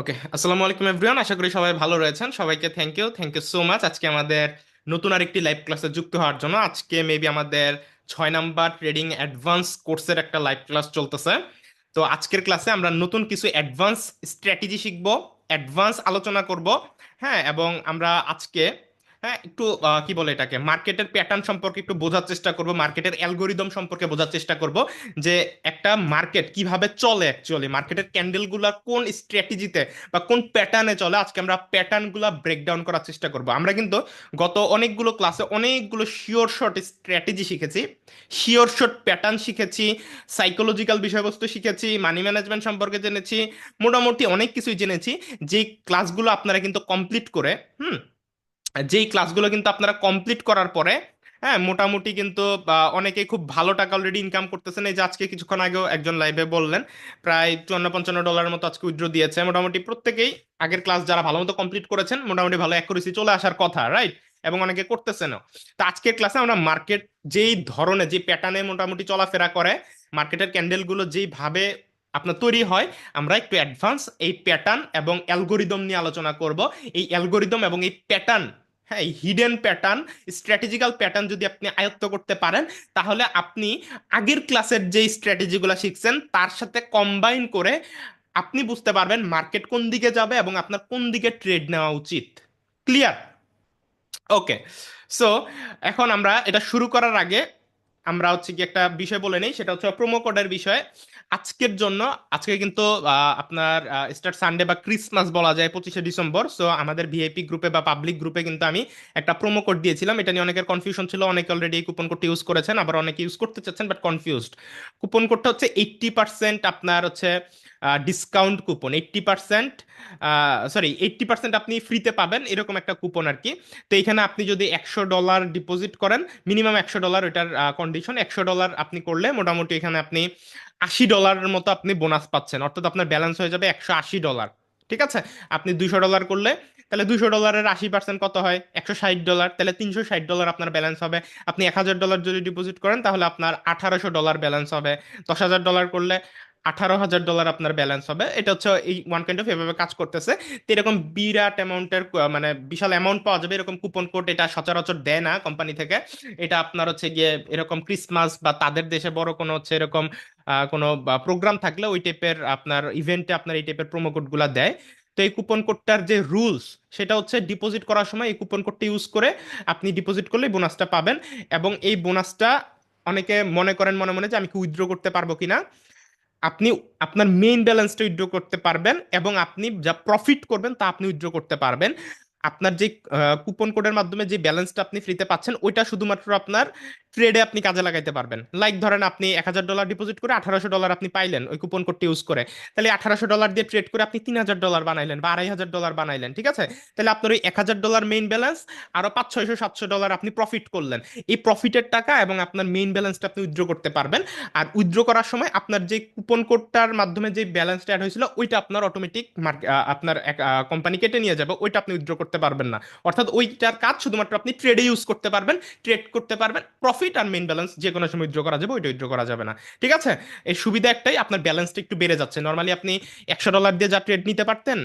ওকে, আসসালামু আলাইকুম এভরিওয়ান। আশা করি সবাই ভালো রয়েছেন। সবাইকে থ্যাংক ইউ সো মাচ আজকে আমাদের নতুন আরেকটি লাইভ ক্লাসে যুক্ত হওয়ার জন্য। আজকে মেবি আমাদের 6 নাম্বার ট্রেডিং অ্যাডভান্স কোর্সের একটা লাইভ ক্লাস চলতেছে। তো আজকের ক্লাসে আমরা নতুন কিছু অ্যাডভান্স স্ট্র্যাটেজি শিখবো, অ্যাডভান্স আলোচনা করব। হ্যাঁ, এবং আমরা আজকে একটু কি বলে এটাকে, মার্কেটের প্যাটার্ন সম্পর্কে একটু বোঝার চেষ্টা করব, মার্কেটের অ্যালগোরিদম সম্পর্কে বোঝার চেষ্টা করব যে একটা মার্কেট কিভাবে চলে, অ্যাকচুয়ালি মার্কেটের ক্যান্ডেলগুলো কোন স্ট্র্যাটেজিতে বা কোন প্যাটার্নে চলে। আজকে আমরা প্যাটার্নগুলো ব্রেকডাউন করার চেষ্টা করব। আমরা কিন্তু গত অনেকগুলো ক্লাসে অনেকগুলো শিওর শর্ট স্ট্র্যাটেজি শিখেছি, শিওর শর্ট প্যাটার্ন শিখেছি, সাইকোলজিক্যাল বিষয়বস্তু শিখেছি, মানি ম্যানেজমেন্ট সম্পর্কে জেনেছি, মোটামুটি অনেক কিছুই জেনেছি। যেই ক্লাসগুলো আপনারা কিন্তু কমপ্লিট করে যেই ক্লাসগুলো কিন্তু আপনারা কমপ্লিট করার পরে মোটামুটি কিন্তু অনেকেই খুব ভালো টাকা অলরেডি ইনকাম করতেছেন। এই যে আজকে কিছুক্ষণ আগেও একজন লাইভে বললেন প্রায় 54-55 ডলারের মতো আজকে উইথড্র দিয়েছে। মোটামুটি প্রত্যেকেই আগের ক্লাস যারা ভালো মতো কমপ্লিট করেছেন মোটামুটি ভালো অ্যাকুরেসি চলে আসার কথা, রাইট? এবং অনেকে করতেছেনও। তো আজকের ক্লাসে আমরা মার্কেট যেই ধরনের, যে প্যাটার্নে মোটামুটি চলাফেরা করে, মার্কেটের ক্যান্ডেলগুলো যেইভাবে আপনার তৈরি হয়, আমরা একটু অ্যাডভান্স এই প্যাটার্ন এবং অ্যালগোরিদম নিয়ে আলোচনা করব। এই অ্যালগোরিদম এবং এই প্যাটার্ন, এই হিডেন প্যাটার্ন, স্ট্র্যাটেজিক্যাল প্যাটার্ন যদি আপনি আয়ত্ত করতে পারেন, তাহলে আপনি আগের ক্লাসের যে স্ট্র্যাটেজিগুলো শিখছেন তার সাথে কম্বাইন করে আপনি বুঝতে পারবেন মার্কেট কোন দিকে যাবে এবং আপনার কোন দিকে ট্রেড নেওয়া উচিত। ক্লিয়ার? ওকে। সো এখন আমরা এটা শুরু করার আগে আমরা হচ্ছে কি একটা বিষয় বলে নেই, সেটা হচ্ছে প্রোমো কোডের বিষয়। আজকের জন্য, আজকে কিন্তু আপনার স্টার সানডে বা ক্রিসমাস বলা যায়, 25শে ডিসেম্বর। সো আমাদের ভিআইপি গ্রুপে বা পাবলিক গ্রুপে কিন্তু আমি একটা প্রোমো কোড দিয়েছিলাম। এটা নিয়ে অনেকের কনফিউশন ছিল, অনেকে অলরেডি এই কুপন কোডটা ইউজ করেছেন, আবার অনেকে ইউজ করতে চাচ্ছেন বাট কনফিউজড। কুপন কোডটা হচ্ছে 80% আপনার হচ্ছে ডিসকাউন্ট কুপন, 80%, সরি 80% আপনি ফ্রিতে পাবেন, এরকম একটা কুপন আর কি। তো এখানে আপনি যদি $100 ডিপোজিট করেন, মিনিমাম $100, ওইটার কন্ডিশন, $100 আপনি করলে মোটামুটি এখানে আপনি $80 মতো আপনি বোনাস পাচ্ছেন, অর্থাৎ আপনার ব্যালেন্স হয়ে যাবে $180। ঠিক আছে? আপনি $200 করলে, তাহলে $200-এর 80% কত হয়? $160, তাহলে $360 আপনার ব্যালেন্স হবে। আপনি $1000 যদি ডিপোজিট করেন তাহলে আপনার $1800 ব্যালেন্স হবে। $10,000 করলে $18,000 আপনার ব্যালেন্স হবে। এটা হচ্ছে এই ওয়ান কাইন্ড অফ এভাবে কাজ করতেছে। তো এরকম বিরাট অ্যামাউন্টের, মানে বিশাল অ্যামাউন্ট পাওয়া যাবে এরকম কুপন কোড, এটা সচরাচর দেয় না কোম্পানি থেকে। এটা আপনার হচ্ছে গিয়ে এরকম ক্রিসমাস বা তাদের দেশে বড় কোনো হচ্ছে এরকম কোনো প্রোগ্রাম থাকলে ওই টাইপের আপনার ইভেন্টে আপনার এই টাইপের প্রোমো কোডগুলা দেয়। তো এই কুপন কোডটার যে রুলস, সেটা হচ্ছে ডিপোজিট করার সময় এই কুপন কোডটা ইউজ করে আপনি ডিপোজিট করলে বোনাসটা পাবেন। এবং এই বোনাসটা, অনেকে মনে করেন মনে মনে যে আমি কি উইথড্র করতে পারবো কিনা, আপনি আপনার মেইন ব্যালেন্সটা উইথড্র করতে পারবেন এবং আপনি যা প্রফিট করবেন তা আপনি উইথড্র করতে পারবেন। আপনার যে কুপন কোডের মাধ্যমে যে ব্যালেন্সটা আপনি ফ্রিতে পাচ্ছেন ওইটা শুধুমাত্র আপনার ট্রেডে আপনি কাজে লাগাইতে পারবেন। লাইক ধরেন আপনি $1000 ডিপোজিট করে $1800 আপনি পাইলেন ওই কুপন কোডটি ইউজ করে, তাহলে $1800 দিয়ে ট্রেড করে আপনি $3000 বানাইলেন বা $2500 বানাইলেন। ঠিক আছে? তাহলে আপনার ওই $1000 মেইন ব্যালেন্স, আরো 500-600-700 আপনি প্রফিট করলেন। এই প্রফিটের টাকা এবং আপনার মেইন ব্যালেন্সটা আপনি উইথড্র করতে পারবেন। আর উইথড্র করার সময় আপনার যে কুপন কোডটার মাধ্যমে যে ব্যালেন্সটা অ্যাড হয়েছিল ওইটা আপনার অটোমেটিক আপনার কোম্পানি কেটে নিয়ে যাবে, ওইটা আপনি উইথড্র করতে পারবেন না। অর্থাৎ ওইটার কাজ শুধুমাত্র আপনি ট্রেডে ইউজ করতে পারবেন, ট্রেড করতে পারবেন। প্রফিট আর মেইন ব্যালেন্স যে কোনো সময় উইথড্র করা যাবে, ওইটা উইথড্র করা যাবে না। ঠিক আছে? এই সুবিধা একটাই, আপনার ব্যালেন্সটা একটু বেড়ে যাচ্ছে। নর্মালি আপনি $100 দিয়ে যা ট্রেড নিতে পারতেন,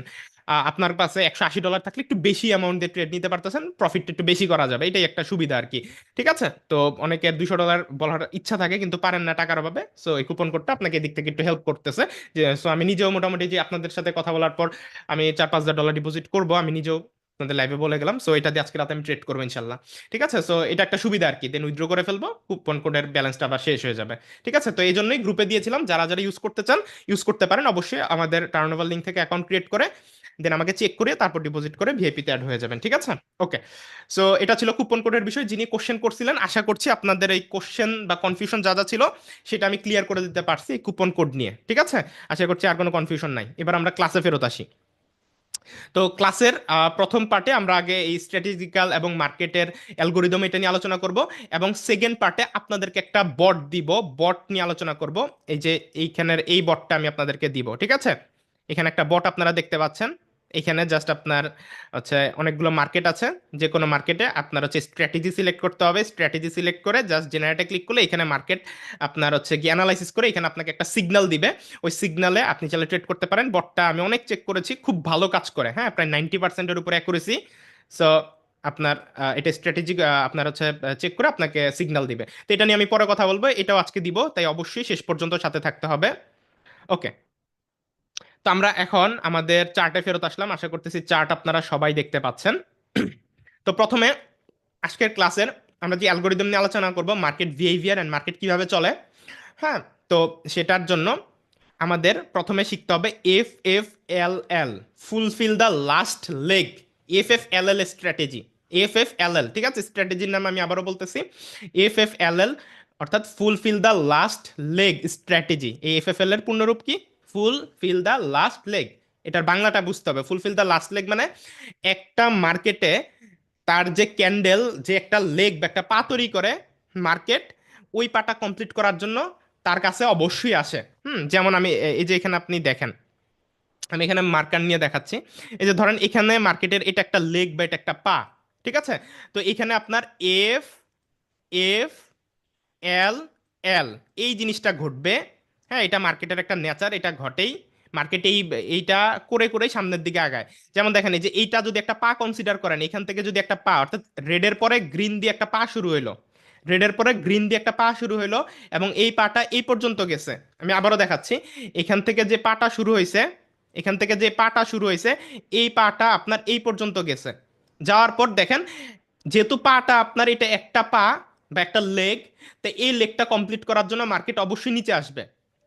আপনার কাছে $180 থাকলে একটু বেশি অ্যামাউন্ট দিয়ে ট্রেড নিতে পারতেছেন, প্রফিটটা একটু বেশি করা যাবে, এটাই একটা সুবিধা আর কি। ঠিক আছে? তো অনেকের $200 বলার ইচ্ছা থাকে কিন্তু পারেন না টাকার অভাবে। সো এই কুপন কোডটা আপনাকে এদিক থেকে একটু হেল্প করতেছে। যে সো আমি নিজেও মোটামুটি যে আপনাদের সাথে কথা বলার পর আমি $4-5 হাজার ডিপোজিট করবো, আমি নিজেও আপনাদের লাইভে বলে গেলাম। সো এটা দিয়ে আজকে রাতে আমি ট্রেড করবো ইনশাল্লাহ। ঠিক আছে? সো এটা একটা সুবিধা আর কি, দেন উইথড্র করে ফেলবো, কুপন কোডের ব্যালেন্সটা আবার শেষ হয়ে যাবে। ঠিক আছে? তো এই জন্যই গ্রুপে দিয়েছিলাম, যারা যারা ইউজ করতে চান ইউজ করতে পারেন। অবশ্যই আমাদের টার্নওভার লিঙ্ক থেকে অ্যাকাউন্ট ক্রিয়েট করে দেন আমাকে চেক করে তারপর ডিপোজিট করে ভিআইপিতে অ্যাড হয়ে যাবেন। ঠিক আছে? ওকে। সো এটা ছিল কুপন কোডের বিষয়। যিনি কোশ্চেন করছিলেন, আশা করছি আপনাদের এই কোশ্চেন বা কনফিউশন যা যা ছিল সেটা আমি ক্লিয়ার করে দিতে পারছি এই কুপন কোড নিয়ে। ঠিক আছে? আশা করছি আর কোনো কনফিউশন নাই। এবার আমরা ক্লাসে ফেরত আসি। তো ক্লাসের প্রথম পার্টে আমরা আগে এই স্ট্র্যাটেজিক্যাল এবং মার্কেটের অ্যালগোরিদম এটা নিয়ে আলোচনা করব, এবং সেকেন্ড পার্টে আপনাদেরকে একটা বট দিব, বট নিয়ে আলোচনা করব। এই যে এইখানের এই বটটা আমি আপনাদেরকে দিব। ঠিক আছে? এখানে একটা বট আপনারা দেখতে পাচ্ছেন। এখানে জাস্ট আপনার হচ্ছে অনেকগুলো মার্কেট আছে, যে কোনো মার্কেটে আপনার হচ্ছে স্ট্র্যাটেজি সিলেক্ট করতে হবে, স্ট্র্যাটেজি সিলেক্ট করে জাস্ট জেনারেটে ক্লিক করলে এখানে মার্কেট আপনার হচ্ছে গিয়ে অ্যানালাইসিস করে এখানে আপনাকে একটা সিগন্যাল দিবে। ওই সিগন্যালে আপনি চাইলে ট্রেড করতে পারেন। বটটা আমি অনেক চেক করেছি, খুব ভালো কাজ করে, হ্যাঁ, প্রায় 90%-এর উপরে অ্যাকুরেসি। সো আপনার এটা স্ট্র্যাটেজি আপনার হচ্ছে চেক করে আপনাকে সিগন্যাল দিবে। তো এটা নিয়ে আমি পরে কথা বলবো, এটাও আজকে দিব, তাই অবশ্যই শেষ পর্যন্ত সাথে থাকতে হবে। ওকে, তো আমরা এখন আমাদের চার্টে ফেরত আসলাম, আশা করতেছি চার্ট আপনারা সবাই দেখতে পাচ্ছেন। তো প্রথমে আজকের ক্লাসের আমরা যে অ্যালগোরিদম নিয়ে আলোচনা করব, মার্কেট বিহেভিয়ার এন্ড মার্কেট কিভাবে চলে, হ্যাঁ, তো সেটার জন্য আমাদের প্রথমে শিখতে হবে F F L L, fulfil the last leg. F F L L strategy, F F L L, ঠিক আছে, স্ট্র্যাটেজির নাম আমি আবারও বলতেছি, এফ এফ এল এল, অর্থাৎ fulfil the last leg strategy. এই এফ এফ এল এর পূর্ণরূপ কি? Fulfil the last leg. এটার বাংলাটা বুঝতে হবে। ফুলফিল দ্য লাস্ট লেগ মানে একটা মার্কেটে তার যে ক্যান্ডেল, যে একটা লেগ বা একটা পা তৈরি করে মার্কেট, ওই পাটা কমপ্লিট করার জন্য তার কাছে অবশ্যই আসে। যেমন আমি এই যে এখানে আপনি দেখেন, আমি এখানে মার্কার নিয়ে দেখাচ্ছি। এই যে ধরেন এখানে মার্কেটের এটা একটা লেগ বা এটা একটা পা, ঠিক আছে। তো এখানে আপনার এফ এফ এল এল এই জিনিসটা ঘটবে, হ্যাঁ, এটা মার্কেটের একটা নেচার, এটা ঘটেই মার্কেটে। এইটা করে করে সামনের দিকে আগায়। যেমন দেখেন এই যে এইটা যদি একটা পা কনসিডার করেন, এখান থেকে যদি একটা পা, অর্থাৎ রেডের পরে গ্রিন দিয়ে একটা পা শুরু হইলো, রেডের পরে গ্রিন দিয়ে একটা পা শুরু হইলো, এবং এই পাটা এই পর্যন্ত গেছে। আমি আবারও দেখাচ্ছি, এখান থেকে যে পাটা শুরু হয়েছে, এখান থেকে যে পাটা শুরু হয়েছে, এই পাটা আপনার এই পর্যন্ত গেছে। যাওয়ার পর দেখেন, যেহেতু পাটা আপনার এটা একটা পা বা একটা লেগ, তো এই লেগটা কমপ্লিট করার জন্য মার্কেট অবশ্যই নিচে আসবে।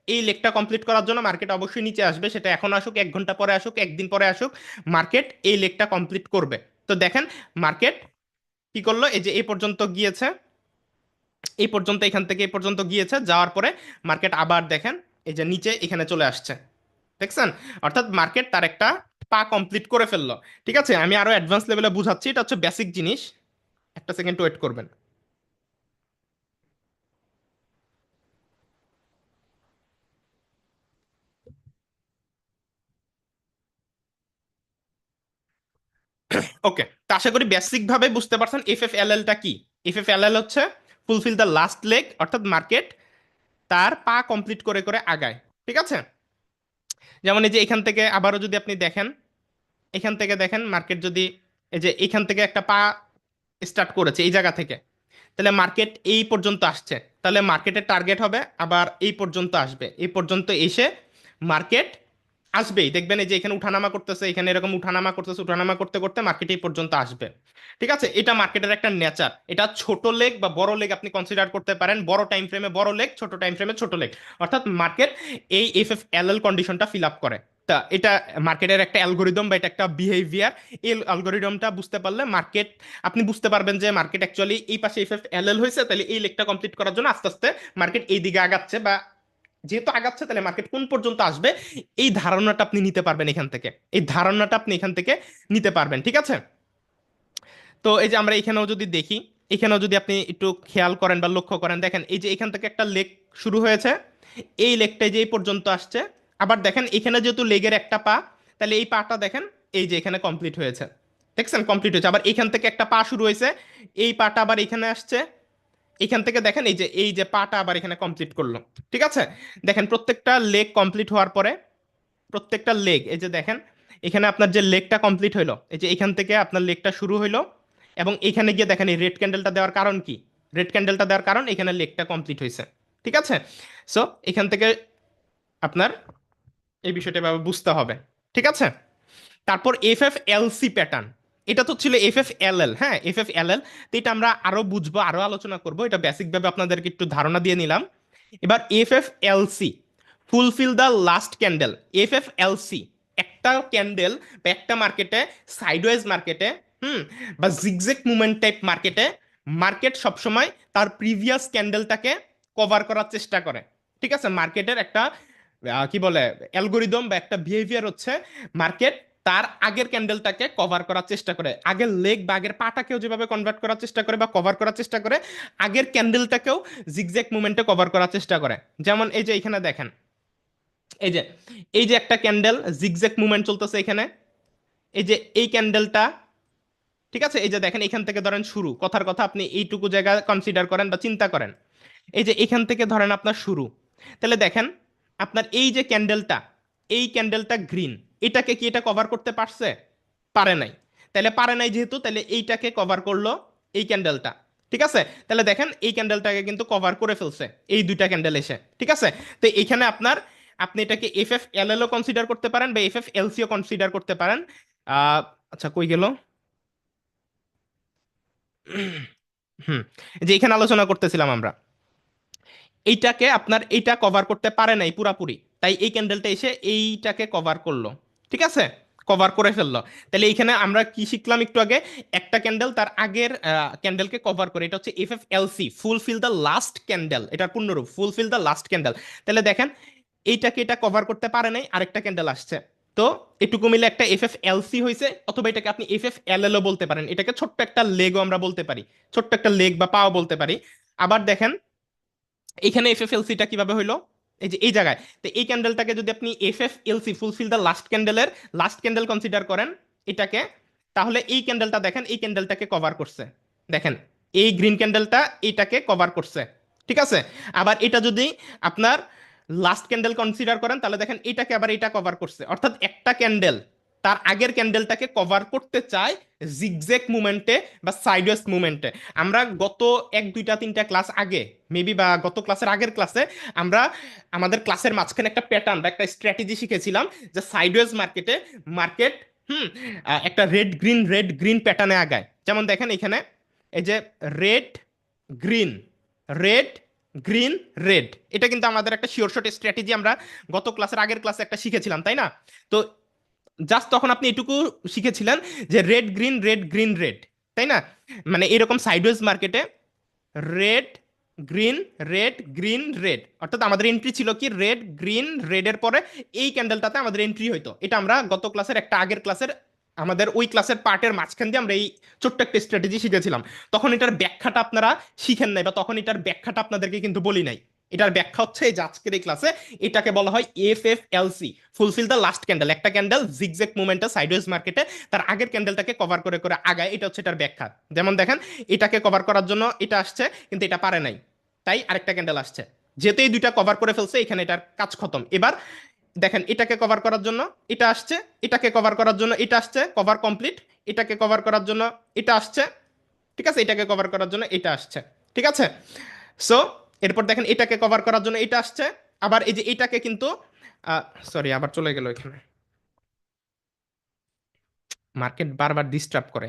এই লেগটা কমপ্লিট করার জন্য মার্কেট অবশ্যই নিচে আসবে, সেটা এখন আসুক, 1 ঘন্টা পরে আসুক, একদিন পরে আসুক, মার্কেট এই লেগটা কমপ্লিট করবে। তো দেখেন মার্কেট কি করলো, এই যে এই পর্যন্ত গিয়েছে, এই পর্যন্ত, এখান থেকে এই পর্যন্ত গিয়েছে, যাওয়ার পরে মার্কেট আবার দেখেন এই যে নিচে এখানে চলে আসছে, দেখছেন? অর্থাৎ মার্কেট তার একটা পা কমপ্লিট করে ফেললো। ঠিক আছে, আমি আরো অ্যাডভান্স লেভেলে বুঝাচ্ছি, এটা হচ্ছে বেসিক জিনিস, একটা সেকেন্ড ওয়েট করবেন। ওকে, তো আশা করি বেসিক ভাবে বুঝতে পারছেন এফ এফ এল এলটা কি। এফ এফ এল এল হচ্ছে ফুলফিল দ্য লাস্ট লেগ, অর্থাৎ মার্কেট তার পা কমপ্লিট করে করে আগায়। ঠিক আছে, যেমন এই যে এখান থেকে আবারও যদি আপনি দেখেন, এখান থেকে দেখেন মার্কেট যদি এই যে এখান থেকে একটা পা স্টার্ট করেছে এই জায়গা থেকে, তাহলে মার্কেট এই পর্যন্ত আসছে, তাহলে মার্কেটের টার্গেট হবে আবার এই পর্যন্ত আসবে, এই পর্যন্ত এসে মার্কেট আসবেই, দেখবেন এই যে এখানে উঠানামা করতেছে, এখানে এরকম উঠানামা করতেছে, উঠানামা করতে করতে মার্কেট এই পর্যন্ত আসবে। ঠিক আছে, এটা মার্কেটের একটা নেচার। এটা ছোট লেগ বা বড় লেগ আপনি কনসিডার করতে পারেন, বড় টাইম ফ্রেমে বড় লেগ, ছোট টাইম ফ্রেমে ছোট লেগ, অর্থাৎ মার্কেট এই এফ এফ এল এল কন্ডিশনটা ফিল আপ করে। তা এটা মার্কেটের একটা অ্যালগোরিদম বা এটা একটা বিহেভিয়ার। এই অ্যালগোরিদমটা বুঝতে পারলে মার্কেট, আপনি বুঝতে পারবেন যে মার্কেট অ্যাকচুয়ালি এই পাশে এফ এফ এল এল হয়েছে, তাহলে এই লেগটা কমপ্লিট করার জন্য আস্তে আস্তে মার্কেট এই দিকে আগাচ্ছে, বা যেহেতু আগাচ্ছে তাহলে মার্কেট কোন পর্যন্ত আসবে, এই ধারণাটা আপনি নিতে পারবেন এখান থেকে, এই ধারণাটা আপনি এখান থেকে নিতে পারবেন। ঠিক আছে, তো এই যে আমরা এখানেও যদি দেখি, এখানেও যদি আপনি একটু খেয়াল করেন বা লক্ষ্য করেন, দেখেন এই যে এখান থেকে একটা লেগ শুরু হয়েছে, এই লেগটাই যে এই পর্যন্ত আসছে, আবার দেখেন এখানে যেহেতু লেগের একটা পা, তাহলে এই পাটা দেখেন এই যে এখানে কমপ্লিট হয়েছে, দেখছেন কমপ্লিট হয়েছে। আবার এখান থেকে একটা পা শুরু হয়েছে, এই পাটা আবার এখানে আসছে, এখান থেকে দেখেন এই যে পাটা আবার এখানে কমপ্লিট করলো। ঠিক আছে, দেখেন প্রত্যেকটা লেগ কমপ্লিট হওয়ার পরে, প্রত্যেকটা লেগ এই যে দেখেন, এখানে আপনার যে লেগটা কমপ্লিট হইলো, এই যে এখান থেকে আপনার লেগটা শুরু হইলো, এবং এখানে গিয়ে দেখেন এই রেড ক্যান্ডেলটা দেওয়ার কারণ কি, রেড ক্যান্ডেলটা দেওয়ার কারণ এখানে লেগটা কমপ্লিট হয়েছে। ঠিক আছে, সো এখান থেকে আপনার এই বিষয়টা এভাবে বুঝতে হবে। ঠিক আছে, তারপর F F L C pattern, এটা তো ছিল এফ এফ এল এল, হ্যাঁ, এফ এফ এল এল। তো এটা আমরা আরো বুঝবো, আরো আলোচনা করবো, এটা বেসিক ভাবে আপনাদেরকে একটু ধারণা দিয়ে নিলাম। এবার F F L C, fulfil the last candle. F F L C, একটা ক্যান্ডেল বা একটা মার্কেটে, সাইডওয়েজ মার্কেটে, হুম, বা জিগজেগ মুভমেন্ট টাইপ মার্কেটে, মার্কেট সবসময় তার প্রিভিয়াস ক্যান্ডেলটাকে কভার করার চেষ্টা করে। ঠিক আছে, মার্কেটের একটা কি বলে অ্যালগোরিদম বা একটা বিহেভিয়ার হচ্ছে, মার্কেট তার আগের ক্যান্ডেলটাকে কভার করার চেষ্টা করে, আগের লেগ বা আগের পাটাকেও যেভাবে কনভার্ট করার চেষ্টা করে বা কভার করার চেষ্টা করে, আগের ক্যান্ডেলটাকেও জিগজ্যাগ মুভমেন্টে কভার করার চেষ্টা করে। যেমন এই যে এখানে দেখেন, এই যে এই যে একটা ক্যান্ডেল জিগজ্যাগ মুভমেন্ট চলতেছে এখানে, এই যে এই ক্যান্ডেলটা, ঠিক আছে, এই যে দেখেন এখান থেকে ধরেন শুরু, কথার কথা আপনি এইটুকু জায়গা কনসিডার করেন বা চিন্তা করেন, এই যে এখান থেকে ধরেন আপনার শুরু, তাহলে দেখেন আপনার এই যে ক্যান্ডেলটা, এই ক্যান্ডেলটা গ্রিন, এটাকে কি এটা কভার করতে পারছে? পারে নাই। তাহলে পারে নাই যেহেতু, তাহলে এইটাকে কভার করলো এই ক্যান্ডেলটা, ঠিক আছে। তাহলে দেখেন এই ক্যান্ডেলটাকে কিন্তু কভার করে ফেলছে এই দুইটা ক্যান্ডেল এসে, ঠিক আছে। তো এখানে আপনার, আপনি এটাকে এফ এফ এল এল ও কনসিডার করতে পারেন বা এফ এফ এল সি ও কনসিডার করতে পারেন। আচ্ছা কই গেল, হুম, যে এখানে আলোচনা করতেছিলাম আমরা, এইটাকে আপনার এইটা কভার করতে পারে নাই পুরাপুরি, তাই এই ক্যান্ডেলটা এসে এইটাকে কভার করলো, ঠিক আছে, কভার করে ফেললো। তাহলে এইখানে আমরা কি শিখলাম একটু আগে, একটা ক্যান্ডেল তার আগের ক্যান্ডেলকে কভার করে, এটা হচ্ছে F F L C, fulfil the last candle, এটার পূর্ণরূপ ফুলফিল দ্য লাস্ট ক্যান্ডেল। তাহলে দেখেন এইটাকে এটা কভার করতে পারে নাই, আরেকটা ক্যান্ডেল আসছে, তো এটুকু মিলে একটা এফ এফ এল সি হয়েছে, অথবা এটাকে আপনি এফ এফ এল এল ও বলতে পারেন, এটাকে ছোট্ট একটা লেগও আমরা বলতে পারি, ছোট্ট একটা লেগ বা পাও বলতে পারি। আবার দেখেন এখানে এফএফএলসিটা কিভাবে হইলো, এই যে এই জায়গায়, তো এই ক্যান্ডেলটাকে যদি আপনি এফএফএলসি ফুলফিল দ্য লাস্ট ক্যান্ডেলের লাস্ট ক্যান্ডেল কনসিডার করেন এটাকে, তাহলে এই ক্যান্ডেলটা দেখেন এই ক্যান্ডেলটাকে কভার করছে, দেখেন এই গ্রিন ক্যান্ডেলটা এটাকে কভার করছে, ঠিক আছে। আবার এটা যদি আপনার লাস্ট ক্যান্ডেল কনসিডার করেন তাহলে দেখেন এটাকে আবার এটা কভার করছে, অর্থাৎ একটা ক্যান্ডেল তার আগের ক্যান্ডেলটাকে কভার করতে চায় জিগজ্যাগ মুভমেন্টে বা সাইডওয়েজ মুভমেন্টে। আমরা গত এক দুইটা তিনটা ক্লাস আগে মেবি বা গত ক্লাসের আগের ক্লাসে আমরা আমাদের ক্লাসের মাঝখানে একটা প্যাটার্ন বা একটা স্ট্র্যাটেজি শিখেছিলাম যে সাইডওয়েজ মার্কেটে মার্কেট একটা রেড গ্রিন প্যাটার্নে আগায়। যেমন দেখেন এখানে এই যে red green, red green red, এটা কিন্তু আমাদের একটা শিওর শট স্ট্র্যাটেজি আমরা গত ক্লাসের আগের ক্লাসে একটা শিখেছিলাম, তাই না? তো জাস্ট তখন আপনি এটুকু শিখেছিলেন যে রেড গ্রিন রেড, তাই না? মানে এরকম সাইডওয়েজ মার্কেটে রেড গ্রিন গ্রিন রেড, অর্থাৎ আমাদের এন্ট্রি ছিল কি রেড গ্রিন রেডের পরে এই ক্যান্ডেলটাতে আমাদের এন্ট্রি হইতো। এটা আমরা গত ক্লাসের একটা আগের ক্লাসের আমাদের ওই ক্লাসের পার্টের মাঝখান দিয়ে আমরা এই ছোট্ট একটা স্ট্র্যাটেজি শিখেছিলাম। তখন এটার ব্যাখ্যাটা আপনারা শিখেন নাই বা তখন এটার ব্যাখ্যাটা আপনাদেরকে কিন্তু বলি নাই। এটার ব্যাখ্যা হচ্ছে এই যে আজকের এই ক্লাসে এটাকে বলা হয় F F L C, fulfil the last candle. একটা ক্যান্ডেল জিগজ্যাগ মুভমেন্টে সাইডওয়েজ মার্কেটে তার আগের ক্যান্ডেলটাকে কভার করে করে আগায়, এটা হচ্ছে এটার ব্যাখ্যা। যেমন দেখেন এটাকে কভার করার জন্য এটা আসছে কিন্তু এটা পারে নাই, তাই আরেকটা ক্যান্ডেল আসছে, যেহেতু এই দুইটা কভার করে ফেলছে এখানে এটার কাজ খতম। এবার দেখেন এটাকে কভার করার জন্য এটা আসছে, এটাকে কভার করার জন্য এটা আসছে, কভার কমপ্লিট, এটাকে কভার করার জন্য এটা আসছে, ঠিক আছে, এটাকে কভার করার জন্য এটা আসছে, ঠিক আছে। সো এরপর দেখেন এটাকে কভার করার জন্য এটা আসছে, আবার এই যে এটাকে কিন্তু সরি আবার চলে গেল এখানে, মার্কেট বারবার ডিস্টার্ব করে।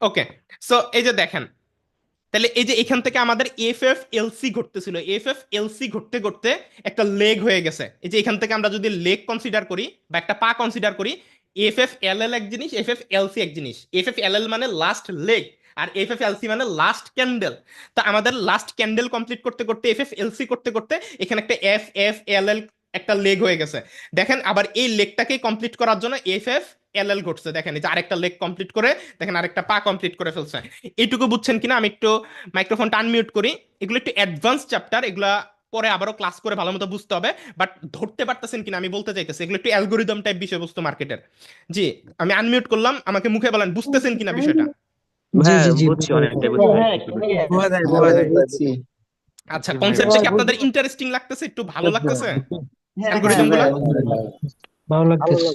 ওকে, সো এই যে দেখেন, তাহলে এই যে এখান থেকে আমাদের এফ এফ এলসি ঘটতেছিল, এফ এফ এলসি ঘটতে ঘটতে একটা লেগ হয়ে গেছে। এই যে এখান থেকে আমরা যদি লেগ কনসিডার করি বা একটা পা কনসিডার করি, এফ এফ এল এল এক জিনিস, এফ এফ এলসি এক জিনিস। এফ এফ এল এল মানে লাস্ট লেগ, আর এফ এফ এলসি মানে লাস্ট ক্যান্ডেল। তা আমাদের লাস্ট ক্যান্ডেল কমপ্লিট করতে করতে এফ এফ এলসি করতে করতে এখানে একটা এফ এফ এল এল একটা লেগ হয়ে গেছে। দেখেন আবার এই লেগটাকে কমপ্লিট করার জন্য এফ এফ এল এল ঘটছে, দেখেন এই যে আরেকটা লেগ কমপ্লিট করে দেখেন আরেকটা পা কমপ্লিট করে ফেলছে। এইটুকু বুঝছেন কিনা? আমি একটু মাইক্রোফোনটা আনমিউট করি। এগুলো একটু অ্যাডভান্স চ্যাপ্টার, এগুলা পরে আবারও ক্লাস করে ভালো মতো বুঝতে হবে, বাট ধরতে পারতেছেন কিনা আমি বলতে চাইতেছি, এগুলো একটু অ্যালগোরিদম টাইপ বিষয়বস্তু মার্কেটের। জি, আমি আনমিউট করলাম, আমাকে মুখে বলেন বুঝতেছেন কিনা বিষয়টা। জি হ্যাঁ জি জি বুঝছি, অনেকটাই বুঝতে হ্যাঁ পারছি। বোঝা যায় হ্যাঁ বোঝা ভাই যায়। বুঝছি। আচ্ছা, জি ভাই কনসেপ্টটা কি আপনাদের ইন্টারেস্টিং লাগতেছে, একটু ভালো লাগতেছে হ্যাঁ অ্যালগোরিদম গুলা? ভাই ভালো লাগতেছে।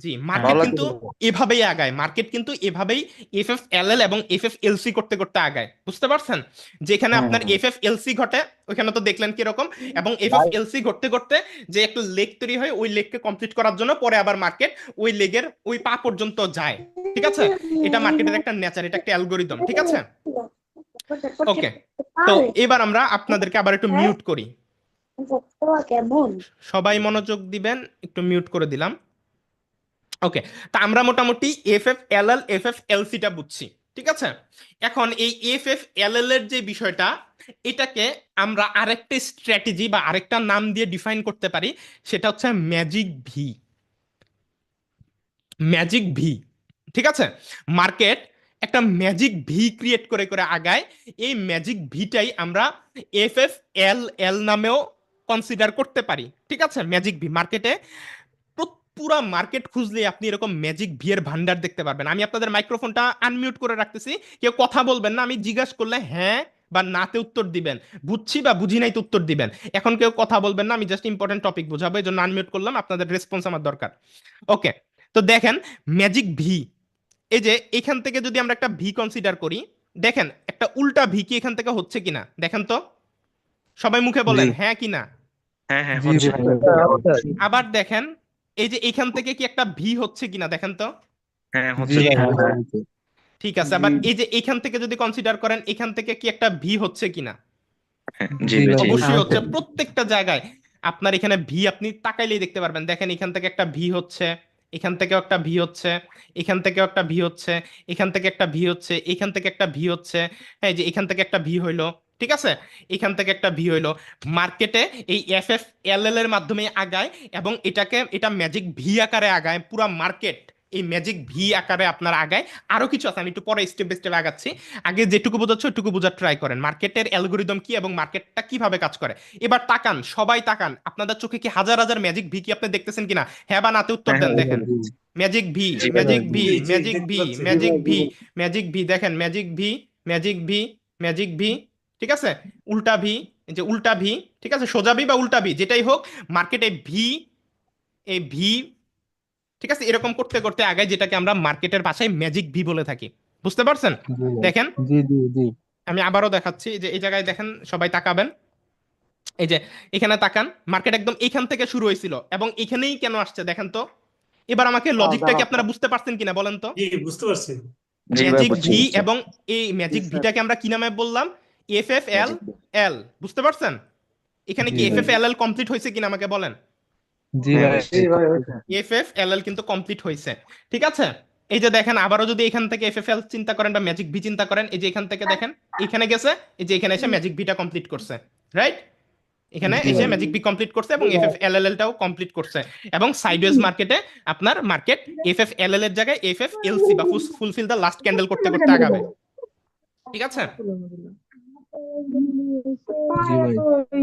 জি, হ্যাঁ মার্কেট কিন্তু এভাবেই আগায়, মার্কেট কিন্তু এভাবেই এফ এফ এল এল এবং এফ এফ এল সি করতে করতে আগায়, বুঝতে পারছেন? যেখানে আপনার এফ এফ এল সি ঘটে ওইখানে তো দেখলেন কিরকম, এবং এফ এফ এল সি ঘটতে ঘটতে যে একটা লেগ তৈরি হয় ওই লেগকে কমপ্লিট করার জন্য পরে আবার মার্কেট ওই লেগের ওই পা পর্যন্ত যায়, ঠিক আছে। এটা মার্কেটের একটা নেচার, এটা একটা অ্যালগোরিদম, ঠিক আছে। ওকে, তো এবার আমরা আপনাদেরকে আবার একটু মিউট করি, কেমন সবাই মনোযোগ দিবেন, একটু মিউট করে দিলাম। ওকে, তা আমরা মোটামুটি F F L L F F এল সিটা বুঝছি, ঠিক আছে। এখন এই এফ এফ এল এল এর যে বিষয়টা, এটাকে আমরা আরেকটা স্ট্র্যাটেজি বা আরেকটা নাম দিয়ে ডিফাইন করতে পারি, সেটা হচ্ছে ম্যাজিক ভি। ম্যাজিক ভি, ঠিক আছে। মার্কেট একটা ম্যাজিক ভি ক্রিয়েট করে করে আগায়, এই ম্যাজিক ভিটাই আমরা এফ এফ এল এল নামেও কনসিডার করতে পারি, ঠিক আছে। ম্যাজিক ভি মার্কেটে পুরা মার্কেট খুঁজলে আপনি এরকম ম্যাজিক ভি এর ভান্ডার দেখতে পারবেন। আমি আপনাদের মাইক্রোফোনটা আনমিউট করে রাখতেছি, কেউ কথা বলবেন না, আমি জিজ্ঞাসা করলে হ্যাঁ বা নাতে উত্তর দিবেন, বুঝছি বা বুঝি নাই তো উত্তর দিবেন। এখন কেউ কথা বলবেন না, আমি জাস্ট ইম্পর্টেন্ট টপিক বোঝাবো, এই জন্য আনমিউট করলাম, আপনাদের রেসপন্স আমার দরকার। ওকে, তো দেখেন ম্যাজিক ভি, এই যে এখান থেকে যদি আমরা একটা ভি কনসিডার করি, দেখেন একটা উল্টা ভি কি এখান থেকে হচ্ছে কিনা দেখেন তো, সবাই মুখে জি বলেন হ্যাঁ কিনা। হ্যাঁ হ্যাঁ জি হচ্ছে। ভাই আবার দেখেন এই যে এখান থেকে কি একটা ভি হচ্ছে কিনা দেখেন তো। হ্যাঁ জি হচ্ছে। ভাই হ্যাঁ হ্যাঁ হয়েছে। ঠিক আছে, আবার এই যে এখান থেকে যদি কনসিডার করেন এখান থেকে কি একটা ভি হচ্ছে কিনা, হ্যাঁ জি জি ভাই ভাই জি। অবশ্যই হচ্ছে। হচ্ছে। প্রত্যেকটা জায়গায় আপনার এখানে ভি আপনি তাকাইলেই দেখতে পারবেন, দেখেন এখান থেকে একটা ভি হচ্ছে, এখান থেকেও একটা ভি হচ্ছে, এখান থেকেও একটা ভি হচ্ছে, এখান থেকে একটা ভি হচ্ছে, এখান থেকে একটা ভি হচ্ছে, হ্যাঁ এই যে এখান থেকে একটা ভি হইলো, ঠিক আছে, এখান থেকে একটা ভি হইলো। মার্কেটে এই এফ এফ এল এল এর মাধ্যমে আগায়, এবং এটা ম্যাজিক ভি আকারে আগায় পুরা মার্কেট, এই ম্যাজিক ভি আকারে আপনার আগায়। আরো কিছু আছে, আমি একটু পরে স্টেপ বাই স্টেপ আগাচ্ছি, আগে যেটুকু বোঝাচ্ছে ওইটুকু বোঝার ট্রাই করেন, মার্কেটের অ্যালগোরিদম কি এবং মার্কেটটা কিভাবে কাজ করে। এবার তাকান, সবাই তাকান, আপনাদের চোখে কি হাজার হাজার ম্যাজিক ভি কি আপনি দেখতেছেন কিনা, হ্যাঁ বা নাতে উত্তর হ্যাঁ দেন। হ্যাঁ দেখেন জি ম্যাজিক ভি, জি ভাই। ম্যাজিক ভি, জি জি ম্যাজিক দেখতে ভি, পাচ্ছি। ম্যাজিক ভি, ম্যাজিক ভি, দেখেন magic V, magic V, magic V, ঠিক আছে, উল্টা ভি, এই যে উল্টা ভি, ঠিক আছে, সোজা ভি বা উল্টা ভি যেটাই হোক, মার্কেটে ভি, এই ভি, ঠিক আছে, এরকম করতে করতে আগায়, যেটাকে আমরা মার্কেটের ভাষায় ম্যাজিক ভি বলে থাকি। বুঝতে পারছেন? জি ভাই দেখেন জি জি জি আমি আবারও দেখাচ্ছি, এই যে এই জায়গায় দেখেন, সবাই তাকাবেন, এই যে এখানে তাকান, মার্কেট একদম এখান থেকে শুরু হয়েছিল এবং এখানেই কেন আসছে দেখেন তো। এবার আমাকে লজিকটা কি আপনারা বুঝতে পারছেন কিনা বলেন তো। জি বুঝতে পারছি। জি ভাই ম্যাজিক বুঝছি ভি বুঝছি। এবং এই ম্যাজিক ভিটাকে আমরা কি নামে বললাম, এফ এফ এল ম্যাজিক। এল, বুঝতে পারছেন? এখানে জি কি এফ ভাই এফ এল এল কমপ্লিট হয়েছে কিনা আমাকে বলেন। জি হ্যাঁ ভাই হয়েছে। এফ এফ এল এল কিন্তু কমপ্লিট হয়েছে, ঠিক আছে। এই যে দেখেন আবারও যদি এখান থেকে এফ এফ এল চিন্তা করেন বা ম্যাজিক ভি চিন্তা করেন, এই যে এখান থেকে দেখেন এখানে গেছে, এই যে এখানে এসে ম্যাজিক ভিটা কমপ্লিট করছে, রাইট, এখানে জি এসে ভাই ম্যাজিক বি কমপ্লিট করছে এবং এফ এফ এল এল এলটাও কমপ্লিট করছে। এবং সাইডওয়েজ মার্কেটে আপনার মার্কেট এফ এফ এল এল এর জায়গায় এফ এফ এল সি বা ফুলফিল দ্য লাস্ট ক্যান্ডেল করতে করতে আগাবে, ঠিক আছে। জি ভাই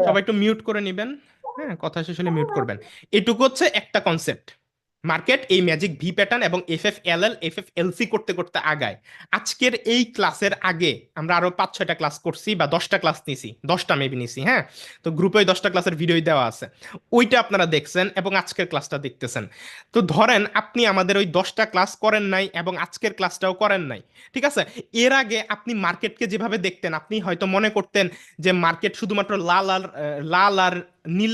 সবাই একটু মিউট করে নেবেন, হ্যাঁ কথা শেষ হলে মিউট করবেন। এটুকু হচ্ছে একটা কনসেপ্ট, মার্কেট এই ম্যাজিক ভি প্যাটার্ন এবং F F L L F F L C করতে করতে আগায়। আজকের এই ক্লাসের আগে আমরা আরো 5-6টা ক্লাস করছি বা 10টা ক্লাস নিছি, 10টা মেবি নিছি, হ্যাঁ, তো গ্রুপে ওই 10টা ক্লাসের ভিডিও দেওয়া আছে, ওইটা আপনারা দেখছেন এবং আজকের ক্লাসটা দেখতেছেন। তো ধরেন আপনি আমাদের ওই 10টা ক্লাস করেন নাই এবং আজকের ক্লাসটাও করেন নাই, ঠিক আছে। এর আগে আপনি মার্কেটকে যেভাবে দেখতেন, আপনি হয়তো মনে করতেন যে মার্কেট শুধুমাত্র লাল আর নীল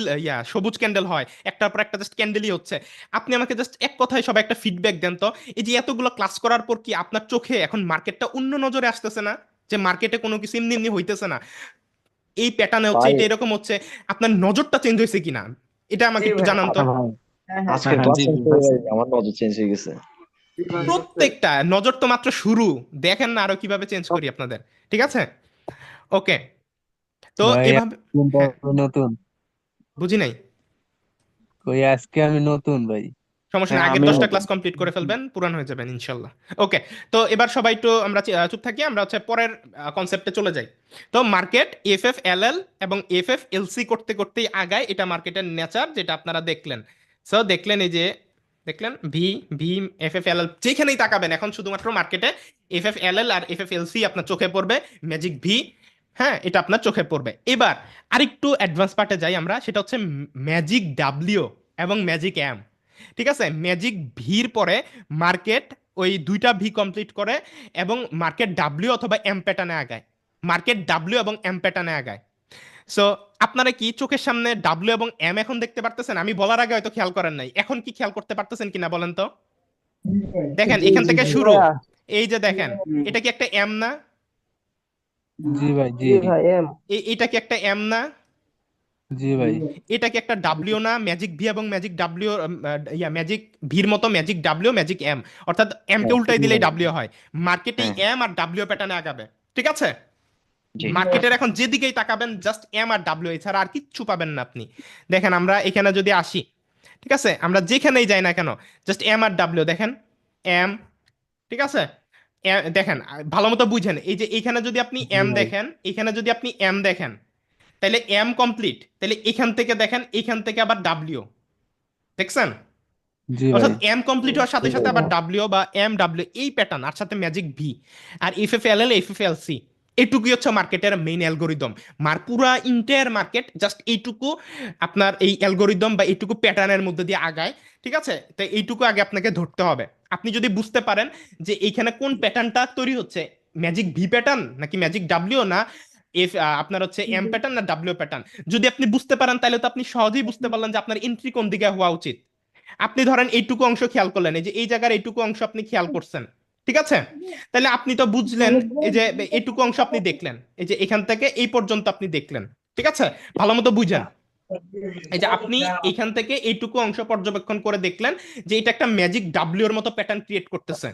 সবুজ ক্যান্ডেল হয়, একটার পর একটা জাস্ট ক্যান্ডেলই হচ্ছে। আপনি আমাকে জাস্ট এক কথায় সবাই একটা ফিডব্যাক দেন তো, এই যে এতগুলো ক্লাস করার পর কি আপনার চোখে এখন মার্কেটটা অন্য নজরে আসতেছে না, যে মার্কেটে কোনো কিছু এমনি এমনি হইতেছে না, এই প্যাটার্নে হচ্ছে, ভাই এটা এরকম হচ্ছে, আপনার নজরটা চেঞ্জ হয়েছে কিনা, এটা আমাকে একটু জানান তো। আজকে হ্যাঁ ক্লাস জি শেষ জি করে আমার নজর চেঞ্জ হয়ে গেছে। প্রত্যেকটা নজর তো মাত্র শুরু, দেখেন না আরো কিভাবে চেঞ্জ করি আপনাদের, ঠিক আছে। ওকে, তো ভাই এভাবে, কিন্তু হ্যাঁ আমি নতুন বুঝি নাই, কই আজকে আমি নতুন ভাই সমস্যা নেই, হ্যাঁ আগের আমিও 10টা নতুন। ক্লাস কমপ্লিট করে ফেলবেন, পুরান হয়ে যাবেন ইনশাল্লাহ। ওকে, তো এবার সবাই একটু আমরা চুপ থাকি, আমরা হচ্ছে পরের কনসেপ্টে চলে যাই। তো মার্কেট এফ এফ এল এল এবং এফ এফ এল সি করতে করতেই আগায়, এটা মার্কেটের নেচার, যেটা আপনারা দেখলেন। সো দেখলেন এই যে দেখলেন V V F F L L, যেখানেই তাকাবেন এখন শুধুমাত্র মার্কেটে এফ এফ এল এল আর এফ এফ এল সি আপনার চোখে পড়বে, ম্যাজিক ভি, হ্যাঁ এটা আপনার চোখে পড়বে। এবার আরেকটু অ্যাডভান্স পার্টে যাই আমরা, সেটা হচ্ছে ম্যাজিক ডাব্লিউ এবং ম্যাজিক এম, ঠিক আছে। ম্যাজিক ভির পরে মার্কেট ওই দুইটা ভি কমপ্লিট করে এবং মার্কেট ডাব্লিউ অথবা এম প্যাটার্নে আগায়, মার্কেট ডাব্লিউ এবং এম প্যাটার্নে আগায়। সো আপনারা কি চোখের সামনে ডাব্লিউ এবং এম এখন দেখতে পারতেছেন? আমি বলার আগে হয়তো খেয়াল করেন নাই, এখন কি খেয়াল করতে পারতেছেন কিনা বলেন তো। দেখেন এখান থেকে শুরু, এই যে দেখেন, এটা কি একটা এম না, জি ভাই জি এটা কি একটা এম না, জি ভাই এটা কি একটা ডাব্লিউ না, ম্যাজিক ভি এবং ম্যাজিক ডাব্লিউ, ম্যাজিক ভির মতো ম্যাজিক ডাব্লিউ ম্যাজিক এম, অর্থাৎ এম কে হ্যাঁ উল্টাই জি দিলেই ভাই ডাব্লিউ হয়। মার্কেটে হ্যাঁ এম আর ডাব্লিউ প্যাটার্নে আগাবে, ঠিক আছে। জি। মার্কেটের এখন যেদিকেই তাকাবেন জাস্ট এম আর ডাব্লিউ, এছাড়া আর কিচ্ছু পাবেন না আপনি। দেখেন আমরা এখানে যদি আসি, ঠিক আছে, আমরা যেখানেই যাই না কেন জাস্ট এম আর ডাব্লিউ দেখেন, এম, ঠিক আছে। দেখেন ভালো মতো বুঝেন, এই যে এখানে যদি আপনি জি এম ভাই দেখেন, এখানে যদি আপনি এম দেখেন, তাহলে এম কমপ্লিট, তাহলে এখান থেকে দেখেন, এখান থেকে আবার ডাব্লিউ, দেখছেন, জি ভাই। অর্থাৎ এম কমপ্লিট হওয়ার সাথে জি সাথে ভাই। আবার ডাব্লিউ বা এম ডাব্লিউ এই প্যাটার্ন আর সাথে ম্যাজিক ভি আর F F L L F F L C, এটুকুই হচ্ছে মার্কেটের মেইন অ্যালগোরিদম। পুরা ইন্টায়ার মার্কেট জাস্ট এইটুকু আপনার এই অ্যালগোরিদম বা এইটুকু প্যাটার্নের মধ্যে দিয়ে আগায়। ঠিক আছে, তো এইটুকু আগে আপনাকে ধরতে হবে। আপনি যদি বুঝতে পারেন যে এইখানে কোন প্যাটার্নটা তৈরি হচ্ছে, ম্যাজিক ভি প্যাটার্ন নাকি ম্যাজিক ডাব্লিউ না এফ আপনার হচ্ছে এম প্যাটার্ন না ডাব্লিউ প্যাটার্ন, যদি আপনি বুঝতে পারেন তাহলে তো আপনি সহজেই বুঝতে পারলেন যে আপনার এন্ট্রি কোন দিকে হওয়া উচিত। আপনি ধরেন এইটুকু অংশ খেয়াল করলেন, এই যে এই জায়গার এইটুকু অংশ আপনি খেয়াল করছেন, ঠিক আছে, তাহলে আপনি তো বুঝলেন এই যে এইটুকু অংশ আপনি দেখলেন, এই যে এখান থেকে এই পর্যন্ত আপনি দেখলেন, ঠিক আছে, ভালো মতো বুঝেন। এই যে আপনি এখান থেকে এইটুকু অংশ পর্যবেক্ষণ করে দেখলেন যে এটা একটা ম্যাজিক ডাব্লিউ এর মতো প্যাটার্ন ক্রিয়েট করতেছে,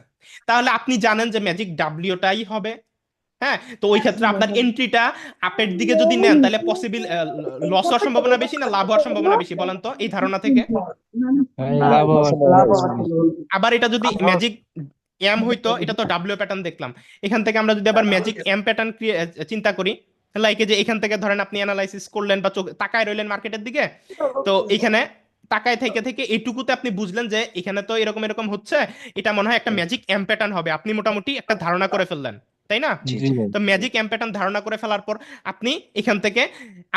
তাহলে আপনি জানেন যে ম্যাজিক ডাব্লিউটাই হবে। হ্যাঁ, তো ওই ক্ষেত্রে আপনার এন্ট্রিটা আপের দিকে যদি নেন তাহলে পসিবল লস হওয়ার সম্ভাবনা বেশি না লাভ হওয়ার সম্ভাবনা বেশি বলেন তো এই ধারণা থেকে? ভাই লাভ হওয়ার লাভ সম্ভাবনা বেশি। আবার এটা যদি ম্যাজিক এম হইতো, এটা তো ডাব্লিউ প্যাটার্ন দেখলাম, এখান থেকে আমরা যদি আবার ম্যাজিক এম প্যাটার্ন চিন্তা করি, লাইক যে এখান থেকে ধরেন আপনি অ্যানালাইসিস করলেন বা চোখ তাকায় রইলেন মার্কেটের দিকে, তো এখানে তাকায় থেকে থেকে এইটুকুতে আপনি বুঝলেন যে এখানে তো এরকম এরকম হচ্ছে, এটা মনে হয় একটা ম্যাজিক এম প্যাটার্ন হবে, আপনি মোটামুটি একটা ধারণা করে ফেললেন, তাই না? জি জি জি ভাই। তো ম্যাজিক এম প্যাটার্ন ধারণা করে ফেলার পর আপনি এখান থেকে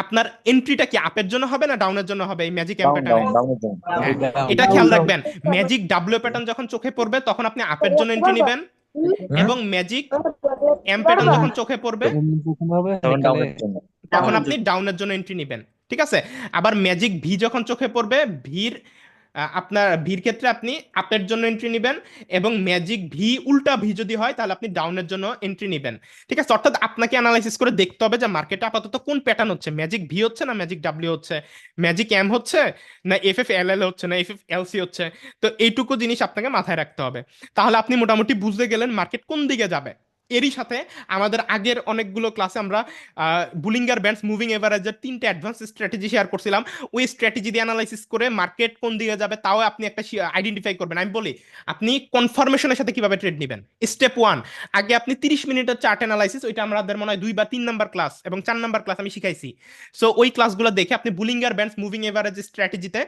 আপনার এন্ট্রিটা কি আপের জন্য হবে না ডাউনের জন্য হবে এই ম্যাজিক এম ডাউন প্যাটার্নে? ডাউন ডাউনের জন্য। ভাই হ্যাঁ, ডাউন এটা ডাউন। খেয়াল রাখবেন, ম্যাজিক ডাব্লিউ প্যাটার্ন যখন চোখে পড়বে তখন আপনি আপের জন্য এন্ট্রি নেবেন, এবং ম্যাজিক এম প্যাটার্ন যখন চোখে পড়বে তখন যখন হবে তখন এখানে ডাউনের জন্য। তখন আপনি ডাউনের জন্য এন্ট্রি নেবেন, ঠিক আছে। আবার ম্যাজিক ভি যখন চোখে পড়বে ভির আপনার ভির ক্ষেত্রে আপনি আপের জন্য এন্ট্রি নেবেন, এবং ম্যাজিক ভি উল্টা ভি যদি হয় তাহলে আপনি ডাউনের জন্য এন্ট্রি নেবেন, ঠিক আছে। অর্থাৎ আপনাকে অ্যানালাইসিস করে দেখতে হবে যে মার্কেটে আপাতত কোন প্যাটার্ন হচ্ছে, ম্যাজিক ভি হচ্ছে না ম্যাজিক ডাব্লিউ হচ্ছে, ম্যাজিক এম হচ্ছে না এফ এফ এল এল হচ্ছে না এফ এফ এল সি হচ্ছে। তো এইটুকু জিনিস আপনাকে মাথায় রাখতে হবে, তাহলে আপনি মোটামুটি বুঝতে গেলেন মার্কেট কোন দিকে যাবে। এরই সাথে আমাদের আগের অনেকগুলো ক্লাসে আমরা বুলিঙ্গার ব্যান্ডস মুভিং এভারেজের তিনটে অ্যাডভান্স স্ট্র্যাটেজি শেয়ার করছিলাম, ওই স্ট্র্যাটেজি দিয়ে অ্যানালাইসিস করে মার্কেট কোন দিকে যাবে তাও আপনি একটা আইডেন্টিফাই করবেন। আমি বলি আপনি কনফার্মেশনের সাথে কিভাবে ট্রেড নেবেন। স্টেপ ওয়ান, আগে আপনি 30 মিনিটের চার্ট অ্যানালাইসিস, ওইটা আমাদের মনে হয় 2 বা 3 নাম্বার ক্লাস এবং 4 নাম্বার ক্লাস আমি শিখাইছি। সো ওই ক্লাসগুলো দেখে আপনি বুলিঙ্গার ব্যান্ডস মুভিং এভারেজ স্ট্র্যাটেজিতে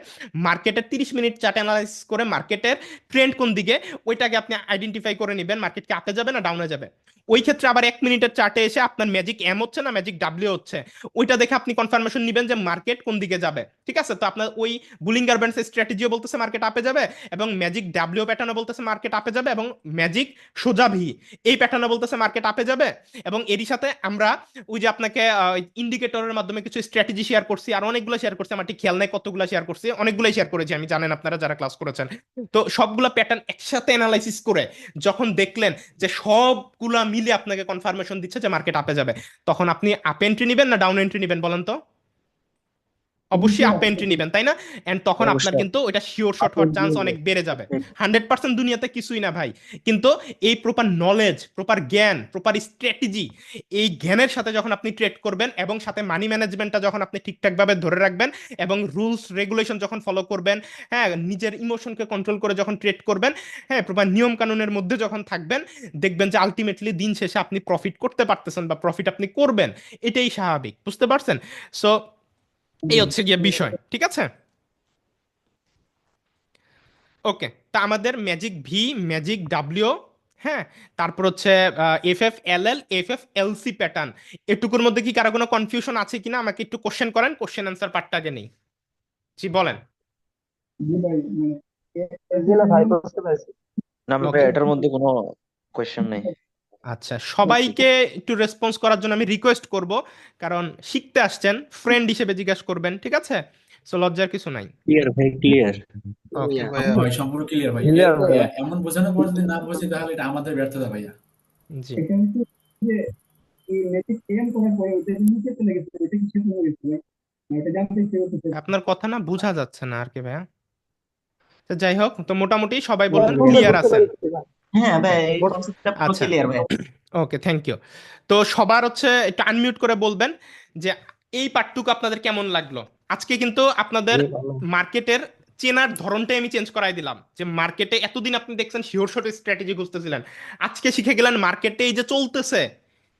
মার্কেটের 30 মিনিট চার্ট অ্যানালাইসিস করে মার্কেটের ট্রেন্ড কোন দিকে ওইটাকে আপনি আইডেন্টিফাই করে নেবেন, মার্কেট কি আপে যাবে না ডাউনে যাবে। ওই ক্ষেত্রে আবার 1 মিনিটের চার্টে এসে আপনার ম্যাজিক এম হচ্ছে না ম্যাজিক ডাব্লিউ হচ্ছে, ওইটা দেখে আপনি কনফার্মেশন নেবেন যে মার্কেট কোন দিকে যাবে, ঠিক আছে। তো আপনার ওই বুলিঙ্গার ব্যান্ডস স্ট্র্যাটেজিও বলতেছে মার্কেট আপে যাবে, এবং ম্যাজিক ডাব্লিউ প্যাটার্নও বলতেছে মার্কেট আপে যাবে, এবং ম্যাজিক সোজা ভি এই প্যাটার্নও বলতেছে মার্কেট আপে যাবে। এবং এরই সাথে আমরা ওই যে আপনাকে ইন্ডিকেটরের মাধ্যমে কিছু স্ট্র্যাটেজি শেয়ার করছি, আর অনেকগুলো শেয়ার করছি, আমার ঠিক খেয়াল নাই কতগুলো শেয়ার করছি, অনেকগুলোই শেয়ার করেছি আমি, জানেন আপনারা যারা ক্লাস করেছেন। তো সবগুলো প্যাটার্ন একসাথে অ্যানালাইসিস করে যখন দেখলেন যে সবগুলা মিলে আপনাকে কনফার্মেশন দিচ্ছে যে মার্কেট আপে যাবে, তখন আপনি আপ এন্ট্রি নেবেন না ডাউন এন্ট্রি নেবেন বলেন তো? অবশ্যই আপ এন্ট্রি নেবেন, তাই না? এন্ড তখন আপনার অবশ্যই কিন্তু ওইটা শিওর শট হওয়ার চান্স অনেক বেড়ে যাবে। 100% দুনিয়াতে কিছুই না ভাই, কিন্তু এই প্রপার নলেজ, প্রপার জ্ঞান, প্রপার স্ট্র্যাটেজি, এই জ্ঞানের সাথে যখন আপনি ট্রেড করবেন এবং সাথে মানি ম্যানেজমেন্টটা যখন আপনি ঠিকঠাক ভাবে ধরে রাখবেন এবং রুলস রেগুলেশন যখন ফলো করবেন, হ্যাঁ, নিজের ইমোশনকে কন্ট্রোল করে যখন ট্রেড করবেন, হ্যাঁ, প্রপার নিয়ম কানুনের মধ্যে যখন থাকবেন, দেখবেন যে আলটিমেটলি দিন শেষে আপনি প্রফিট করতে পারতেছেন বা প্রফিট আপনি করবেন, এটাই স্বাভাবিক, বুঝতে পারছেন? সো এই হচ্ছে গিয়ে বিষয়, ঠিক আছে। ওকে, তা আমাদের ম্যাজিক ভি, ম্যাজিক ডাব্লিউ, হ্যাঁ, তারপর হচ্ছে F F L L F F L C pattern, এটুকুর মধ্যে কি কারো কোনো কনফিউশন আছে কিনা আমাকে একটু কোশ্চেন করেন, কোশ্চেন অ্যান্সার পার্টটা আগে নেই। জি বলেন। না ভাই, ওকে, এটার মধ্যে কোনো কোয়েশ্চেন নেই। আচ্ছা, সবাইকে একটু রেসপন্স করার জন্য আমি রিকোয়েস্ট করব, কারণ শিখতে আসছেন, ফ্রেন্ড হিসেবে জিজ্ঞাসা করবেন, ঠিক আছে। সো লজ্জার কিছু নাই। ক্লিয়ার ভাই ক্লিয়ার। ওকে, ভাই সম্পূর্ণ ক্লিয়ার ভাই। এমন বোঝানোর পর যদি না বুঝি তাহলে এটা আমাদের ব্যর্থতা ভাইয়া। জি। আপনার কথা না বোঝা যাচ্ছে না আর কি ভাইয়া। তো যাই হোক, তো মোটামুটি সবাই বললেন ক্লিয়ার আছেন। হ্যাঁ ভাই, ওকে, এই কনসেপ্টটা পুরো আচ্ছা, ক্লিয়ার ভাই। ওকে, থ্যাংক ইউ। তো সবার হচ্ছে একটু আনমিউট করে বলবেন যে এই পার্টটুকু আপনাদের কেমন লাগলো। আজকে কিন্তু আপনাদের মার্কেটের চেনার ধরনটাই আমি চেঞ্জ করাই দিলাম, যে মার্কেটে এতদিন আপনি দেখছেন শিওর শট স্ট্র্যাটেজি বুঝতেছিলেন, আজকে শিখে গেলেন মার্কেটে এই যে চলতেছে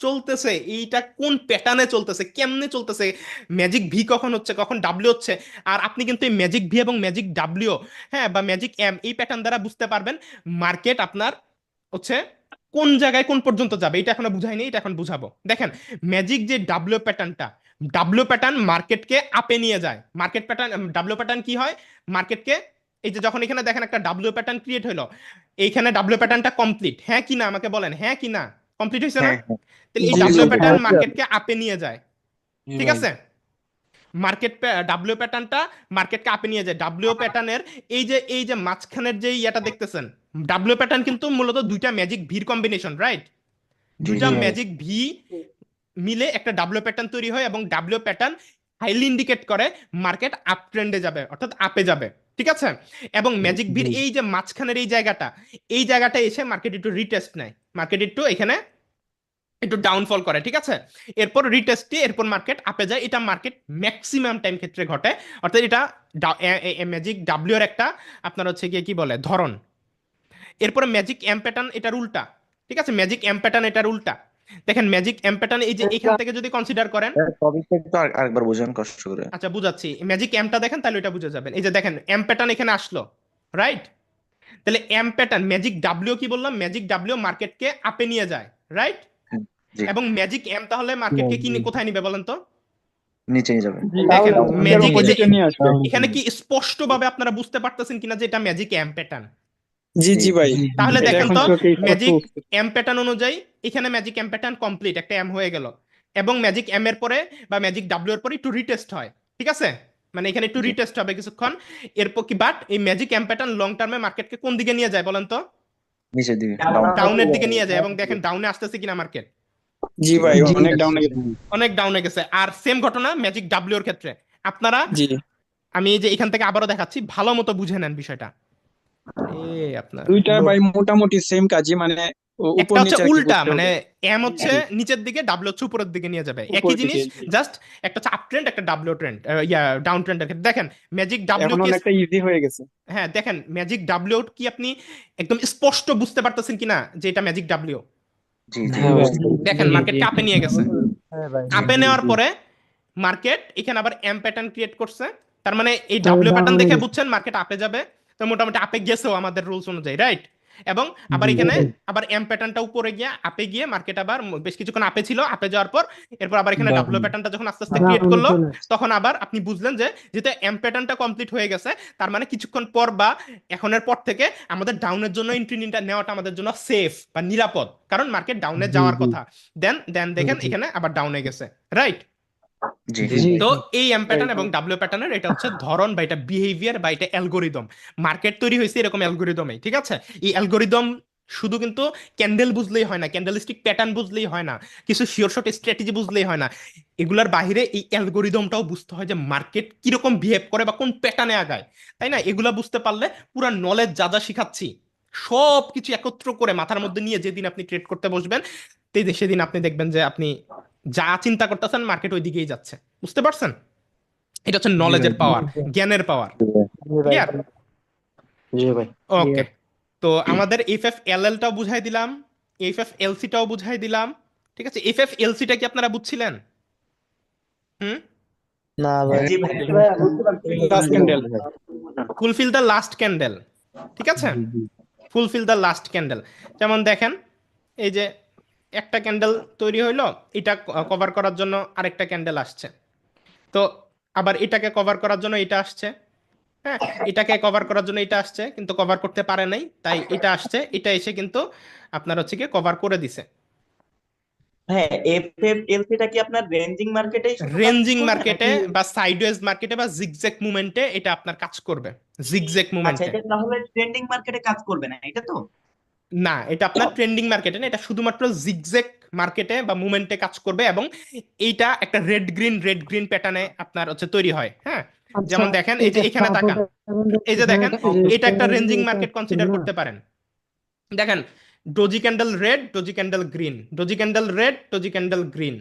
চলতেছে, এইটা কোন প্যাটার্নে চলতেছে, কেমনে চলতেছে, ম্যাজিক ভি কখন হচ্ছে, কখন ডাব্লিউ হচ্ছে। আর আপনি কিন্তু এই ম্যাজিক ভি এবং ম্যাজিক ডাব্লিউ, হ্যাঁ, বা ম্যাজিক এম, এই প্যাটার্ন দ্বারা বুঝতে পারবেন মার্কেট আপনার হচ্ছে কোন জায়গায় কোন পর্যন্ত যাবে। এটা এখনো বুঝাইনি, এটা এখন বুঝাবো। দেখেন ম্যাজিক যে ডাব্লিউ প্যাটার্নটা, ডাব্লিউ প্যাটার্ন মার্কেটকে আপে নিয়ে যায়। মার্কেট প্যাটার্ন, ডাব্লিউ প্যাটার্ন কি হয় মার্কেটকে, এই যে যখন এখানে দেখেন একটা ডাব্লিউ প্যাটার্ন ক্রিয়েট হলো, এইখানে ডাব্লিউ প্যাটার্নটা কমপ্লিট, হ্যাঁ কি না আমাকে বলেন, হ্যাঁ কি না, কমপ্লিট হয়েছে না? হ্যাঁ হ্যাঁ তাহলে এই জি ডাব্লিউ জি প্যাটার্ন ভাই। মার্কেটকে আপে নিয়ে যায়, জি ঠিক ভাই। আছে? মার্কেট ডাব্লিউ প্যাটার্নটা মার্কেটকে আপে নিয়ে যায়। ডাব্লিউ প্যাটার্নের এই যে মাঝখানের যে ইয়েটা দেখতেছেন, ডাব্লিউ প্যাটার্ন কিন্তু মূলত দুইটা ম্যাজিক ভির কম্বিনেশন, রাইট? জি দুইটা জি ভাই। ম্যাজিক ভি মিলে একটা ডাব্লিউ প্যাটার্ন তৈরি হয়, এবং ডাব্লিউ প্যাটার্ন হাইলি ইন্ডিকেট করে মার্কেট আপ ট্রেন্ডে যাবে, অর্থাৎ আপে যাবে, ঠিক আছে? এবং ম্যাজিক ভির জি এই যে মাঝখানের এই জায়গাটা এসে মার্কেট একটু রিটেস্ট নেয়, মার্কেট একটু এখানে একটু ডাউনফল করে, ঠিক আছে? এরপর রিটেস্টে এরপর মার্কেট আপে যায়। এটা মার্কেট ম্যাক্সিমাম টাইম ক্ষেত্রে ঘটে, অর্থাৎ এটা ম্যাজিক ডাব্লিউ এর একটা আপনার হচ্ছে গিয়ে কি বলে ধরন। এরপরে ম্যাজিক এম প্যাটার্ন এটার উল্টা, ঠিক আছে? ম্যাজিক এম প্যাটার্ন এটার উল্টা। দেখেন ম্যাজিক এম প্যাটার্ন এই যে এখান থেকে যদি কনসিডার করেন, টপিকটা একটু আরেকবার বোঝান কষ্ট করে। আচ্ছা বুঝাচ্ছি, ম্যাজিক এমটা দেখেন তাহলে এটা বুঝে যাবেন। এই যে দেখেন এম প্যাটার্ন এখানে আসলো, রাইট? তাহলে এম প্যাটার্ন ম্যাজিক ডাব্লিউ কি বললাম, ম্যাজিক ডাব্লিউ মার্কেটকে আপে নিয়ে যায়, রাইট? হ্যাঁ, জি এবং ম্যাজিক এম তাহলে মার্কেটকে কি কোথায় নিবে বলেন তো? নিচে নিয়ে যাবে। দেখেন ম্যাজিক এই যে নিয়ে আসবে। এখানে কি স্পষ্টভাবে আপনারা বুঝতে পারতেছেন কিনা যে এটা ম্যাজিক এম প্যাটার্ন? জি জি ভাই, তাহলে এটা দেখেন এখন তো চোখে স্পষ্ট ম্যাজিক হচ্ছে। এম প্যাটার্ন অনুযায়ী এখানে ম্যাজিক এম প্যাটার্ন কমপ্লিট, একটা এম হয়ে গেল, এবং ম্যাজিক এম এর পরে বা ম্যাজিক ডাব্লিউ এর পরে একটু রিটেস্ট হয়, ঠিক আছে? মানে এখানে একটু জি রিটেস্ট হবে কিছুক্ষণ। এরপর কি বাট এই ম্যাজিক এম প্যাটার্ন লং টার্মে মার্কেটকে কোন দিকে নিয়ে যায় বলেন তো? নিচের দিকে ডাউন। ডাউনের দিকে নিয়ে যায়, এবং দেখেন ডাউনে আসতেছে কিনা মার্কেট, জি ভাই, জি অনেক ডাউন গেছে। অনেক ডাউনে গেছে। আর সেম ঘটনা ম্যাজিক ডাব্লিউ এর ক্ষেত্রে। আপনারা, জি আমি এই যে এখান থেকে আবারও দেখাচ্ছি, ভালো মতো বুঝে নেন বিষয়টা। আপনার দুইটা ভাই মোটামুটি সেম কাজই, মানে একটা উপর হচ্ছে নিচে আর কি উল্টা, করতে মানে হবে। এম হচ্ছে জি, নিচের দিকে, ডাব্লিউ হচ্ছে উপরের দিকে নিয়ে যাবে, উপর একই দিকে জিনিস, জি। জাস্ট একটা হচ্ছে আপ ট্রেন্ড, একটা ডাব্লিউ ট্রেন্ড, ডাউন ট্রেন্ডের ক্ষেত্রে দেখেন ম্যাজিক ডাব্লিউ এখন কি, অনেকটা ইজি হয়ে গেছে। হ্যাঁ দেখেন ম্যাজিক ডাব্লিউ কি আপনি একদম স্পষ্ট বুঝতে পারতেছেন কিনা যে এটা ম্যাজিক ডাব্লিউ? জি জি হ্যাঁ ভাই। দেখেন মার্কেটকে আপে নিয়ে গেছে, জি আপে নেওয়ার পরে মার্কেট এখানে আবার এম প্যাটার্ন ক্রিয়েট করছে। তার মানে এই ডাব্লিউ প্যাটার্ন দেখে বুঝছেন মার্কেট আপে যাবে, তো মোটামুটি আপে গেছেও আমাদের রুলস অনুযায়ী, রাইট? এবং আবার এখানে আবার এম প্যাটার্নটা উপরে গিয়ে আপে গিয়ে মার্কেট আবার বেশ কিছুক্ষণ আপে ছিল, আপে যাওয়ার পর এরপর আবার এখানে ডাব্লিউ প্যাটার্নটা যখন আস্তে আস্তে ক্রিয়েট করলো, তখন আবার আপনি বুঝলেন যে যেহেতু এম প্যাটার্নটা কমপ্লিট হয়ে গেছে, তার মানে কিছুক্ষণ পর বা এখনের পর থেকে আমাদের ডাউনের জন্য এন্ট্রি নেওয়াটা আমাদের জন্য সেফ বা নিরাপদ, কারণ মার্কেট ডাউনে যাওয়ার কথা। দেন দেন দেখেন এখানে আবার ডাউনে গেছে, রাইট? জি তো এই এম প্যাটার্ন এবং ডাব্লিউ প্যাটার্নের এটা হচ্ছে ধরন বা এটা বিহেভিয়ার বা এটা অ্যালগোরিদম। মার্কেট তৈরি হয়েছে এরকম অ্যালগোরিদমে, ঠিক আছে? এই অ্যালগোরিদম শুধু কিন্তু ক্যান্ডেল বুঝলেই হয় না, ক্যান্ডেলস্টিক প্যাটার্ন বুঝলেই হয় না, কিছু শিওর শর্ট স্ট্র্যাটেজি বুঝলেই হয় না, এগুলার বাইরে এই অ্যালগোরিদমটাও বুঝতে হয় যে মার্কেট কিরকম বিহেভ করে বা কোন প্যাটার্নে আগায়, তাই না? এগুলা বুঝতে পারলে পুরো নলেজ যা যা শিখাচ্ছি সব কিছু একত্র করে মাথার মধ্যে নিয়ে যেদিন আপনি ট্রেড করতে বসবেন, সেদিন আপনি দেখবেন যে আপনি যা চিন্তা করতেছেন মার্কেট ওই দিকেই যাচ্ছে। বুঝতে পারছেন? এটা হচ্ছে নলেজের পাওয়ার, জ্ঞানের পাওয়ার। ক্লিয়ার? জি ভাই। ওকে, তো আমাদের এফ এল এল টাও বুঝাই দিলাম, এফ এল সি টাও বুঝাই দিলাম, ঠিক আছে? এফ এল সিটা কি আপনারা বুঝছিলেন? হুম, না ভাই। Last candle. Fulfil the last candle, ঠিক আছে? ফুলফিল দ্য লাস্ট ক্যান্ডেল, যেমন দেখেন এই যে একটা ক্যান্ডেল তৈরি হইলো, এটা কভার করার জন্য আরেকটা ক্যান্ডেল আসছে, তো আবার এটাকে কভার করার জন্য এটা আসছে, হ্যাঁ, এটাকে কভার করার জন্য এটা আসছে কিন্তু কভার করতে পারে নাই, তাই এটা আসছে, এটা এসে কিন্তু আপনার হচ্ছে কি কভার করে দিছে। হ্যাঁ, এফএফএলসিটা কি আপনার রেঞ্জিং মার্কেটেই শুধু কাজ রেঞ্জিং করবে মার্কেটে নাকি? বা সাইডওয়েজ মার্কেটে বা জিগজ্যাগ মুভমেন্টে এটা আপনার কাজ করবে, জিগজ্যাগ আচ্ছা, মুভমেন্টে। এটা তাহলে ট্রেন্ডিং মার্কেটে কাজ করবে না, এটা তো? না, এটা আপনার ট্রেন্ডিং মার্কেটে না, এটা শুধুমাত্র জিগজ্যাগ মার্কেটে বা মুভমেন্টে কাজ করবে, এবং এইটা একটা রেড গ্রিন প্যাটার্নে আপনার হচ্ছে তৈরি হয়, হ্যাঁ। যেমন দেখেন এই যে এখানে তাকান, এই যে দেখেন এটা একটা রেঞ্জিং মার্কেট কনসিডার করতে পারেন। দেখেন doji candle red, doji candle green, doji candle red, doji candle green.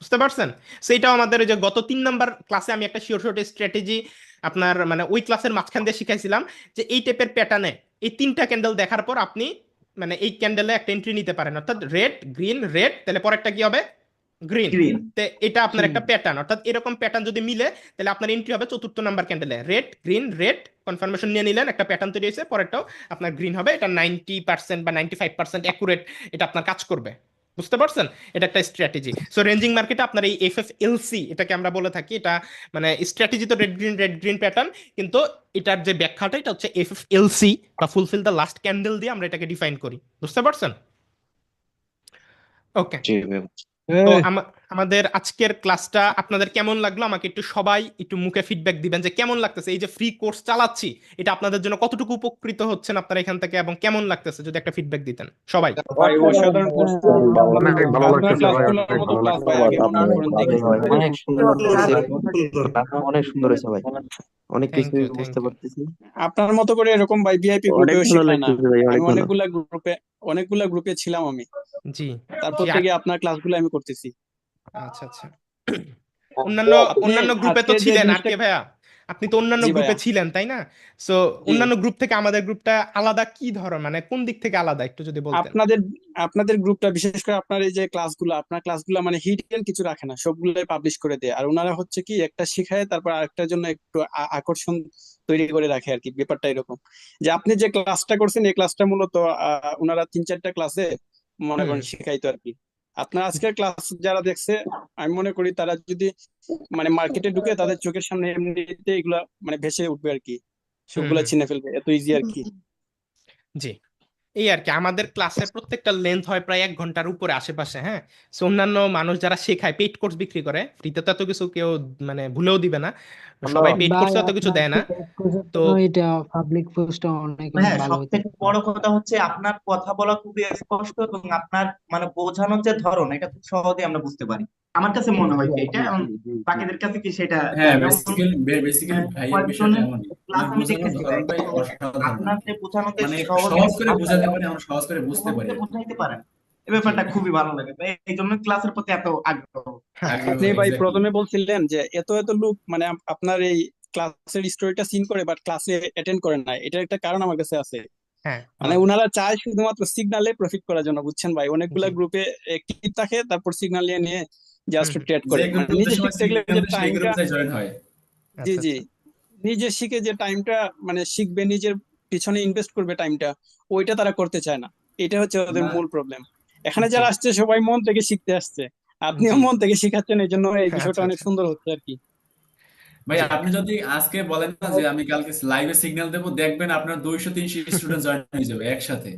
বুঝতে পারছেন? সেইটাও আমাদের ওই যে গত 3 নাম্বার ক্লাসে আমি একটা শিওর শর্ট স্ট্র্যাটেজি আপনার মানে ওই ক্লাসের মাঝখান দিয়ে শিখাইছিলাম যে এই টাইপের প্যাটার্নে এই 3টা ক্যান্ডেল দেখার পর আপনি মানে এই ক্যান্ডেলে একটা এন্ট্রি নিতে পারেন, অর্থাৎ রেড গ্রিন রেড, তাহলে পরেরটা কি হবে? গ্রিন। গ্রিন। তো এটা আপনার একটা প্যাটার্ন, অর্থাৎ এরকম প্যাটার্ন যদি মিলে তাহলে আপনার এন্ট্রি হবে চতুর্থ নাম্বার ক্যান্ডেলে রেড গ্রিন রেড, কনফার্মেশন নিয়ে নিলেন, একটা প্যাটার্ন তৈরি হয়েছে, পরেরটাও আপনার গ্রিন হবে। এটা 90% বা 95% অ্যাকুরেট এটা আপনার কাজ করবে। বুঝতে পারছেন? এটা একটা স্ট্র্যাটেজি। সো রেঞ্জিং মার্কেটে আপনার এই এফএফএলসি এটাকে আমরা বলে থাকি, এটা মানে স্ট্র্যাটেজি তো রেড গ্রিন প্যাটার্ন, কিন্তু এটার যে ব্যাখ্যাটা এটা হচ্ছে এফএফএলসি বা ফুলফিল দ্য লাস্ট ক্যান্ডেল দিয়ে আমরা এটাকে ডিফাইন করি। বুঝতে পারছেন? ওকে। জি ভাই। তো আমাদের আজকের ক্লাসটা আপনাদের কেমন লাগলো আমাকে একটু সবাই একটু মুখে ফিডব্যাক দিবেন যে কেমন লাগতেছে। এই যে ফ্রি কোর্স চালাচ্ছি এটা আপনাদের জন্য কতটুকু উপকৃত হচ্ছেন আপনারা এখান থেকে, এবং কেমন লাগতেছে যদি একটা ফিডব্যাক দিতেন সবাই। ভাই অসাধারণ কোর্স। অনেক ভালো আপনার লাগতেছে ভাই, ক্লাসগুলোর অনেক মতো ভালো ক্লাস লাগছে। ভাই আগে মনে করেন দেখি। অনেক সুন্দর অনেক সুন্দর হয়েছে ভাই, অনেক থ্যাংক কিছু ইউ, থ্যাংক বুঝতে ইউ। পারতেছি। আপনার মতো করে এরকম ভাই ভিআইপি অনেক গ্রুপেও ভালো শেখায় না। লাগতেছে ভাই, অনেক আমি ভালো। অনেকগুলা গ্রুপে ছিলাম আমি, জি তারপর জি থেকে আপনার ক্লাসগুলো আমি করতেছি। আচ্ছা আচ্ছা। অন্যান্য আপনি অন্যান্য গ্রুপে তো আজকে যে ছিলেন আর জিনিসটা, কে ভাইয়া, আপনি তো অন্যান্য জি গ্রুপে ভাইয়া, ছিলেন তাই না? সো জি, অন্যান্য গ্রুপ থেকে আমাদের গ্রুপটা আলাদা কি ধরন, মানে কোন দিক থেকে আলাদা একটু যদি বলতেন। আপনাদের আপনাদের গ্রুপটা বিশেষ করে আপনার এই যে ক্লাসগুলো, আপনার ক্লাসগুলো মানে হিডেন কিছু রাখে না, সবগুলোই পাবলিশ করে দেয়। আর ওনারা হচ্ছে কি একটা শিখায় তারপর আরেকটার জন্য একটু আকর্ষণ তৈরি করে রাখে আর কি। ব্যাপারটা এরকম যে আপনি যে ক্লাসটা করছেন এই ক্লাসটা মূলত ওনারা 3-4টা ক্লাসে মনে হুম করেন শিখাইতো আর কি। আপনার আজকের ক্লাস যারা দেখছে আমি মনে করি তারা যদি মানে মার্কেটে ঢুকে তাদের চোখের সামনে এমনিতে এগুলা মানে ভেসে উঠবে আর কি, হুম সবগুলা হুম। চিনে ফেলবে, এত ইজি আর কি। জি, এই আর কি। আমাদের ক্লাসের প্রত্যেকটা লেন্থ হয় প্রায় 1 ঘন্টার উপরে আশেপাশে। হ্যাঁ, সো অন্যান্য মানুষ যারা শেখায় পেইড কোর্স বিক্রি করে, ফ্রিতে তো এত কিছু কেউ মানে ভুলেও দিবে না, সবাই পেইড ভাই কোর্সে এত কিছু আপনার দেয় না। কোর্সের তো জন্য এটা পাবলিক পোস্টটা অনেক অনেক হ্যাঁ, ভালো সব থেকে হইতেছে। বড় কথা হচ্ছে আপনার কথা বলা খুবই স্পষ্ট এবং আপনার মানে বোঝানোর যে ধরন এটা খুব সহজে আমরা বুঝতে পারি। আমার কাছে মনে হয় কি এটা, এবং বাকিদের কাছে কি সেটা হ্যাঁ, যেমন বেসিক্যালি ভাইয়ের বিষয়টা কয়েকজনের এমনই, ক্লাস মানে আমি বোঝানোর দেখেছি ভাই, ধরন ভাই অসাধারণ আপনার আর কি। যে বোঝানো যে মানে সহজ সহজ করে ভাষায় বোঝাতে পারে, আমরা সহজ করে বুঝতে পারি আর কি। বুঝাইতে পারেন, এই জি, ব্যাপারটা খুবই ভালো লাগে। তাই এই জন্য ক্লাসের প্রতি এত আগ্রহ। আগ্রহ, আপনি ভাই এক্স্যাক্টলি। প্রথমে বলছিলেন যে এত এত লোক মানে আপনার এই ক্লাসের স্টোরিটা সিন করে বাট ক্লাসে অ্যাটেন্ড করেন না, এটার একটা কারণ আমার কাছে আছে। হ্যাঁ মানে উনারা চায় শুধুমাত্র সিগনালে প্রফিট করার জন্য, বুঝছেন ভাই? অনেকগুলা জি গ্রুপে অ্যাক্টিভ থাকে তারপর সিগনাল নিয়ে নিয়ে জাস্ট হুম ট্রেড যে করে, মানে গ্রুপে নিজে সময় শিখতে গেলে সিগন্যাল যে দেয় সেই টাইমটা, গ্রুপে জয়েন হয়। জি আচ্ছা জি, আচ্ছা। নিজে শিখে যে টাইমটা মানে শিখবে, নিজের পিছনে ইনভেস্ট করবে টাইমটা, ওইটা তারা করতে চায় না। এটা হচ্ছে ওদের না, মূল প্রবলেম। এখানে জি যারা আসছে সবাই মন থেকে শিখতে আসছে, আপনিও জি মন থেকে শিখাচ্ছেন, এই জন্য এই বিষয়টা আচ্ছা অনেক আচ্ছা। সুন্দর হচ্ছে আর কি। ভাই জি আপনি যদি আজকে বলেন না যে আমি কালকে লাইভে সিগন্যাল দেবো, দেখবেন আপনার 200-300 স্টুডেন্ট জয়েন হয়ে যাবে একসাথে।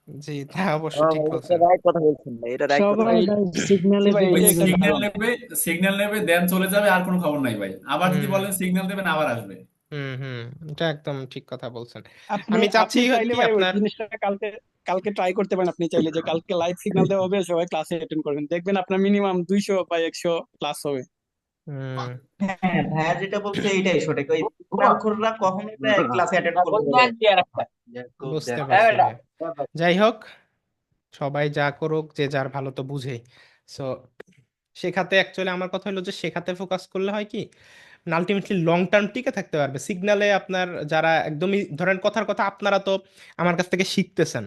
জি, তা অবশ্য ঠিক বলছেন। রাইট কথা বলছেন ভাই, এটা রাইট কথা সবাই ভাই, ভাই জি সিগন্যালের ভাই, ওই দিকে এটা একটা ঝুঁকে। সিগন্যাল কারণ। নেবে, সিগন্যাল নেবে দেন চলে যাবে, আর কোনো খবর নাই ভাই। আবার যদি হুম বলেন সিগন্যাল দেবেন, আবার আসবে। হুম হুম, এটা একদম ঠিক কথা বলছেন। আপনি আমি চাচ্ছি আপনি চাইলে কি ভাই ওই আপনার জিনিসটা কালকে কালকে ট্রাই করতে পারেন। আপনি চাইলে যে কালকে লাইভ সিগন্যাল দেওয়া হবে, সবাই ক্লাসে অ্যাটেন্ড করবেন, দেখবেন আপনার মিনিমাম 200 বা 100 ক্লাস হবে। হুম হ্যাঁ, ভাইয়া যেটা বলছে এইটাই সঠিক। ওই মুখরা কখনোই ক্লাসে অ্যাটেন্ড করবে না। বুঝতে পারছি ভাই। যাই হোক, সবাই যা করুক যে যার ভালো তো বুঝেই। সো শেখাতে অ্যাকচুয়ালি আমার কথা হলো যে শেখাতে ফোকাস করলে হয় কি আলটিমেটলি লং টার্ম টিকে থাকতে পারবে। সিগনালে আপনার যারা একদমই ধরেন কথার কথা, আপনারা তো আমার কাছ থেকে শিখতেছেন,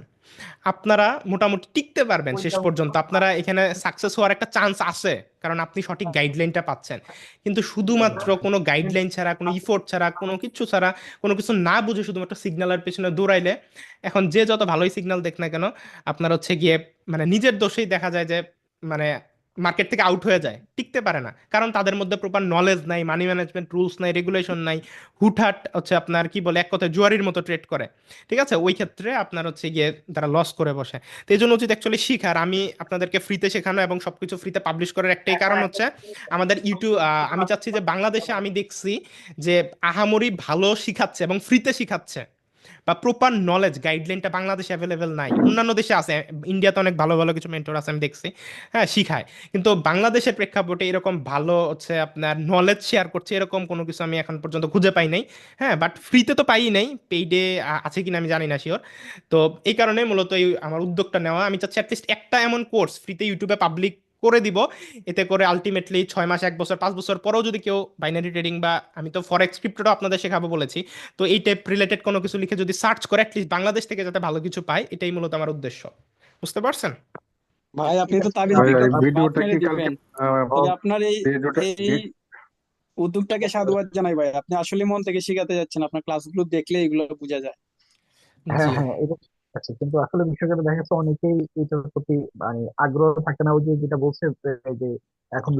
আপনারা মোটামুটি টিকতে পারবেন শেষ পর্যন্ত, আপনারা এখানে সাকসেস হওয়ার একটা চান্স আছে, কারণ আপনি সঠিক গাইডলাইনটা পাচ্ছেন। কিন্তু শুধুমাত্র কোনো গাইডলাইন ছাড়া, কোনো ইফোর্ট ছাড়া, কোনো কিছু ছাড়া, কোনো কিছু না বুঝে শুধুমাত্র সিগন্যালের পেছনে দৌড়াইলে, এখন যে যত ভালোই সিগন্যাল দেখ না কেন, আপনার হচ্ছে গিয়ে মানে নিজের দোষেই দেখা যায় যে মানে মার্কেট থেকে আউট হয়ে যায়, টিকতে পারে না, কারণ তাদের মধ্যে প্রপার নলেজ নাই, মানি ম্যানেজমেন্ট রুলস নাই, রেগুলেশন নাই, হুটহাট হচ্ছে আপনার কি বলে এক কথায় জুয়ারির মতো ট্রেড করে। ঠিক আছে, ওই ক্ষেত্রে আপনার হচ্ছে গিয়ে তারা লস করে বসে। তো এই জন্য উচিত অ্যাকচুয়ালি শিখার। আমি আপনাদেরকে ফ্রিতে শেখানো এবং সবকিছু ফ্রিতে পাবলিশ করার একটাই কারণ হচ্ছে আমাদের ইউটিউব, আমি চাচ্ছি যে বাংলাদেশে আমি দেখছি যে আহামরি ভালো শিখাচ্ছে এবং ফ্রিতে শিখাচ্ছে, বা প্রপার নলেজ গাইডলাইনটা বাংলাদেশে অ্যাভেলেবেল নাই। অন্যান্য দেশে আছে, ইন্ডিয়াতে অনেক ভালো ভালো কিছু মেন্টর আছে আমি দেখছি, হ্যাঁ শিখায়, কিন্তু বাংলাদেশের প্রেক্ষাপটে এরকম ভালো হচ্ছে আপনার নলেজ শেয়ার করছে এরকম কোনো কিছু আমি এখন পর্যন্ত খুঁজে পাই নাই। হ্যাঁ, বাট ফ্রিতে তো পাই নাই, পেইডে আছে কিনা আমি জানি না শিওর। তো এই কারণে মূলত এই আমার উদ্যোগটা নেওয়া। আমি চাচ্ছি অ্যাটলিস্ট একটা এমন কোর্স ফ্রিতে ইউটিউবে পাবলিক করে দিব। এতে করে আলটিমেটলি 6 মাস, 1 বছর, 5 বছর পরেও যদি কেউ বাইনারি ট্রেডিং বা আমি তো ফরেক্স ক্রিপ্টোটাও আপনাদের শেখাবো বলেছি, তো এই টাইপ রিলেটেড কোনো কিছু লিখে যদি সার্চ করে অ্যাটলিস্ট বাংলাদেশ থেকে যাতে ভালো কিছু পায়, এটাই মূলত আমার উদ্দেশ্য। বুঝতে পারছেন? ভাই আপনি তো তাবিজ ভাই বিক্রি ভাই বাদ ভিডিওটা মেরে কি কালকে দিবেন, তবে আপনার এই ভিডিওটা এই উদ্যোগটাকে সাধুবাদ জানাই ভাই। আপনি আসলে মন থেকে শিখাতে যাচ্ছেন, আপনার ক্লাসগুলো দেখলে এগুলো বোঝা যায়। জি এটা ঠিক আছে, কিন্তু আসলে বিষয়টা দেখা যাচ্ছে অনেকেই এটার প্রতি মানে আগ্রহ থাকে না। ওই যে যেটা বলছে যে এখন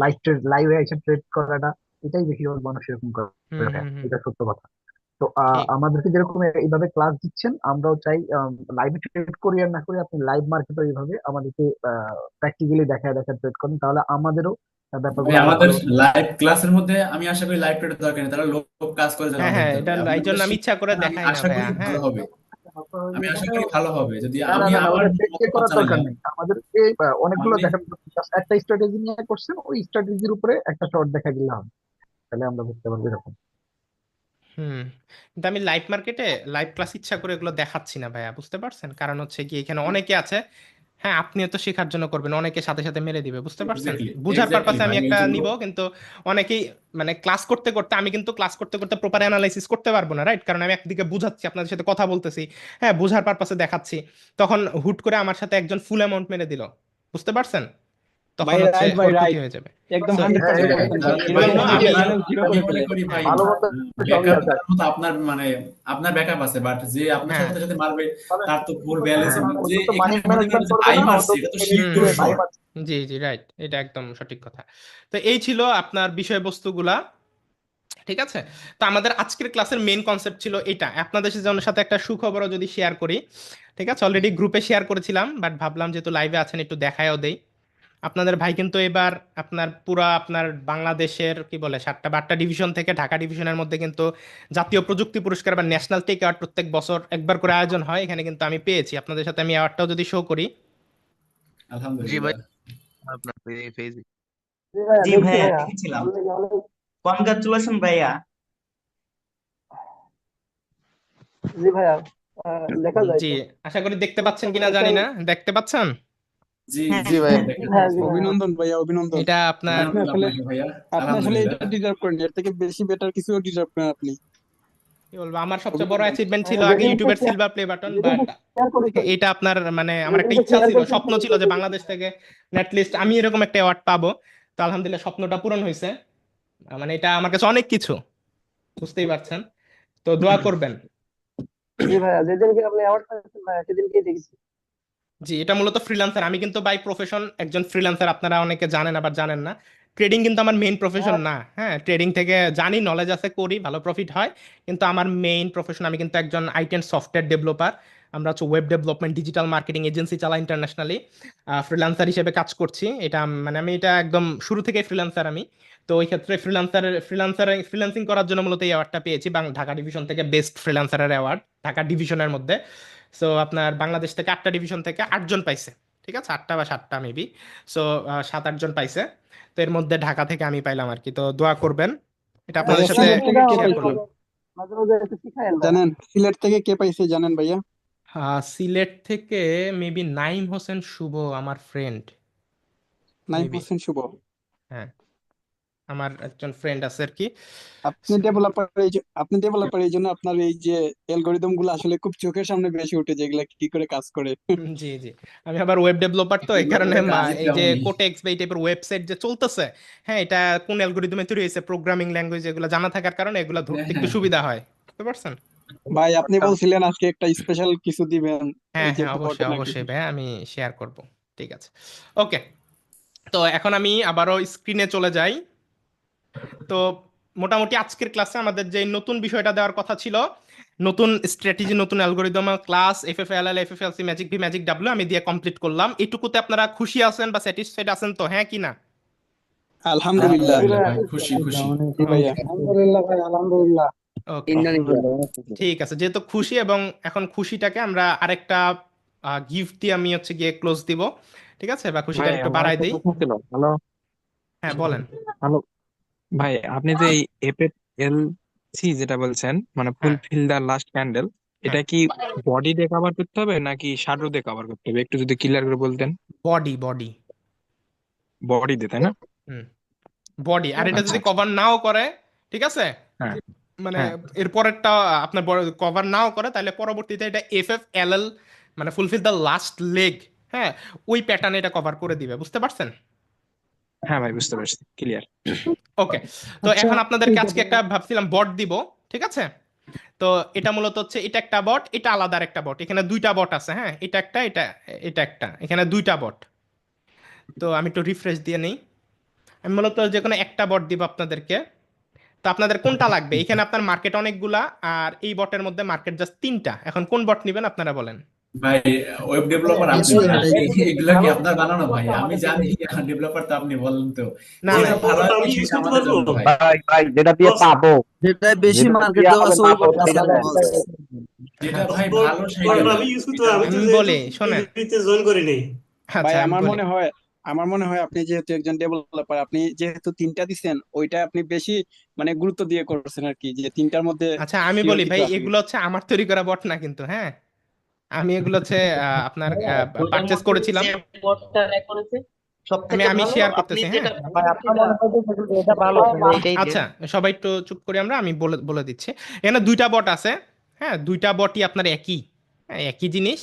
লাইভে এসে ট্রেড করাটা, এটাই বেশিরভাগ মানুষ এরকম করে হুম থাকে, হুম হুম এটা সত্য কথা। তো ঠিক। আমাদেরকে যেরকম এইভাবে ক্লাস দিচ্ছেন, আমরাও চাই লাইভে ট্রেড করি আর না করি, আপনি লাইভ মার্কেটে এইভাবে আমাদেরকে প্র্যাকটিক্যালি দেখায় দেখায় ট্রেড করেন, তাহলে আমাদেরও ভাই ব্যাপারগুলো আরো আমাদের ভালো। লাইভ ক্লাসের মধ্যে আমি আশা করি লাইভ ট্রেডের দরকার নেই, তারা লোক কাজ করে যেন হ্যাঁ হ্যাঁ, দেখতে এটা হবে। এই জন্য আমি ইচ্ছা করে আমি দেখাই না আশা ভাইয়া। করি হ্যাঁ ভালো হবে, আমি আশা করি ভালো হবে যদি না না আমি না না, আমার ওটা চেক মতামত করার দরকার জানাইলাম। নেই আমাদেরকে। অনেকগুলো আমি দেখা, just একটা স্ট্র্যাটেজি নিয়ে করছেন, ওই স্ট্র্যাটেজির উপরে একটা শর্ট দেখা দিলে হবে, তাহলে আমরা বুঝতে পারবো এরকম। হুম। কিন্তু আমি লাইভ মার্কেটে লাইভ ক্লাস ইচ্ছা করে এগুলো দেখাচ্ছি না ভাইয়া, বুঝতে পারছেন? কারণ হচ্ছে কি এখানে অনেকে আছে, হ্যাঁ আপনিও তো শেখার জন্য করবেন, অনেকে সাথে সাথে মেরে দিবে, বুঝতে পারছেন? এক্স্যাক্টলি বুঝার এক্স্যাক্টলি পারপাসে আমি ভাই, এই একটা জন্য নিব, কিন্তু অনেকেই মানে ক্লাস করতে করতে, আমি কিন্তু ক্লাস করতে করতে প্রপার অ্যানালাইসিস করতে পারবো না, রাইট? কারণ আমি একদিকে বুঝাচ্ছি, আপনাদের সাথে কথা বলতেছি, হ্যাঁ বুঝার পারপাসে দেখাচ্ছি, তখন হুট করে আমার সাথে একজন ফুল অ্যামাউন্ট মেরে দিল, বুঝতে পারছেন? তখন ভাই হচ্ছে রাইট, ভাই ওর ক্ষতি রাইট, হয়ে যাবে। একদম সো 100% হ্যাঁ, বলছেন ভাই। ভাই এরকম জন্য যদি আমি ব্যালেন্স জিরো আমি করে মনে ফেলে। করি ভাই ভালো মন্দ সবই ব্যাকআপ আছে। মতো আপনার মানে আপনার ব্যাকআপ আছে, বাট যে আপনার হ্যাঁ সাথে সাথে মারবে তার তো ফুল ব্যালেন্স, হ্যাঁ, ও যে তো মানি এখানে মনে করেন ম্যানেজমেন্ট যে করবে ভাই না, ও মারছে, তো এটা তো হুম শিওর হুম ভাই হুম। শট। জি জি রাইট, এটা একদম সঠিক কথা। তো এই ছিল আপনার বিষয়বস্তুগুলা, ঠিক আছে? তো আমাদের আজকের ক্লাসের মেইন কনসেপ্ট ছিল এটা, আপনাদের সাথে একটা সুখবরও যদি শেয়ার করি। ঠিক আছে, অলরেডি গ্রুপে শেয়ার করেছিলাম, বাট ভাবলাম যেহেতু লাইভে আছেন একটু দেখায়ও দেই। আপনাদের ভাই কিন্তু এবার আপনার পুরা আপনার বাংলাদেশের কি বলে 7টা বা 8টা ডিভিশন থেকে ঢাকা ডিভিশনের মধ্যে কিন্তু জাতীয় প্রযুক্তি পুরস্কার বা ন্যাশনাল টেক অ্যাওয়ার্ড প্রত্যেক বছর একবার করে আয়োজন হয়, এখানে কিন্তু আমি পেয়েছি। আপনাদের সাথে আমি অ্যাওয়ার্ডটাও যদি শো করি। আলহামদুলিল্লাহ। আপনার ফেসবুক জি ভাইয়া দেখেছিলাম, কনগ্রাচুলেশন ভাইয়া। জি, আশা করি দেখতে পাচ্ছেন কিনা জানি না, দেখতে পাচ্ছেন? জি জি জি ভাই। দেখতে পাচ্ছি। অভিনন্দন ভাইয়া, অভিনন্দন। এটা আপনার আপনি অভিনন্দন আসলে আপনাকে ভাইয়া, আপনি আসলে আলহামদুলিল্লাহ। এটা ডিজার্ভ করেন, এর থেকে বেশি বেটার কিছু ডিজার্ভ করেন আপনি। কি বলবো, আমার সবচেয়ে বড় অভিনন্দন। অ্যাচিভমেন্ট ছিল আগে ইউটিউবের সিলভার প্লে বাটন, বাট এটা আপনার মানে আমার একটা ইচ্ছা ছিল, স্বপ্ন ছিল যে বাংলাদেশ থেকে লিস্ট আমি এরকম একটা অ্যাওয়ার্ড পাবো। তো আলহামদুলিল্লাহ স্বপ্নটা পূরণ হয়েছে। মানে এটা আমার কাছে অনেক কিছু, বুঝতেই পারছেন। তো দোয়া করবেন। জি, এটা মূলত ফ্রিল্যান্সার, আমি কিন্তু বাই প্রফেশন একজন ফ্রিল্যান্সার, আপনারা অনেকে জানেন আবার জানেন না। ট্রেডিং কিন্তু আমার মেইন প্রফেশন না, হ্যাঁ ট্রেডিং থেকে জানি, নলেজ আছে, করি, ভালো প্রফিট হয়, কিন্তু আমার মেইন প্রফেশন, আমি কিন্তু একজন আইটি এন্ড সফটওয়্যার ডেভেলপার। আমরা হচ্ছে web development digital marketing agency চালাই ইন্টারন্যাশনালি, ফ্রিল্যান্সার হিসেবে কাজ করছি। এটা মানে আমি এটা একদম শুরু থেকে ফ্রিল্যান্সার আমি। তো ওই ক্ষেত্রে ফ্রিল্যান্সিং করার জন্য মূলত এই অ্যাওয়ার্ডটা পেয়েছি ঢাকা ডিভিশন থেকে, বেস্ট ফ্রিল্যান্সারের অ্যাওয়ার্ড ঢাকা ডিভিশনের মধ্যে। সো আপনার বাংলাদেশ থেকে 8টা ডিভিশন থেকে 8জন পাইছে, ঠিক আছে, 8টা বা 7টা মেবি। সো 7-8জন পাইছে, তো এর মধ্যে ঢাকা থেকে আমি পাইলাম আর কি। তো দোয়া করবেন, এটা আপনাদের ভাইয়া সাথে সিলেট থেকে কে শেয়ার পাইছে করলাম। জানেন? সিলেট থেকে কে পাইছে জানেন ভাইয়া? সিলেট থেকে মেবি নাইম হোসেন শুভ, আমার ফ্রেন্ড নাইম মেবি। হোসেন শুভ। হ্যাঁ, আমার একজন ফ্রেন্ড আছে আর কি। আপনি ডেভেলপার এই জন্য আপনার এই যে অ্যালগরিদম গুলো আসলে খুব চোখের সামনে বেশি উঠে, যেগুলা কি করে কাজ করে। জি জি, আমি আবার ওয়েব ডেভেলপার, তো এই কারণে ডেভেলপারের কাজই এই যে তেমনই। কোটেক্স বা এই টাইপের ওয়েবসাইট যে চলতেছে, হ্যাঁ এটা কোন অ্যালগরিদমে তৈরি হয়েছে, প্রোগ্রামিং ল্যাঙ্গুয়েজ এগুলো জানা থাকার কারণে এগুলো হ্যাঁ ধরতে একটু হ্যাঁ সুবিধা হয়, বুঝতে পারছেন? ভাই আপনি বলছিলেন আজকে একটা স্পেশাল কিছু দিবেন, হ্যাঁ এই যে হ্যাঁ, বট অবশ্যই নাকি? অবশ্যই ভাই, আমি শেয়ার করব। ঠিক আছে, ওকে। তো এখন আমি আবারও স্ক্রিনে চলে যাই। তো মোটামুটি আজকের ক্লাসে আমাদের যে নতুন বিষয়টা দেওয়ার কথা ছিল, নতুন স্ট্র্যাটেজি, নতুন algorithm class, FFLL, FFLC, magic V, magic W আমি দিয়ে কমপ্লিট করলাম। এটুকুতে আপনারা খুশি আছেন বা স্যাটিসফাইড আছেন তো, হ্যাঁ কি না? আলহামদুলিল্লাহ। আলহামদুলিল্লাহ ভাই, খুশি খুশি। জি ভাইয়া। ওকে, ঠিক আছে, যেহেতু খুশি, এবং এখন খুশিটাকে আমরা আরেকটা গিফট দিয়ে আমি হচ্ছে গিয়ে ক্লোজ দিব, ঠিক আছে, বা খুশিটা ভাই একটু আমার বাড়াই একটা দেই। প্রশ্ন ছিল। হ্যালো হ্যাঁ বলেন। হ্যালো ভাই, আপনি যে এই এফএফএলসি যেটা বলছেন, মানে হ্যাঁ ফুলফিল দা লাস্ট ক্যান্ডেল, হ্যাঁ, এটা কি বডি দিয়ে কভার করতে হবে নাকি শ্যাডো দিয়ে কভার করতে হবে? একটু যদি ক্লিয়ার করে বলতেন। Body body. বডিতে, তাই না? হুম, বডি। আর এটা আচ্ছা যদি আচ্ছা। কভার নাও করে, ঠিক আছে, হ্যাঁ মানে হ্যাঁ এর পরেরটা আপনার কভার নাও করে, তাহলে পরবর্তীতে এটা FFLL, মানে ফুলফিল দ্য লাস্ট লেগ, হ্যাঁ, ওই প্যাটার্নে এটা কভার করে দিবে। বুঝতে পারছেন? হ্যাঁ ভাই, বুঝতে পারছি, ক্লিয়ার। ওকে। তো আচ্ছা এখন আপনাদেরকে এইটা আজকে একটা ভাবছিলাম বট দিব, ঠিক আছে। তো এটা মূলত হচ্ছে, এটা একটা বট, এটা আলাদা একটা বট। এখানে দুইটা বট আছে, হ্যাঁ, এটা একটা, এটা এটা একটা, এখানে দুইটা বট। তো আমি একটু রিফ্রেশ দিয়ে নেই। আমি মূলত যে কোনো একটা বট দিব আপনাদেরকে। তো আপনাদের কোনটা লাগবে? এখানে আপনার মার্কেট অনেকগুলা, আর এই বটের মধ্যে মার্কেট জাস্ট 3টা। এখন কোন বট নেবেন আপনারা বলেন? ভাই ওয়েব ডেভেলপার আপনি, SEO ভাই টাইপ। এগুলা কি আপনার বানানো? ভাই আমি জানি ডেভেলপার তো আপনি, বলেন তো না না, যেটা ভালো হয় বেশি বেশি আমাদের জন্য ভাই। ভাই ভাই, যেটা দিয়ে পাবো, যেটা বেশি যেটা মার্কেট দিয়ে দেওয়া আমাদের আছে ওই পাবো, বটটা সেটা চালান দেন। বস। যেটা আচ্ছা, ভাই ভালো সেইটা দেন, যেটা আমি বলি, শোনেন। ভাই আচ্ছা, আমি বলি। আমার মনে হয় আপনি যেহেতু একজন ডেভেলপার, আপনি যেহেতু 3টা দিচ্ছেন, ওইটা আপনি বেশি মানে গুরুত্ব দিয়ে করছেন আর কি, যে 3টার মধ্যে আচ্ছা, আমি শিওর বলি কিছু ভাই, আছে এগুলো হচ্ছে আমার তৈরি করা বট না কিন্তু, হ্যাঁ। আমি এগুলো হচ্ছে আপনার ওইটার পারচেস মধ্যে করেছিলাম। যে বটটা করেছে সব আমি থেকে আমি ভালো, শেয়ার আপনি করতেছি, হ্যাঁ। যেটা ভাই আপনার মনে হয় যে এটা ভালো, তাহলে এটাই দেন। আচ্ছা, সবাই একটু চুপ করি, আমি বলে বলে দিচ্ছি। এখানে দুইটা বট আছে, হ্যাঁ, দুইটা বটই আপনার একই, হ্যাঁ, একই জিনিস।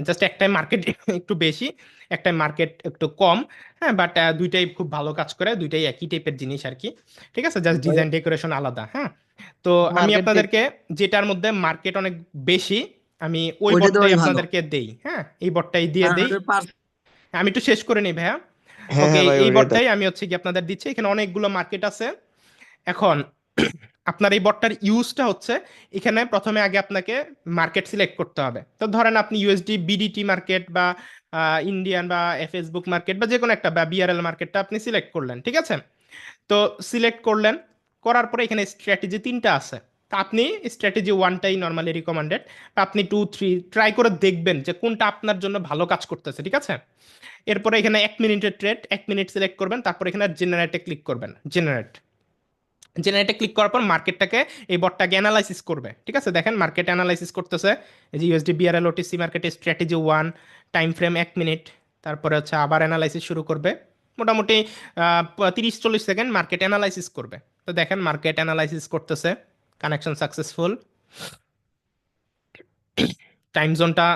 জাস্ট একটাই মার্কেট একটু বেশি, একটাই মার্কেট একটু কম, হ্যাঁ, বাট দুইটাই খুব ভালো কাজ করে, দুইটাই একই টাইপের জিনিস আর কি, ঠিক আছে, জাস্ট ডিজাইন ডেকোরেশন আলাদা, হ্যাঁ। তো আমি মার্কেট আপনাদেরকে যেটার মধ্যে মার্কেট অনেক বেশি, আমি ওই ওইটা বটটাই দেওয়াই ভালো। আপনাদেরকে দেই, হ্যাঁ, এই বটটাই দিয়ে কারণ দেই। ওটার আমি একটু শেষ করে নিই ভাইয়া। হ্যাঁ ওকে, হ্যাঁ ভাই, এই ওইটা দেন। বটটাই আমি হচ্ছে কি আপনাদের দিচ্ছি। এখানে অনেকগুলো মার্কেট আছে। এখন আপনার এই বটটার ইউজটা হচ্ছে, এখানে প্রথমে আগে আপনাকে মার্কেট সিলেক্ট করতে হবে। তো ধরেন আপনি USD BDT মার্কেট বা ইন্ডিয়ান বা ফেসবুক মার্কেট বা যে কোনো একটা, বা BRL মার্কেটটা আপনি সিলেক্ট করলেন, ঠিক আছে। তো সিলেক্ট করলেন, করার পরে এখানে স্ট্র্যাটেজি 3টা আছে। তা আপনি স্ট্র্যাটেজি 1টাই নর্মালি রিকমেন্ডেড, আপনি 2 3 ট্রাই করে দেখবেন যে কোনটা আপনার জন্য ভালো কাজ করতেছে, ঠিক আছে। এরপরে এখানে 1 মিনিটের ট্রেড, 1 মিনিট সিলেক্ট করবেন, তারপর এখানে জেনারেটে ক্লিক করবেন। জেনারেটে ক্লিক করার পর মার্কেটটাকে, এই বটটাকে অ্যানালাইসিস করবে, ঠিক আছে। দেখেন মার্কেট অ্যানালাইসিস করতেছে, এই যে USD BRL OTC মার্কেটে স্ট্র্যাটেজি 1, টাইম ফ্রেম 1 মিনিট, তারপরে হচ্ছে আবার অ্যানালাইসিস শুরু করবে। মোটামুটি 30-40 সেকেন্ড মার্কেট অ্যানালাইসিস করবে। তো দেখেন মার্কেট অ্যানালাইসিস করতেছে, কানেকশন সাকসেসফুল। টাইম জোনটা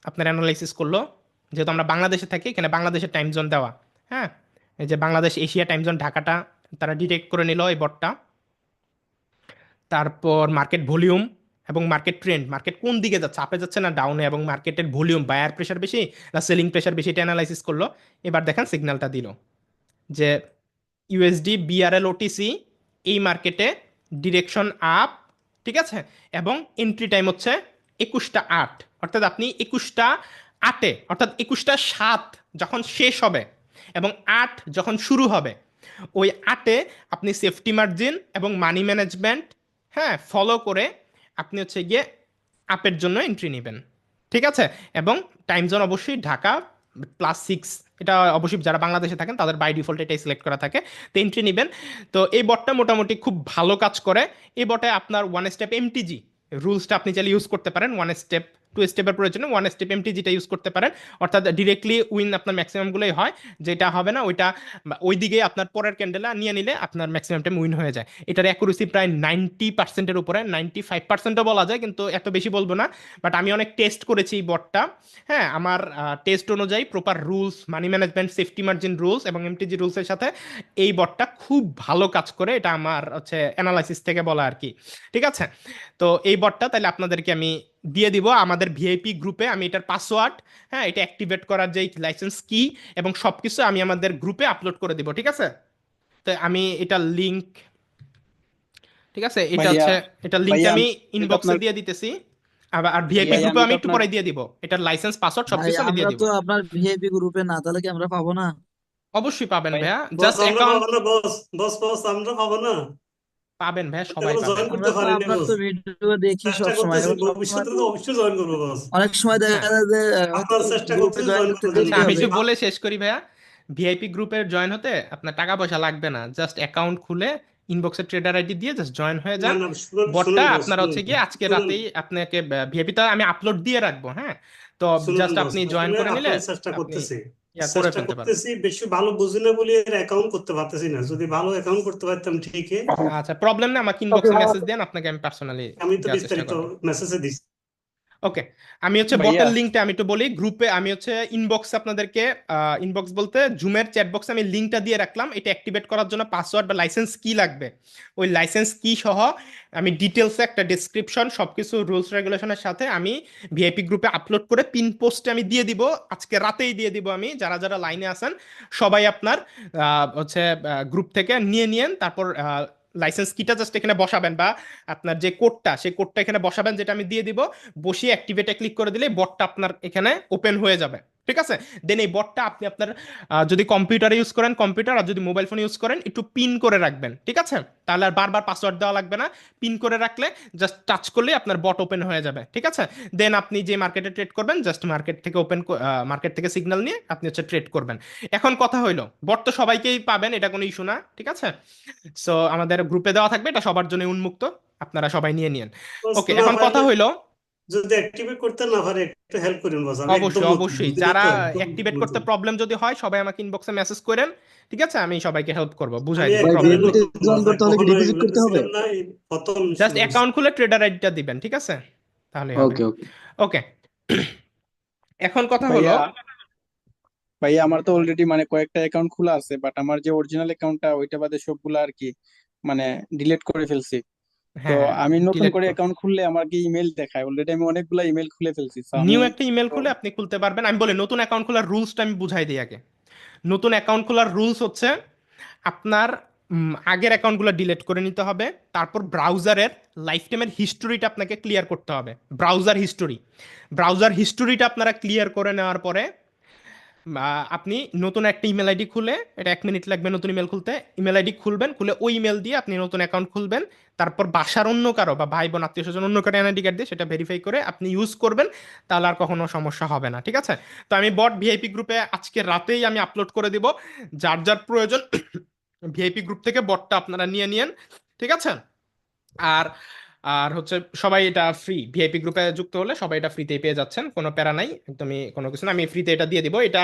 আপনার অ্যানালাইসিস করলো, যেহেতু আমরা বাংলাদেশে থাকি, এখানে বাংলাদেশের টাইম জোন দেওয়া, হ্যাঁ। এই যে বাংলাদেশ এশিয়া টাইম জোন ঢাকাটা তারা ডিটেক্ট করে নিল এই বটটা। তারপর মার্কেট ভলিউম এবং মার্কেট ট্রেন্ড, মার্কেট কোন দিকে যাচ্ছে, আপে যাচ্ছে না ডাউনে, এবং মার্কেটের ভলিউম, বায়ার প্রেশার বেশি না সেলিং প্রেশার বেশি, এটা অ্যানালাইসিস করলো। এবার দেখেন সিগন্যালটা দিল যে USD BRL OTC এই মার্কেটে ডিরেকশন আপ, ঠিক আছে, এবং এন্ট্রি টাইম হচ্ছে 21টা 8, অর্থাৎ আপনি 21টা 8-এ, অর্থাৎ 21টা 7 যখন শেষ হবে এবং 8 যখন শুরু হবে, ওই 8-এ আপনি সেফটি মার্জিন এবং মানি ম্যানেজমেন্ট, হ্যাঁ, ফলো করে আপনি হচ্ছে গিয়ে আপের জন্য এন্ট্রি নেবেন, ঠিক আছে। এবং টাইম জোন অবশ্যই ঢাকা +6, এটা অবশ্যই যারা বাংলাদেশে থাকেন তাদের বাই ডিফল্ট এটাই সিলেক্ট করা থাকে। তো এন্ট্রি নেবেন। তো এই বটটা মোটামুটি খুব ভালো কাজ করে। এই বটে আপনার 1 স্টেপ MTG রুলসটা আপনি চাইলে ইউজ করতে পারেন। 1 স্টেপ 2 স্টেপের প্রয়োজনে 1 স্টেপ MTGটা ইউজ করতে পারেন, অর্থাৎ ডিরেক্টলি উইন আপনার ম্যাক্সিমামগুলোই হয়। যেটা হবে না ওইটা ওই দিকে আপনার পরের ক্যান্ডেলা নিয়ে নিলে আপনার ম্যাক্সিমাম টাইম উইন হয়ে যায়। এটার অ্যাকুরেসি প্রায় 90%-এর উপরে, 95%ও বলা যায়, কিন্তু এত বেশি বলবো না। বাট আমি অনেক টেস্ট করেছি এই বটটা, হ্যাঁ, আমার টেস্ট অনুযায়ী proper rules, money management, safety margin rules এবং MTG রুলসের সাথে এই বটটা খুব ভালো কাজ করে। এটা আমার হচ্ছে অ্যানালাইসিস থেকে বলা আর কি, ঠিক আছে। তো এই বটটা তাহলে আপনাদেরকে আমি দিয়ে দিব আমাদের VIP গ্রুপে। আমি এটার পাসওয়ার্ড, হ্যাঁ, এটা অ্যাক্টিভেট করার যে লাইসেন্স কি এবং সবকিছু আমি আমাদের গ্রুপে আপলোড করে দিব, ঠিক আছে। তো আমি এটা লিংক, ঠিক আছে, এটা ভাইয়া। হচ্ছে, এটা লিংকটা ভাইয়া আমি আমি তো ইনবক্সে আপনার দিয়ে দিতেছি। আর VIP ভাইয়া গ্রুপে আমি আমি তো একটু আপনার পরে দিয়ে দিব, এটার লাইসেন্স পাসওয়ার্ড ভাই সবকিছু আমি দিয়ে আমরা দিব। তো আপনার ভিআইপি গ্রুপে না, তাহলে কি আমরা পাবো না? অবশ্যই পাবেন ভাই ভাইয়া, বস জাস্ট আমরা অ্যাকাউন্ট পাবো না, বস আমরা পাবো না, পাবেন ভাইয়া, সবাই এখনো পাবেন। জয়েন করতে আমরা তো পারিনি আপনার বস, তো ভিডিও দেখি চেষ্টা সব সময়, করতেছি, এবং সব সময় ভবিষ্যতে তো অবশ্যই জয়েন করবো বস, অনেক সময় দেখা হ্যাঁ, যায় যে আপনার চেষ্টা গ্রুপে করতেছি জয়েন জয়েন করতে করার দেরি জন্য। আচ্ছা, আমি হবে। একটু বলে শেষ করি ভাইয়া। VIP গ্রুপের জয়েন হতে আপনার টাকা পয়সা লাগবে না, জাস্ট অ্যাকাউন্ট খুলে ইনবক্সে ট্রেডার ID দিয়ে জাস্ট জয়েন হয়ে না যান। না শুনুন বটটা বস, আপনার হচ্ছে গিয়ে আজকে শুনুন রাতেই আপনাকে VIP তে আমি আপলোড দিয়ে রাখবো, হ্যাঁ। তো শুনুন জাস্ট বস, আপনি জয়েন আসলে করে নিলে আপনার চেষ্টা আপনি, করতেছি, ইয়া করে চেষ্টা ফেলতে পারবেন। করতেছি, বেশি ভালো বুঝি না বলে এর অ্যাকাউন্ট করতে পারতেছি না। যদি ভালো অ্যাকাউন্ট করতে পারতাম ঠিকই। আচ্ছা, প্রবলেম না, আমাকে ইনবক্সে মেসেজ দেন, আপনাকে আমি পার্সোনালি আমি তো দেওয়ার চেষ্টা বিস্তারিত করবো। মেসেজে দিচ্ছি। ওকে, আমি হচ্ছে ভাইয়া বটের লিঙ্কটা আমি একটু বলি। গ্রুপে আমি হচ্ছে ইনবক্সে আপনাদেরকে, ইনবক্স বলতে জুমের চ্যাট বক্সে আমি লিঙ্কটা দিয়ে রাখলাম। এটা অ্যাক্টিভেট করার জন্য পাসওয়ার্ড বা লাইসেন্স কি লাগবে, ওই লাইসেন্স কি সহ আমি ডিটেলসে একটা ডেসক্রিপশন সবকিছু রুলস রেগুলেশনের সাথে আমি ভিআইপি গ্রুপে আপলোড করে পিন পোস্টে আমি দিয়ে দিব, আজকে রাতেই দিয়ে দিব। আমি যারা যারা লাইনে আছেন সবাই আপনার হচ্ছে গ্রুপ থেকে নিয়ে নিয়েন, তারপর লাইসেন্স কিটা জাস্ট এখানে বসাবেন, বা আপনার যে কোডটা সেই কোডটা এখানে বসাবেন, যেটা আমি দিয়ে দিব। বসিয়ে অ্যাক্টিভেটে ক্লিক করে দিলে বটটা আপনার এখানে ওপেন হয়ে যাবে। ঠিক আছে, দেন এই বটটা আপনি আপনার যদি কম্পিউটারে ইউজ করেন কম্পিউটার, আর যদি মোবাইল ফোন ইউজ করেন একটু পিন করে রাখবেন। ঠিক আছে, তাহলে আর বারবার পাসওয়ার্ড দেওয়া লাগবে না। পিন করে রাখলে জাস্ট টাচ করলেই আপনার বট ওপেন হয়ে যাবে। ঠিক আছে, দেন আপনি যে মার্কেটে ট্রেড করবেন জাস্ট মার্কেট থেকে মার্কেট থেকে সিগন্যাল নিয়ে আপনি হচ্ছে ট্রেড করবেন। এখন কথা হইলো, বট তো সবাইকেই পাবেন, এটা কোনো ইস্যু না। ঠিক আছে, সো আমাদের গ্রুপে দেওয়া থাকবে, এটা সবার জন্য উন্মুক্ত, আপনারা সবাই নিয়ে নিন। বস, ওকে, না এখন কথা পারলে হইলো, যদি অ্যাক্টিভেট করতে না পারে একটু হেল্প করুন বস, আমি একদম অবশ্যই নতুন, অবশ্যই বুঝি না যারা তো, একদম অ্যাক্টিভেট করতে নতুন। প্রবলেম যদি হয় সবাই আমাকে ইনবক্সে মেসেজ করেন। ঠিক আছে, আমি সবাইকে হেল্প করব, বুঝাই আমি দিব, ভাই প্রবলেম একেবারে নেই। ভিআইপিতে নতুন জয়েন বস, করতে হলে কি কখনো ডিপোজিট এগুলোতে করতে হবে? ছিলাম না, এই প্রথম জাস্ট শুরু করছি। অ্যাকাউন্ট খুলে ট্রেডার আইডিটা দিবেন। ঠিক আছে, তাহলেই হবে। ওকে ওকে। ওকে, এখন কথা হলো, ভাইয়া ভাইয়া আমার তো অলরেডি মানে কয়েকটা অ্যাকাউন্ট খোলা আছে, বাট আমার যে অরিজিনাল অ্যাকাউন্টটা ওইটা বাদে সবগুলা আর কি মানে ডিলিট করে ফেলছি। তো হ্যাঁ, আমি নতুন ডিলেট করে কর, অ্যাকাউন্ট খুললে আমার কি ইমেল দেখায়? অলরেডি আমি অনেকগুলা ইমেল খুলে ফেলছি, তো আমি নিউ একটা ইমেল খুলে আপনি খুলতে পারবেন। আমি বলি নতুন অ্যাকাউন্ট খোলার রুলসটা আমি বুঝাই দিই আগে। নতুন অ্যাকাউন্ট খোলার রুলস হচ্ছে আপনার আগের অ্যাকাউন্টগুলো ডিলিট করে নিতে হবে। তারপর ব্রাউজারের লাইফ টাইমের হিস্টোরিটা আপনাকে ক্লিয়ার করতে হবে। ব্রাউজার হিস্টোরিটা আপনারা ক্লিয়ার করে নেওয়ার পরে আপনি নতুন একটা ইমেল আইডি খুলে, এটা 1 মিনিট লাগবে নতুন ইমেল খুলতে, ইমেল আইডি খুলবেন, খুলে ওই ইমেল দিয়ে আপনি নতুন অ্যাকাউন্ট খুলবেন। তারপর বাসার অন্য কারো বা ভাই বোন আত্মীয় স্বজন অন্য কারো এনআইডি কার্ড দিয়ে সেটা ভেরিফাই করে আপনি ইউজ করবেন, তাহলে আর কখনো সমস্যা হবে না। ঠিক আছে, তো আমি বট ভিআইপি গ্রুপে আজকে রাতেই আমি আপলোড করে দিব। যার যার প্রয়োজন ভিআইপি গ্রুপ থেকে বটটা আপনারা নিয়ে নিয়েন। ঠিক আছে, আর আর হচ্ছে সবাই এটা ফ্রি, ভিআইপি গ্রুপে যুক্ত হলে সবাই এটা ফ্রিতেই পেয়ে যাচ্ছেন, কোনো প্যারা নাই, একদমই কোনো কিছু না। আমি ফ্রিতে এটা দিয়ে দিব। এটা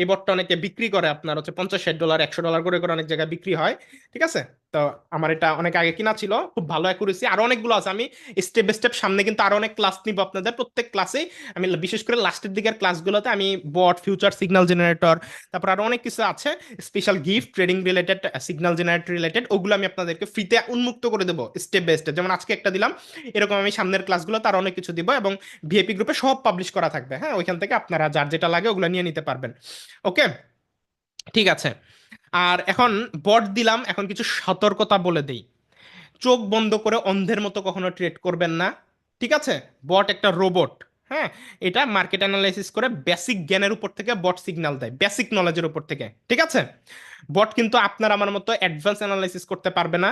এই বটটা অনেকে বিক্রি করে, আপনার হচ্ছে $50 60 $100 করে করে অনেক জায়গায় বিক্রি হয়। ঠিক আছে, তো আমার এটা অনেক আগে কিনা ছিল, খুব ভালো অ্যাকুরেসি, আরো অনেকগুলো আছে। আমি স্টেপ বাই স্টেপ সামনে কিন্তু আরো অনেক ক্লাস নিব আপনাদের, প্রত্যেক ক্লাসেই আমি বিশেষ করে লাস্টের দিকের ক্লাসগুলোতে আমি বট, ফিউচার সিগন্যাল জেনারেটর, তারপর আরো অনেক কিছু আছে, special gift, trading related, signal generator related, ওগুলো আমি আপনাদেরকে ফ্রিতে উন্মুক্ত করে দেবো স্টেপ বাই স্টেপ। যেমন আজকে একটা দিলাম, এরকম আমি সামনের ক্লাসগুলো তার অনেক কিছু দিব, এবং ভিআইপি গ্রুপে সব পাবলিশ করা থাকবে। হ্যাঁ, ওইখান থেকে আপনারা যার যেটা লাগে ওগুলো নিয়ে নিতে পারবেন। ওকে, ঠিক আছে। আর এখন বট দিলাম, এখন কিছু সতর্কতা বলে দেই। চোখ বন্ধ করে অন্ধের মতো কখনো ট্রেড করবেন না। ঠিক আছে, বট একটা রোবট। হ্যাঁ, এটা মার্কেট অ্যানালাইসিস করে বেসিক জ্ঞানের উপর থেকে বট সিগন্যাল দেয়, বেসিক নলেজের উপর থেকে। ঠিক আছে, বট কিন্তু আপনার আমার মতো অ্যাডভান্স অ্যানালাইসিস করতে পারবে না,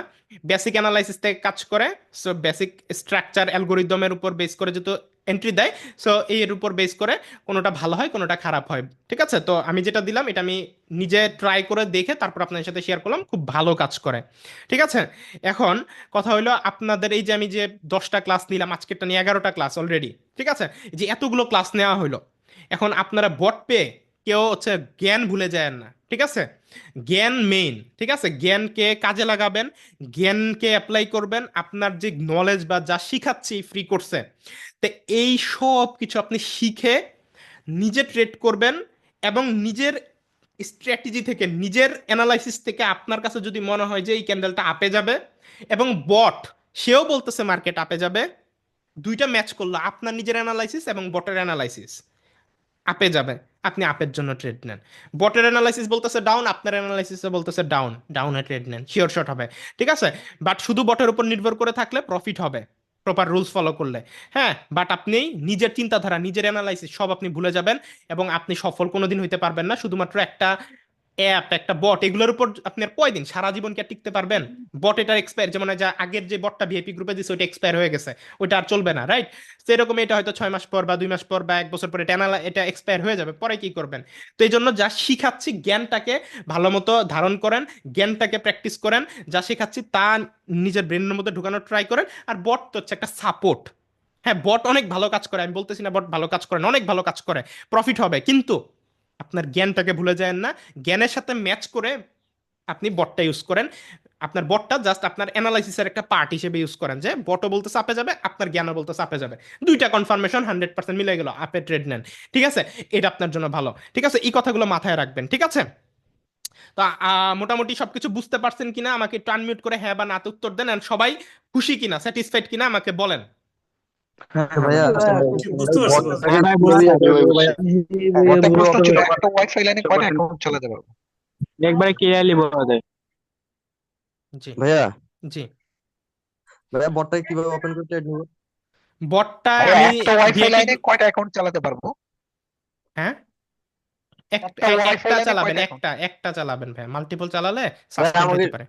বেসিক অ্যানালাইসিস থেকে কাজ করে। সো বেসিক স্ট্রাকচার অ্যালগোরিদমের উপর বেস করে যেহেতু এন্ট্রি দেয়, সো এর উপর বেস করে কোনোটা ভালো হয় কোনোটা খারাপ হয়। ঠিক আছে, তো আমি যেটা দিলাম এটা আমি নিজে ট্রাই করে দেখে তারপর আপনাদের সাথে শেয়ার করলাম, খুব ভালো কাজ করে। ঠিক আছে, এখন কথা হলো আপনাদের এই যে আমি যে 10টা ক্লাস নিলাম, আজকেরটা নিয়ে 11টা ক্লাস অলরেডি। ঠিক আছে, যে এতগুলো ক্লাস নেওয়া হলো, এখন আপনারা বট পেয়ে কেউ হচ্ছে জ্ঞান ভুলে যায় না। ঠিক আছে, জ্ঞান মেইন। ঠিক আছে, জ্ঞানকে কাজে লাগাবেন, জ্ঞানকে অ্যাপ্লাই করবেন। আপনার যে নলেজ বা যা শিখাচ্ছি ফ্রি কোর্সে, তো এই সব কিছু আপনি শিখে নিজে ট্রেড করবেন, এবং নিজের স্ট্র্যাটেজি থেকে, নিজের অ্যানালাইসিস থেকে আপনার কাছে যদি মনে হয় যে এই ক্যান্ডেলটা আপে যাবে, এবং বট সেও বলতেছে মার্কেট আপে যাবে, দুইটা ম্যাচ করলো, আপনার নিজের অ্যানালাইসিস এবং বটের অ্যানালাইসিস, আপে যাবে, আপনি আপের জন্য ট্রেড নেন। বটের অ্যানালাইসিস বলতেছে ডাউন, আপনার অ্যানালাইসিসে বলতেছে ডাউন, ডাউনে ট্রেড নেন, শিওর শট হবে। ঠিক আছে, বাট শুধু বটের উপর নির্ভর করে থাকলে প্রফিট হবে প্রপার রুলস ফলো করলে। হ্যাঁ, বাট আপনি নিজের চিন্তাধারা, নিজের অ্যানালাইসিস সব আপনি ভুলে যাবেন, এবং আপনি সফল কোনোদিন হইতে পারবেন না। শুধুমাত্র একটা অ্যাপ, একটা বট, এগুলোর উপর আপনি আর কয়দিন, সারা জীবন কি আর টিকতে পারবেন? বট এটার এক্সপায়ার, যেমন এই যে আগের যে বটটা ভিআইপি গ্রুপে দিচ্ছে ওইটা এক্সপায়ার হয়ে গেছে, ওইটা আর চলবে না, রাইট? সেরকম এটা হয়তো 6 মাস পর বা 2 মাস পর বা 1 বছর পরে এটা এক্সপায়ার হয়ে যাবে, পরে কি করবেন? তো এই জন্য যা শিখাচ্ছি জ্ঞানটাকে ভালো মতো ধারণ করেন, জ্ঞানটাকে প্র্যাকটিস করেন, যা শেখাচ্ছি তা নিজের ব্রেনের মধ্যে ঢুকানোর ট্রাই করেন। আর বট তো হচ্ছে একটা সাপোর্ট। হ্যাঁ, বট অনেক ভালো কাজ করে, আমি বলতেছি না বট ভালো কাজ করে না, অনেক ভালো কাজ করে, প্রফিট হবে, কিন্তু আপনার জ্ঞানটাকে ভুলে যায় না, জ্ঞানের সাথে ম্যাচ করে আপনি বটটা ইউজ করেন। আপনার বটটা জাস্ট আপনার অ্যানালাইসিসের একটা পার্ট হিসেবে ইউজ করেন, যে বটও বলতে চাপে যাবে, আপনার জ্ঞানও বলতে চাপে যাবে, দুইটা কনফার্মেশন 100% মিলে গেল, আপে ট্রেড নেন। ঠিক আছে, এটা আপনার জন্য ভালো। ঠিক আছে, এই কথাগুলো মাথায় রাখবেন। ঠিক আছে, তো মোটামুটি সবকিছু বুঝতে পারছেন কিনা আমাকে একটু আনমিউট করে হ্যাঁ বা নাতে উত্তর দেন, and সবাই খুশি কিনা, স্যাটিসফাইড কিনা আমাকে বলেন। হ্যাঁ ভাইয়া বুঝতে পারছি বস। একটা প্রশ্ন ছিল, একটা ওয়াইফাই লাইনে কয়টা অ্যাকাউন্ট চালাতে পারবো? একবারে ক্লিয়ারলি বলা যায়। জি ভাইয়া জি, ভাইয়া বটটা কিভাবে ওপেন করে ট্রেড নিব? বটটা ভাইয়া আমি একটা ওয়াইফাই ভিআইপি, লাইনে কয়টা অ্যাকাউন্ট চালাতে পারবো? হ্যাঁ একটা ওয়াইফাই একটা লাইনে চালাবেন, কয়টা অ্যাকাউন্ট? একটা চালাবেন ভাই, মাল্টিপল চালালে ভাইয়া সাসপেন্ড আমাকে হতে পারে।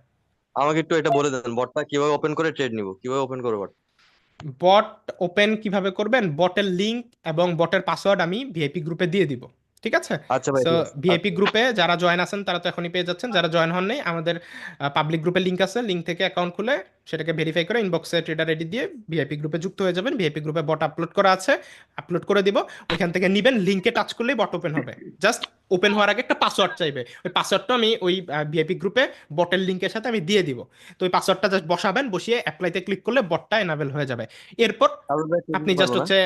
আমাকে একটু এটা বলে দেন, বটটা কিভাবে ওপেন করে ট্রেড নিব, কিভাবে ওপেন করবো বট? বট ওপেন কিভাবে করবেন, বটের লিংক এবং বটের পাসওয়ার্ড আমি ভিআইপি গ্রুপে দিয়ে দিব। ঠিক আছে, আচ্ছা ভাই সো ঠিক আছে। ভিআইপি গ্রুপে যারা জয়েন আছেন তারা তো এখনই পেয়ে যাচ্ছেন, যারা জয়েন হন নাই আমাদের পাবলিক গ্রুপে লিংক আছে, লিংক থেকে অ্যাকাউন্ট খুলে সেটাকে ভেরিফাই করে ইনবক্সে ট্রেডার আইডি দিয়ে ভিআইপি গ্রুপে যুক্ত হয়ে যাবেন। ভিআইপি গ্রুপে বট আপলোড করা আছে, আপলোড করে দিব, ওইখান থেকে নিবেন, লিংকে টাচ করলেই বট ওপেন হবে। জাস্ট ওপেন হওয়ার আগে একটা পাসওয়ার্ড চাইবে, ওই পাসওয়ার্ডটা আমি ওই ভিআইপি গ্রুপে বটের লিংকের সাথে আমি দিয়ে দিব। তো ওই পাসওয়ার্ডটা জাস্ট বসাবেন, বসিয়ে অ্যাপ্লাইতে ক্লিক করলে বটটা এনাবেল হয়ে যাবে। এরপর তারপর ভাই ট্রেড আপনি নিতে জাস্ট পারবো না? হচ্ছে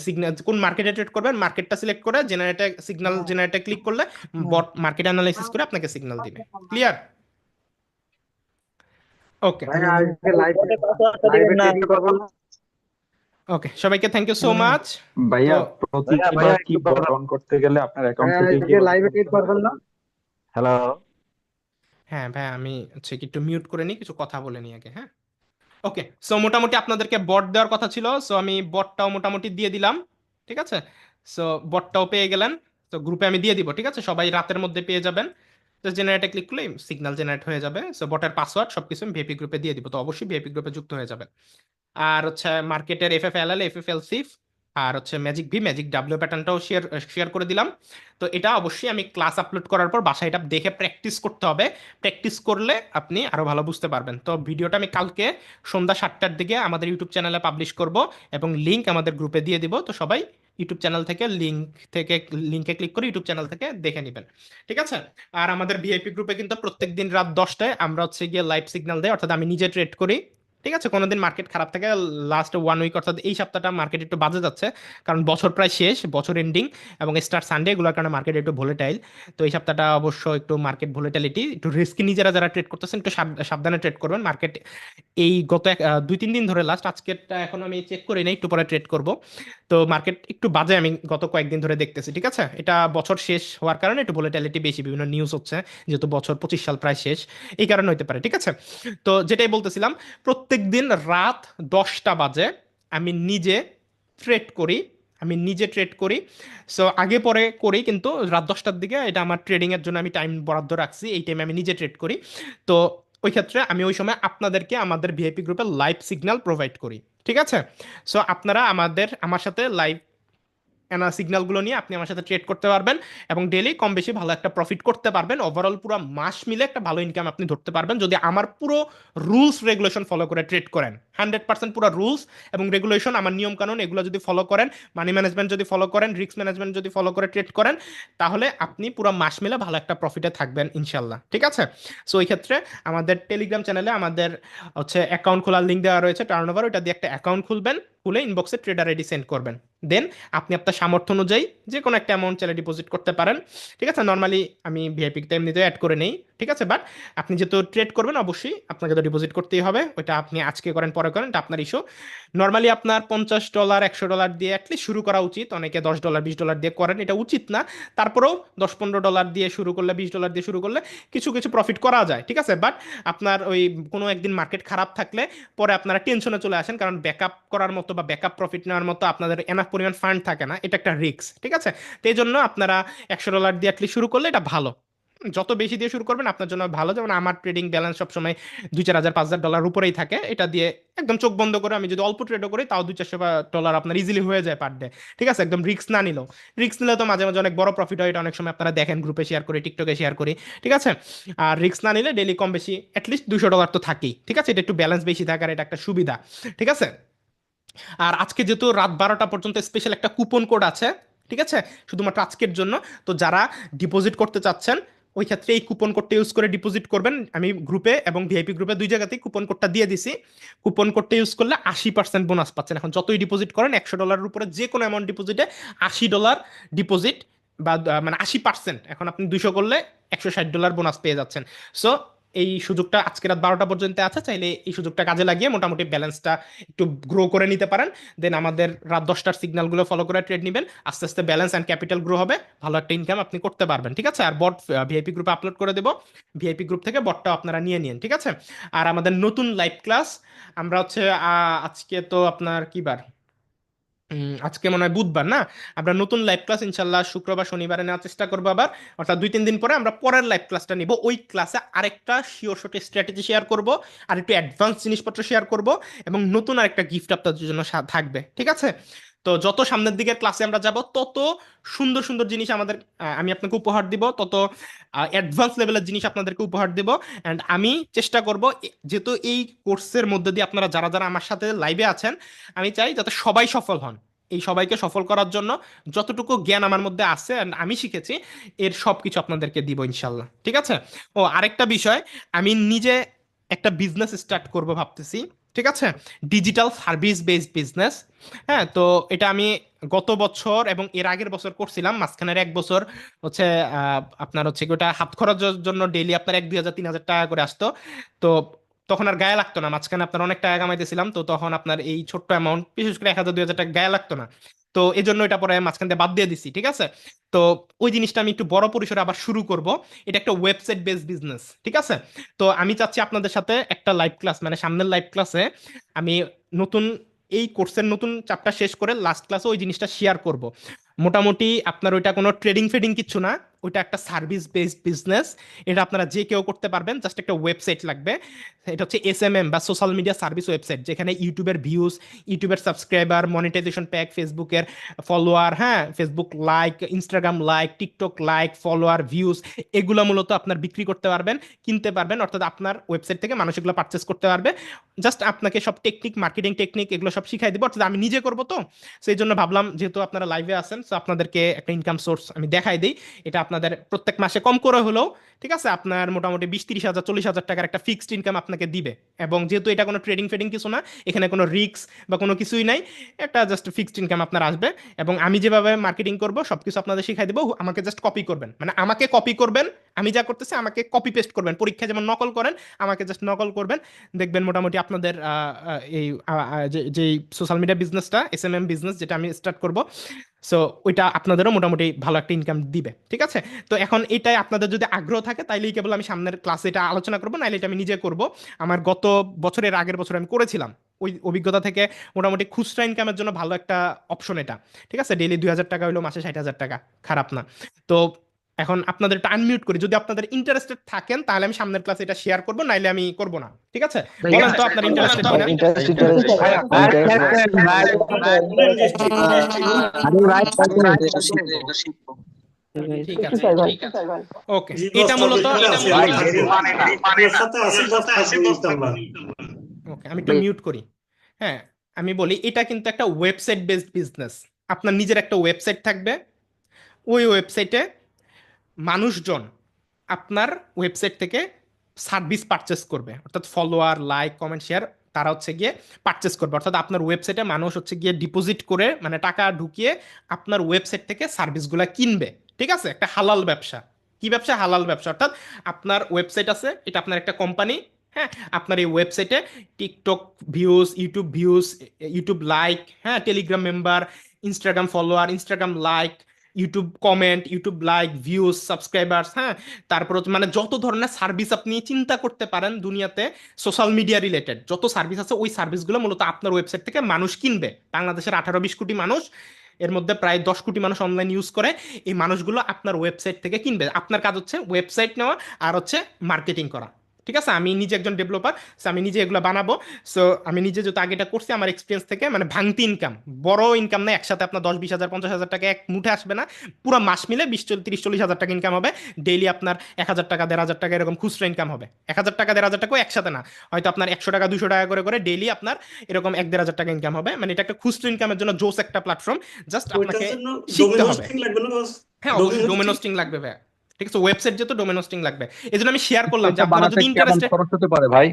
সিগন্যাল কোন মার্কেটে ট্রেড করবেন, মার্কেটটা সিলেক্ট করে জেনারেটে সিগন্যাল জেনারেটে ক্লিক করলে বট মার্কেট অ্যানালাইসিস করে আপনাকে সিগন্যাল দিবে। ক্লিয়ার? ওকে ওকে, সবাইকে থ্যাংক ইউ সো মাচ। ভাইয়া তো প্রতিবার কি বট অন করতে গেলে আপনার অ্যাকাউন্ট থেকে কি লাইভে ট্রেড করবেন না? হ্যালো হ্যাঁ ভাই, আমি হচ্ছে কি একটু মিউট করে নিই, কিছু কথা বলে নিই আগে। হ্যাঁ ওকে, সো মোটামুটি আপনাদেরকে বট দেওয়ার কথা ছিল, সো আমি বটটাও মোটামুটি দিয়ে দিলাম। ঠিক আছে, সো বটটাও পেয়ে গেলেন, তো গ্রুপে আমি দিয়ে দিব। ঠিক আছে, সবাই রাতের মধ্যে পেয়ে যাবেন। তো জেনারেটে ক্লিক করলে সিগন্যাল জেনারেট হয়ে যাবে। সো বটের পাসওয়ার্ড সবকিছু আমি ভিআইপি গ্রুপে দিয়ে দিব, তো অবশ্যই ভিআইপি গ্রুপে যুক্ত হয়ে যাবে। আর হচ্ছে মার্কেটের এফএফএলএল এফএফএল সিফ আর হচ্ছে ম্যাজিক ভি ম্যাজিক ডাব্লিউ প্যাটার্নটাও শেয়ার শেয়ার করে দিলাম। তো এটা অবশ্যই আমি ক্লাস আপলোড করার পর বাসায় এটা দেখে প্র্যাকটিস করতে হবে, প্র্যাকটিস করলে আপনি আরো ভালো বুঝতে পারবেন। তো ভিডিওটা আমি কালকে সন্ধ্যা 7টার দিকে আমাদের ইউটিউব চ্যানেলে পাবলিশ করব এবং লিংক আমাদের গ্রুপে দিয়ে দিব। তো সবাই ইউটিউব চ্যানেল থেকে লিংকে ক্লিক করে ইউটিউব চ্যানেল থেকে দেখে নেবেন। ঠিক আছে, আর আমাদের ভিআইপি গ্রুপে কিন্তু প্রত্যেকদিন রাত 10টায় আমরা হচ্ছে গিয়ে লাইভ সিগন্যাল দেই, অর্থাৎ আমি নিজে ট্রেড করি। ঠিক আছে, কোনোদিন মার্কেট খারাপ থাকে, লাস্ট 1 উইক অর্থাৎ এই সপ্তাহটা মার্কেট একটু বাজে যাচ্ছে, কারণ বছর প্রায় শেষ, বছর এন্ডিং এবং স্টার সানডে, এগুলোর কারণে মার্কেট একটু ভোলেটাইল। তো এই সপ্তাহটা অবশ্য একটু মার্কেট ভোলেটালিটি, একটু রিস্কি, নিজেরা যারা ট্রেড করতেছেন একটু সাবধানে ট্রেড করবেন। মার্কেট এই গত 2-3 দিন ধরে, লাস্ট আজকেরটা এখন আমি চেক করি না, একটু পরে ট্রেড করব। তো মার্কেট একটু বাজে আমি গত কয়েকদিন ধরে দেখতেছি। ঠিক আছে, এটা বছর শেষ হওয়ার কারণে একটু ভোলেটালিটি বেশি, বিভিন্ন নিউজ হচ্ছে, যেহেতু বছর 25 সাল প্রায় শেষ, এই কারণে হতে পারে। ঠিক আছে, তো যেটাই বলতেছিলাম, প্রত্যেক দিন রাত 10টা বাজে আমি নিজে ট্রেড করি, সো আগে পরে করি, কিন্তু রাত 10টার দিকে এটা আমার ট্রেডিং এর জন্য আমি টাইম বরাদ্দ রাখছি, এই টাইমে আমি নিজে ট্রেড করি। তো ওই ক্ষেত্রে আমি ওই সময় আপনাদেরকে আমাদের ভিআইপি গ্রুপে লাইভ সিগন্যাল প্রোভাইড করি। ঠিক আছে, সো আপনারা আমার সাথে লাইভ সিগন্যালগুলো নিয়ে আপনি আমার সাথে ট্রেড করতে পারবেন এবং ডেলি কম বেশি ভালো একটা প্রফিট করতে পারবেন। ওভারঅল পুরো মাস মিলে একটা ভালো ইনকাম আপনি ধরতে পারবেন যদি আমার পুরো রুলস রেগুলেশন ফলো করে ট্রেড করেন। 100% পুরো রুলস এবং রেগুলেশন, আমার নিয়ম কানুন, এগুলো যদি ফলো করেন, মানি ম্যানেজমেন্ট যদি ফলো করেন, রিস্ক ম্যানেজমেন্ট যদি ফলো করে ট্রেড করেন, তাহলে আপনি পুরো মাস মিলে ভালো একটা প্রফিটে থাকবেন ইনশাল্লাহ। ঠিক আছে, সো এই ক্ষেত্রে আমাদের টেলিগ্রাম চ্যানেলে আমাদের হচ্ছে অ্যাকাউন্ট খোলার লিঙ্ক দেওয়া রয়েছে, টার্নওভার, ওইটা দিয়ে একটা অ্যাকাউন্ট খুলবেন, খুলে ইনবক্সে ট্রেডার আইডি সেন্ড করবেন, দেন আপনি আপনার সামর্থ্য অনুযায়ী যে কোনো একটা অ্যামাউন্ট চাইলে ডিপোজিট করতে পারেন। ঠিক আছে, নর্মালি আমি ভিআইপিতে এমনিতে অ্যাড করে নেই। ঠিক আছে, বাট আপনি যেহেতু ট্রেড করবেন অবশ্যই আপনাকে তো ডিপোজিট করতেই হবে, ওইটা আপনি আজকে করেন পরে করেন এটা আপনার ইস্যু। নর্মালি আপনার $50 $100 দিয়ে অ্যাটলিস্ট শুরু করা উচিত, অনেকে $10 $20 দিয়ে করেন, এটা উচিত না। তারপরেও $10-15 দিয়ে শুরু করলে, $20 দিয়ে শুরু করলে কিছু কিছু প্রফিট করা যায়। ঠিক আছে, বাট আপনার ওই কোনো একদিন মার্কেট খারাপ থাকলে পরে আপনারা টেনশনে চলে আসেন, কারণ ব্যাকআপ করার মতো বা ব্যাকআপ প্রফিট নেওয়ার মতো আপনাদের এনাফ পরিমাণ ফান্ড থাকে না, এটা একটা রিস্ক। ঠিক আছে, তো এই জন্য আপনারা $100 দিয়ে অ্যাটলিস্ট শুরু করলে এটা ভালো, যত বেশি দিয়ে শুরু করবেন আপনার জন্য ভালো। যেমন আমার ট্রেডিং ব্যালেন্স সবসময় $2,000-4,000 উপরেই থাকে, এটা দিয়ে একদম চোখ বন্ধ করে আমি যদি অল্প ট্রেডও করি তাও $200-400 আপনার ইজিলি হয়ে যায় পার ডে। ঠিক আছে, একদম রিস্ক না নিলেও, রিস্ক নিলে তো মাঝে মাঝে অনেক বড় প্রফিট হয়, এটা অনেক সময় আপনারা দেখেন, গ্রুপে শেয়ার করি, টিকটকে শেয়ার করি। ঠিক আছে, আর রিস্ক না নিলে ডেলি কম বেশি অ্যাটলিস্ট $200 তো থাকেই। ঠিক আছে, এটা একটু ব্যালেন্স বেশি থাকার এটা একটা সুবিধা। ঠিক আছে, আর আজকে যেহেতু রাত 12টা পর্যন্ত স্পেশাল একটা কুপন কোড আছে, ঠিক আছে, শুধুমাত্র আজকের জন্য। তো যারা ডিপোজিট করতে চাচ্ছেন ওই ক্ষেত্রে এই কুপন কোডটা ইউজ করে ডিপোজিট করবেন। আমি গ্রুপে এবং ভিআইপি গ্রুপে দুই জায়গাতেই কুপন কোডটা দিয়ে দিছি। কুপন কোডটা ইউজ করলে 80% বোনাস পাচ্ছেন। এখন যতই ডিপোজিট করেন $100 উপরে যে কোনো অ্যামাউন্ট ডিপোজিটে $80 ডিপোজিট বা মানে 80%, এখন আপনি 200 করলে $160 বোনাস পেয়ে যাচ্ছেন। সো এই সুযোগটা আজকে রাত 12টা পর্যন্ত আছে, চাইলে এই সুযোগটা কাজে লাগিয়ে মোটামুটি ব্যালেন্সটা একটু গ্রো করে নিতে পারেন। দেন আমাদের রাত 10টার সিগন্যালগুলো ফলো করে ট্রেড নেবেন, আস্তে আস্তে ব্যালেন্স অ্যান্ড ক্যাপিটাল গ্রো হবে, ভালো একটা ইনকাম আপনি করতে পারবেন। ঠিক আছে, আর বট ভিআইপি গ্রুপে আপলোড করে দেবো, ভিআইপি গ্রুপ থেকে বটটাও আপনারা নিয়ে নিন। ঠিক আছে, আর আমাদের নতুন লাইভ ক্লাস আমরা হচ্ছে আজকে তো আপনার কি বার, আজকে মনে হয় বুধবার না, আমরা নতুন লাইভ ক্লাস ইনশাল্লাহ শুক্রবার শনিবারে নেওয়ার চেষ্টা করবো আবার, অর্থাৎ 2-3 দিন পরে আমরা পরের লাইভ ক্লাসটা নিব। ওই ক্লাসে আরেকটা শিওর শর্ট স্ট্র্যাটেজি শেয়ার করব, আর একটু অ্যাডভান্স জিনিসপত্র শেয়ার করব, এবং নতুন আরেকটা গিফট আপনাদের জন্য থাকবে। ঠিক আছে, তো যত সামনের দিকের ক্লাসে আমরা যাব তত সুন্দর সুন্দর জিনিস আমাদের আমি আপনাকে উপহার দিব, তত অ্যাডভান্স লেভেলের জিনিস আপনাদেরকে উপহার দিব। অ্যান্ড আমি চেষ্টা করব যেহেতু এই কোর্সের মধ্যে দিয়ে আপনারা যারা যারা আমার সাথে লাইভে আছেন, আমি চাই যাতে সবাই সফল হন। এই সবাইকে সফল করার জন্য যতটুকু জ্ঞান আমার মধ্যে আছে and আমি শিখেছি এর সব কিছু আপনাদেরকে দিব ইনশাল্লাহ। ঠিক আছে, ও আরেকটা বিষয়, আমি নিজে একটা বিজনেস স্টার্ট করব ভাবতেছি। ঠিক আছে, ডিজিটাল সার্ভিস বেসড বিজনেস। হ্যাঁ, তো এটা আমি গত বছর এবং এর আগের বছর করছিলাম, মাঝখানের 1 বছর হচ্ছে আপনার হচ্ছে কি ওটা হাত খরচের জন্য ডেইলি আপনার 1-2 হাজার 3 হাজার টাকা করে আসতো। তো তখন আর গায়ে লাগতো না, মাঝখানে আপনার অনেক টাকা কামাইতেছিলাম, তো তখন আপনার এই ছোট্ট অ্যামাউন্ট বিশেষ করে 1,000-2,000 টাকা গায়ে লাগতো না। তো এই জন্য এটা পরে মাঝখান দিয়ে বাদ দিয়ে দিছি। ঠিক আছে, তো ওই জিনিসটা আমি একটু বড় পরিসরে আবার শুরু করব। এটা একটা ওয়েবসাইট বেসড বিজনেস। ঠিক আছে, তো আমি চাচ্ছি আপনাদের সাথে একটা লাইভ ক্লাস, মানে সামনের লাইভ ক্লাসে আমি নতুন এই কোর্সের নতুন চ্যাপ্টার শেষ করে লাস্ট ক্লাসে ওই জিনিসটা শেয়ার করব। মোটামুটি আপনার ওইটা কোনো ট্রেডিং ফেডিং কিছু না, ওইটা একটা সার্ভিস বেসড বিজনেস। এটা আপনারা যে কেউ করতে পারবেন, জাস্ট একটা ওয়েবসাইট লাগবে। এটা হচ্ছে SMM বা সোশ্যাল মিডিয়া সার্ভিস ওয়েবসাইট, যেখানে ইউটিউবের ভিউজ, ইউটিউবের সাবস্ক্রাইবার, মনিটাইজেশন প্যাক, ফেসবুকের ফলোয়ার, হ্যাঁ Facebook like, Instagram like, TikTok like, follower, views, এগুলো মূলত আপনার বিক্রি করতে পারবেন, কিনতে পারবেন, অর্থাৎ আপনার ওয়েবসাইট থেকে মানুষ এগুলো পারচেস করতে পারবে। জাস্ট আপনাকে সব টেকনিক, মার্কেটিং টেকনিক এগুলো সব শিখাই দিব, অর্থাৎ আমি নিজে করবো। তো সেই জন্য ভাবলাম যেহেতু আপনারা লাইভে আছেন, তো আপনাদেরকে একটা ইনকাম সোর্স আমি দেখাই দিই। এটা আপনাদের প্রত্যেক মাসে কম করে হলেও, ঠিক আছে, আপনার মোটামুটি 20-30 হাজার 40 হাজার টাকার একটা ফিক্সড ইনকাম আপনাকে দিবে। এবং যেহেতু এটা কোনো ট্রেডিং ফেডিং কিছু না, এখানে কোনো রিস্ক বা কোনো কিছুই নাই, একটা জাস্ট ফিক্সড ইনকাম আপনার আসবে। এবং আমি যেভাবে মার্কেটিং করবো সবকিছু আপনাদের শিখাই দেবো, আমাকে জাস্ট কপি করবেন, মানে আমাকে কপি করবেন, আমি যা করতেছি আমাকে কপি পেস্ট করবেন, পরীক্ষায় যেমন নকল করেন আমাকে জাস্ট নকল করবেন। দেখবেন মোটামুটি আপনাদের এই যে সোশ্যাল মিডিয়া বিজনেসটা, SMM বিজনেস যেটা আমি স্টার্ট করব, সো ওইটা আপনাদেরও মোটামুটি ভালো একটা ইনকাম দিবে। ঠিক আছে, তো এখন এটাই আপনাদের যদি আগ্রহ থাকে তাইলেই কেবল আমি সামনের ক্লাসে এটা আলোচনা করবো, নাইলে এটা আমি নিজে করব। আমার গত বছরের আগের বছর আমি করেছিলাম, ওই অভিজ্ঞতা থেকে মোটামুটি খুচরা ইনকামের জন্য ভালো একটা অপশন এটা। ঠিক আছে, ডেইলি 2,000 টাকা হলো মাসে 60,000 টাকা, খারাপ না। তো এখন আপনাদের একটু আনমিউট করি, যদি আপনাদের ইন্টারেস্টেড থাকেন তাহলে আমি সামনের ক্লাসে এটা শেয়ার করবো, নাইলে আমি করব না। ঠিক আছে, বলেন তো আপনার ইন্টারেস্টেড কিনা। ঠিক আছে, ওকে, এটা মূলত ওকে, আমি একটু মিউট করি। হ্যাঁ, আমি বলি এটা কিন্তু একটা ওয়েবসাইট বেসড বিজনেস। আপনার নিজের একটা ওয়েবসাইট থাকবে, ওই ওয়েবসাইটে মানুষজন আপনার ওয়েবসাইট থেকে সার্ভিস পারচেস করবে, অর্থাৎ ফলোয়ার, লাইক, কমেন্ট, শেয়ার, তারা হচ্ছে গিয়ে পারচেস করবে। অর্থাৎ আপনার ওয়েবসাইটে মানুষ হচ্ছে গিয়ে ডিপোজিট করে, মানে টাকা ঢুকিয়ে আপনার ওয়েবসাইট থেকে সার্ভিসগুলো কিনবে। ঠিক আছে, একটা হালাল ব্যবসা। কি ব্যবসা? হালাল ব্যবসা। অর্থাৎ আপনার ওয়েবসাইট আছে, এটা আপনার একটা কোম্পানি। হ্যাঁ, আপনার এই ওয়েবসাইটে টিকটক ভিউজ, ইউটিউব লাইক, হ্যাঁ Telegram member, Instagram follower, Instagram like, YouTube comment, YouTube like, views, subscribers, হ্যাঁ তারপর মানে যত ধরনের সার্ভিস আপনি চিন্তা করতে পারেন দুনিয়াতে সোশ্যাল মিডিয়া রিলেটেড যত সার্ভিস আছে, ওই সার্ভিসগুলো মূলত আপনার ওয়েবসাইট থেকে মানুষ কিনবে। বাংলাদেশের 18-20 কোটি মানুষ, এর মধ্যে প্রায় 10 কোটি মানুষ অনলাইন ইউজ করে, এই মানুষগুলো আপনার ওয়েবসাইট থেকে কিনবে। আপনার কাজ হচ্ছে ওয়েবসাইট নেওয়া আর হচ্ছে মার্কেটিং করা। ঠিক আছে, আমি নিজে একজন ডেভেলপার, আমি নিজে এগুলো বানাবো। সো আমি নিজে যেহেতু আগে এটা করছি, আমার এক্সপিরিয়েন্স থেকে মানে ভাঙতি ইনকাম, বড় ইনকাম না, একসাথে আপনার 10-20 হাজার 50 হাজার টাকা এক মুঠে আসবে না, পুরো মাস মিলে 20-30-40 হাজার টাকা ইনকাম হবে। ডেইলি আপনার 1,000 টাকা 1,500 টাকা এরকম খুচরা ইনকাম হবে। 1,000 টাকা 1,500 টাকাও একসাথে না, হয়তো আপনার 100 টাকা 200 টাকা করে করে ডেইলি আপনার এরকম 1-1,500 টাকা ইনকাম হবে। মানে এটা একটা খুচরা ইনকামের জন্য জোস একটা প্ল্যাটফর্ম, জাস্ট ওইটার আপনাকে জন্য শিখতে ডোমেন হবে। হোস্টিং লাগবে না বস? হ্যাঁ, ডোমেন অবশ্যই ডোমেন হোস্টিং হোস্টিং লাগবে ভাই। ঠিক আছে, ওয়েবসাইট যেহেতু ডোমেন হোস্টিং লাগবে, এই জন্য আমি শেয়ার করলাম যে এটা আপনারা বানাতে যদি কেমন ইন্টারেস্টে। খরচ হতে পারে ভাই?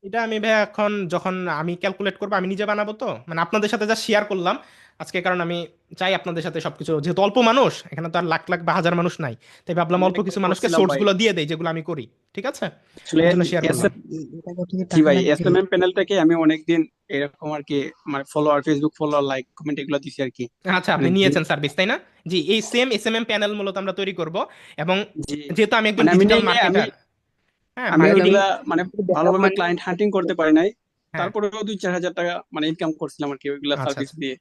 এটা আমি ভাই এখন যখন আমি ক্যালকুলেট করবো, আমি নিজে বানাবো তো, মানে আপনাদের সাথে যা শেয়ার করলাম আজকে, কারণ আমি চাই আপনাদের সাথে সবকিছু, যেহেতু অল্প মানুষ এখানে তো আর লাখ লাখ বা হাজার মানুষ নাই, তাই ভাবলাম আমি অল্প কিছু একবার মানুষকে করছিলাম সোর্স ভাই গুলো দিয়ে দেই যেগুলো আমি করি। ঠিক আছে, আসলে এই জন্য শেয়ার করলাম। জি ভাই, এসএমএম প্যানেলটাকে আমি অনেকদিন এরকম আর কি, মানে follower, Facebook follower, like, comment এগুলো দিছি আর কি। আচ্ছা, আপনি মানে নিয়েছেন সার্ভিস তাই না? জি, এই সেম এসএমএম প্যানেল মূলত আমরা তৈরি করব, এবং জি, যেহেতু আমি একজন মানে আমি ডিজিটাল নেই আমি মার্কেটার, হ্যাঁ আমি মার্কেটিং, ওইগুলা মানে ভালোভাবে ক্লায়েন্ট হান্টিং করতে পারি নাই, তারপরেও 2-4 হাজার টাকা মানে ইনকাম করছিলাম আর কি ওইগুলা আচ্ছা সার্ভিস আচ্ছা, দিয়ে।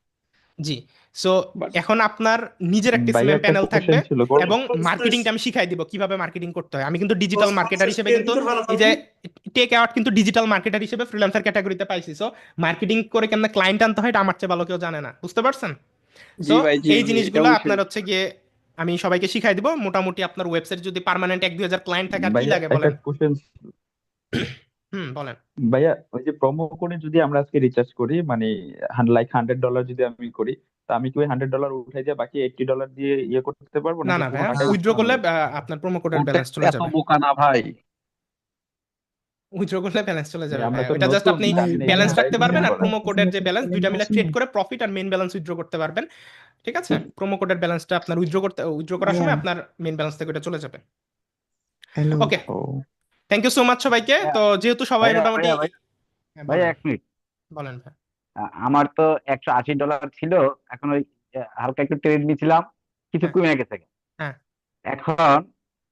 জি। সো বাট এখন আপনার নিজের একটা ভাইয়া এসএমএম একটা প্যানেল থাকবে, কোশ্চেন ছিল এবং বস মার্কেটিংটা আমি শিখাই দিব কিভাবে মার্কেটিং করতে হয়। আমি কিন্তু ডিজিটাল মার্কেটার হিসেবে এর কিন্তু ভিতর বানাতে এই যে হবে। টেক অ্যাওয়ার্ড কিন্তু ডিজিটাল মার্কেটার হিসেবে ফ্রিল্যান্সার ক্যাটাগরিতে পাইছি। সো মার্কেটিং করে কেমন ক্লায়েন্ট আনতে হয় এটা আমার চেয়ে ভালো কেউ জানে না, বুঝতে পারছেন? সো জি ভাই, জি এই জি, এটা জিনিসগুলো অবশ্যই। আপনার হচ্ছে গিয়ে আমি সবাইকে শিখাই দিব। মোটামুটি আপনার ওয়েবসাইট যদি পার্মানেন্ট 1-2 হাজার ক্লায়েন্ট থাকে, আর কি ভাইয়া লাগে একটা বলেন? কোশ্চেন, বলেন। ভাইয়া ওই যে প্রোমো কোডে যদি আমরা আজকে রিচার্জ করি, মানে লাইক $100 যদি আমি করি, তা আমি কি ওই $100 উঠাই দিয়ে বাকি $80 দিয়ে ইয়ে করতে পারবো, না নাকি না ভাইয়া, পুরোটাই উইথড্র উঠানো করলে লাগবে? আপনার প্রোমো কোডের ওটা ব্যালেন্স চলে এত যাবে। বোকা না ভাই। উইথড্র করলে ব্যালেন্স চলে ভাই যাবে আমরা ভাইয়া, তো ওইটা জাস্ট নতুন, আপনি জানি না ব্যালেন্স এগুলো, তাই রাখতে জিজ্ঞেস পারবেন, আর করা। প্রোমো কোডের যে ব্যালেন্স, দুইটা মিলে ট্রেড করে প্রফিট আর মেইন ব্যালেন্স উইথড্র করতে পারবেন। ঠিক আছে, প্রোমো কোডের ব্যালেন্সটা আপনার উইথড্র করার সময় আপনার মেইন ব্যালেন্স থেকে ওটা চলে যাবে। ওকে, ও থ্যাংক ইউ সো মাচ সবাইকে। তো যেহেতু সবাই ভাইয়া মোটামুটি, ভাইয়া ভাই হ্যাঁ, ভাইয়া বলেন এক মিনিট। বলেন ভাই। আমার তো $180 ছিল, এখন ওই হালকা একটু ট্রেড নিয়েছিলাম, কিছু হ্যাঁ কমে গেছে। হ্যাঁ, এখন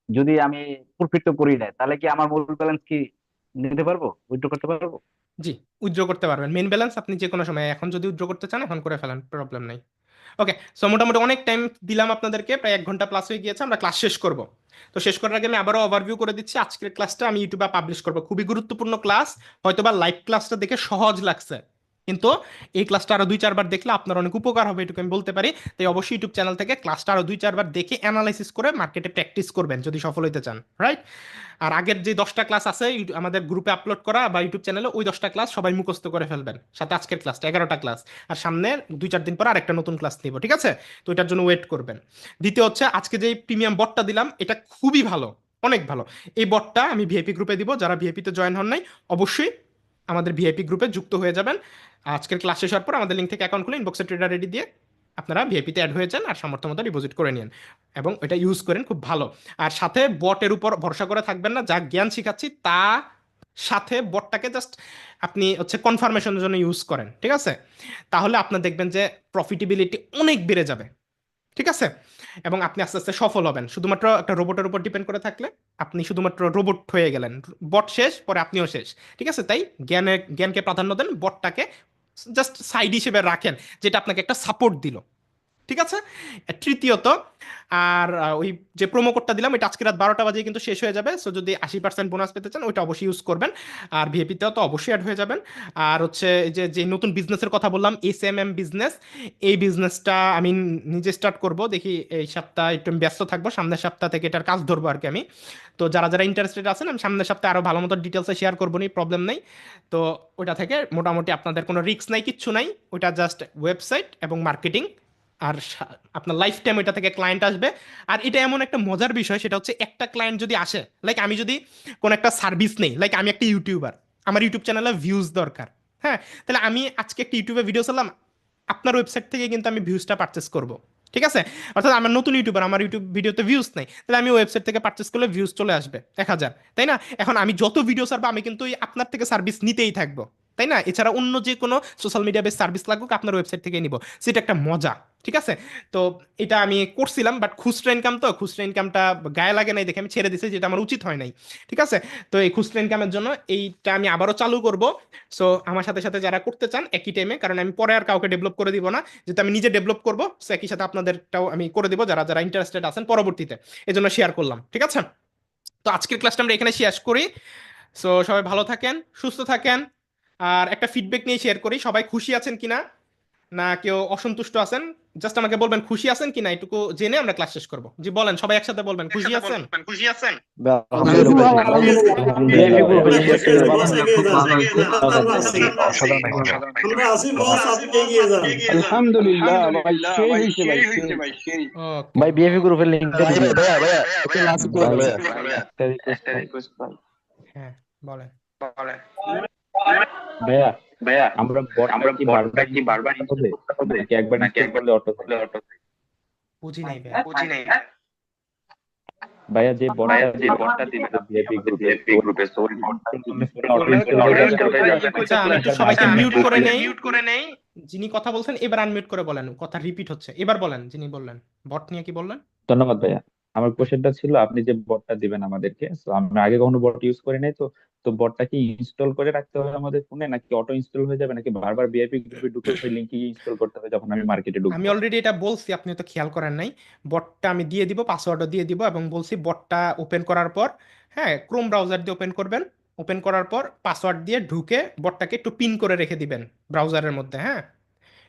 যদি আমি প্রফিট তো করি না, তাহলে কি আমার মূল ব্যালেন্স কি নিতে পারবো, উইথড্র করতে পারবো? জি, উইথড্র করতে পারবেন মেইন ব্যালেন্স আপনি যে কোনো সময়, এখন যদি উইথড্র করতে চান এখন করে ফেলেন, প্রবলেম নেই। ওকে, সো মোটামুটি অনেক টাইম দিলাম আপনাদেরকে, প্রায় 1 ঘন্টা প্লাস হয়ে গিয়েছে, আমরা ক্লাস শেষ করব। তো শেষ করার আগে আমি আবারও ওভারভিউ করে দিচ্ছি, আজকের ক্লাসটা আমি ইউটিউবে পাবলিশ করব, খুবই গুরুত্বপূর্ণ ক্লাস। হয়তোবা লাইভ ক্লাসটা দেখে সহজ লাগছে, কিন্তু এই ক্লাসটা আরো 2-4 বার দেখলে আপনার অনেক উপকার হবে, এটুকু আমি বলতে পারি। তাই অবশ্যই ইউটিউব চ্যানেল থেকে ক্লাসটা আরো 2-4 বার দেখে অ্যানালাইসিস করে মার্কেটে প্র্যাকটিস করবেন যদি সফল হতে চান, রাইট? আর আগের যে 10টা ক্লাস আছে আমাদের গ্রুপে আপলোড করা বা ইউটিউব চ্যানেলে, ওই 10টা ক্লাস সবাই মুখস্থ করে ফেলবেন, সাথে আজকের ক্লাসটা 11টা ক্লাস। আর সামনে 2-4 দিন পর আরেকটা নতুন ক্লাস নিব, ঠিক আছে? তো এটার জন্য ওয়েট করবেন। দ্বিতীয় হচ্ছে, আজকে যে প্রিমিয়াম বটটা দিলাম এটা খুবই ভালো, অনেক ভালো। এই বটটা আমি ভিআইপি গ্রুপে দিব, যারা ভিআইপিতে জয়েন হন নাই অবশ্যই আমাদের ভিআইপি গ্রুপে যুক্ত হয়ে যাবেন। আজকের ক্লাস শেষ হওয়ার পর আমাদের লিঙ্ক থেকে অ্যাকাউন্ট খুলে ইনবক্সে ট্রেডার রেডি দিয়ে আপনারা ভিআইপিতে অ্যাড হয়ে যান, আর সামর্থ্য মতো ডিপোজিট করে নিন এবং এটা ইউজ করেন, খুব ভালো। আর সাথে বটের উপর ভরসা করে থাকবেন না, যা জ্ঞান শিখাচ্ছি তা সাথে বটটাকে জাস্ট আপনি হচ্ছে কনফার্মেশনের জন্য ইউজ করেন, ঠিক আছে? তাহলে আপনার দেখবেন যে প্রফিটেবিলিটি অনেক বেড়ে যাবে, ঠিক আছে? এবং আপনি আস্তে আস্তে সফল হবেন। শুধুমাত্র একটা রোবটের উপর ডিপেন্ড করে থাকলে আপনি শুধুমাত্র রোবট হয়ে গেলেন, বট শেষ, পরে আপনিও শেষ, ঠিক আছে? তাই জ্ঞানকে প্রাধান্য দেন, বটটাকে জাস্ট সাইড হিসেবে রাখেন, যেটা আপনাকে একটা সাপোর্ট দিল, ঠিক আছে? তৃতীয়ত, আর ওই যে প্রোমো কোডটা দিলাম এটা আজকে রাত 12টা বাজে কিন্তু শেষ হয়ে যাবে। সো যদি 80% বোনাস পেতে চান ওইটা অবশ্যই ইউজ করবেন, আর ভিএপিতেও তো অবশ্যই অ্যাড হয়ে যাবেন। আর হচ্ছে যে যে নতুন বিজনেসের কথা বললাম, এসএমএম বিজনেস, এই বিজনেসটা আমি নিজে স্টার্ট করব, দেখি এই সপ্তাহ একটু আমি ব্যস্ত থাকবো, সামনের সপ্তাহ থেকে এটার কাজ ধরবো আর কি আমি। তো যারা যারা ইন্টারেস্টেড আছেন আমি সামনের সপ্তাহে আরও ভালো মতো ডিটেলসে শেয়ার করবো, নি প্রবলেম নেই। তো ওইটা থেকে মোটামুটি আপনাদের কোনো রিস্ক নাই, কিচ্ছু নাই, ওইটা জাস্ট ওয়েবসাইট এবং মার্কেটিং, আর আপনার লাইফ টাইম ওইটা থেকে ক্লায়েন্ট আসবে। আর এটা এমন একটা মজার বিষয়, সেটা হচ্ছে একটা ক্লায়েন্ট যদি আসে, লাইক আমি যদি কোনো একটা সার্ভিস নেই, লাইক আমি একটা ইউটিউবার, আমার ইউটিউব চ্যানেলে ভিউজ দরকার, হ্যাঁ, তাহলে আমি আজকে একটা ইউটিউবে ভিডিও চালাম, আপনার ওয়েবসাইট থেকে কিন্তু আমি ভিউজটা পারচেস করব, ঠিক আছে? অর্থাৎ আমার নতুন ইউটিউবার, আমার ইউটিউব ভিডিওতে ভিউজ নেই, তাহলে আমি ওয়েবসাইট থেকে পারচেস করলে ভিউজ চলে আসবে 1000, তাই না? এখন আমি যত ভিডিও ছাড়বো আমি কিন্তু আপনার থেকে সার্ভিস নিতেই থাকবো, তাই না? এছাড়া অন্য যে কোনো সোশ্যাল মিডিয়া বেস সার্ভিস লাগুক আপনার ওয়েবসাইট থেকে নিব, সেটা একটা মজা, ঠিক আছে? তো এটা আমি করছিলাম, বাট খুচরা ইনকাম, তো খুচরা ইনকামটা গায়ে লাগে নাই দেখে আমি ছেড়ে দিছি, যেটা আমার উচিত হয় নাই, ঠিক আছে? তো এই খুচরা ইনকামের জন্য এইটা আমি আবারও চালু করব। সো আমার সাথে সাথে যারা করতে চান একই টাইমে, কারণ আমি পরে আর কাউকে ডেভেলপ করে দিব না, যেহেতু আমি নিজে ডেভেলপ করবো, সো একই সাথে আপনাদেরটাও আমি করে দিব যারা যারা ইন্টারেস্টেড আছেন পরবর্তীতে, এই জন্য শেয়ার করলাম, ঠিক আছে? তো আজকের ক্লাসটা আমরা এখানে শেষ করি। সো সবাই ভালো থাকেন, সুস্থ থাকেন, আর একটা ফিডব্যাক নিয়ে শেয়ার করি, সবাই খুশি আছেন কিনা, না কেউ অসন্তুষ্ট আছেন, জাস্ট আমাকে বলবেন খুশি আছেন কিনা, এটুকু জেনে আমরা ক্লাস শেষ করব। জি বলেন, সবাই একসাথে বলবেন খুশি আছেন। আমরা আছি বস, আপনি এগিয়ে যান। আলহামদুলিল্লাহ ভাই, সেই হয়েছে ভাই, সেই। ওকে ভাই বিএফি গ্রুপের লিংকটা দিবেন একটা রিকোয়েস্ট ভাই। হ্যাঁ বলেন। ভাইয়া আমরা বটটা কি বারবার ইনস্টল করতে হবে নাকি একবার ইনস্টল করলে অটো বুঝি নাই ভাইয়া। ভাইয়া যে বটটা দিবেন ভিআইপি গ্রুপে তো অটো ইনস্টল হয়ে যাবে। আচ্ছা আমি একটু সবাইকে মিউট করে নেই। যিনি কথা বলছেন এবার আনমিউট করে বলেন, কথা রিপিট হচ্ছে, এবার বলেন যিনি বললেন বট নিয়ে কি বললেন। ধন্যবাদ ভাইয়া। আমার কোশ্চেনটা ছিল আপনি যে বটটা দিবেন আমাদেরকে, তো আমরা আগে কখনো বট ইউজ করি নাই, তো বটটা কি ইনস্টল করে রাখতে হবে আমাদের ফোনে নাকি অটো ইনস্টল হয়ে যাবে নাকি বারবার ভিআইপি গ্রুপে ঢুকে ওই লিংকে ইনস্টল করতে হবে যখন আমি মার্কেটে ঢুকবো? আমি অলরেডি এটা বলছি, আপনি তো খেয়াল করেন নাই। বটটা আমি দিয়ে দিব, পাসওয়ার্ডও দিয়ে দিব, এবং বলছি বটটা ওপেন করার পর, হ্যাঁ, ক্রোম ব্রাউজার দিয়ে ওপেন করবেন। ওপেন করার পর পাসওয়ার্ড দিয়ে ঢুকে বটটাকে একটু পিন করে রেখে দিবেন ব্রাউজারের মধ্যে। হ্যাঁ,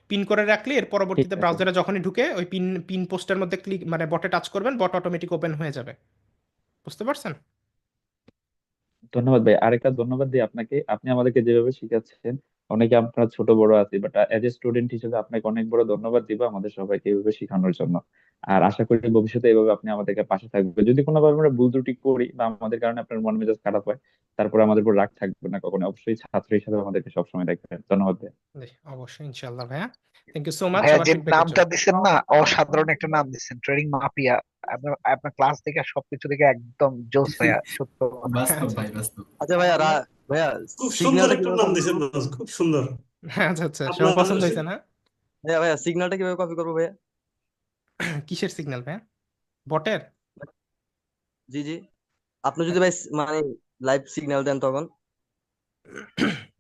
পিন করে রাখলে এর ঠিক পরবর্তীতে আছে, ব্রাউজারে যখনই ঢুকে ওই পিন পোস্টের মধ্যে ক্লিক, মানে বটে টাচ করবেন, বট অটোমেটিক ওপেন হয়ে যাবে। বুঝতে পারছেন? ধন্যবাদ ভাই। আরেকটা ধন্যবাদ দিই আপনাকে, আপনি আমাদেরকে যেভাবে শিখাচ্ছেন, অনেকে আপনারা ছোট বড় আছি, বাট এজ এ স্টুডেন্ট হিসেবে আপনাকে অনেক বড় ধন্যবাদ দিব আমাদের সবাইকে এইভাবে শেখানোর জন্য। আর আশা করি ভবিষ্যতে এইভাবে আপনি আমাদেরকে পাশে থাকবেন। যদি কোনোভাবে আমরা ভুল ত্রুটি করি বা আমাদের কারণে আপনার মন মেজাজ খারাপ হয়, তারপরে আমাদের উপর রাগ থাকবে না কখনো, অবশ্যই ছাত্র হিসেবে আমাদেরকে সবসময় দেখবেন। ধন্যবাদ ভাই। জি, অবশ্যই ইনশাআল্লাহ ভাইয়া। থ্যাংক ইউ সো মাচ ভাইয়া সবার যে ফিডব্যাকের নামটা জন্য। দিচ্ছেন না, অসাধারণ একটা নাম দিচ্ছেন, ট্রেডিং মাফিয়া। আপনার আপনার ক্লাস থেকে সবকিছু থেকে একদম জোস ভাইয়া, সত্য কথা। বাস্তব ভাই, বাস্তব। আচ্ছা ভাইয়া ভাইয়া খুব সুন্দর সিগন্যালটা একটা কিভাবে নাম কপি দিয়েছেন করবো? বস, খুব সুন্দর। আচ্ছা আচ্ছা, সবার আপনার পছন্দ হয়েছে না? ভাইয়া সিগন্যালটা কিভাবে কপি করবো ভাইয়া? কিসের সিগন্যাল ভাইয়া? বটের? জি জি, আপনি যদি ভাই মানে লাইভ সিগন্যাল দেন তখন।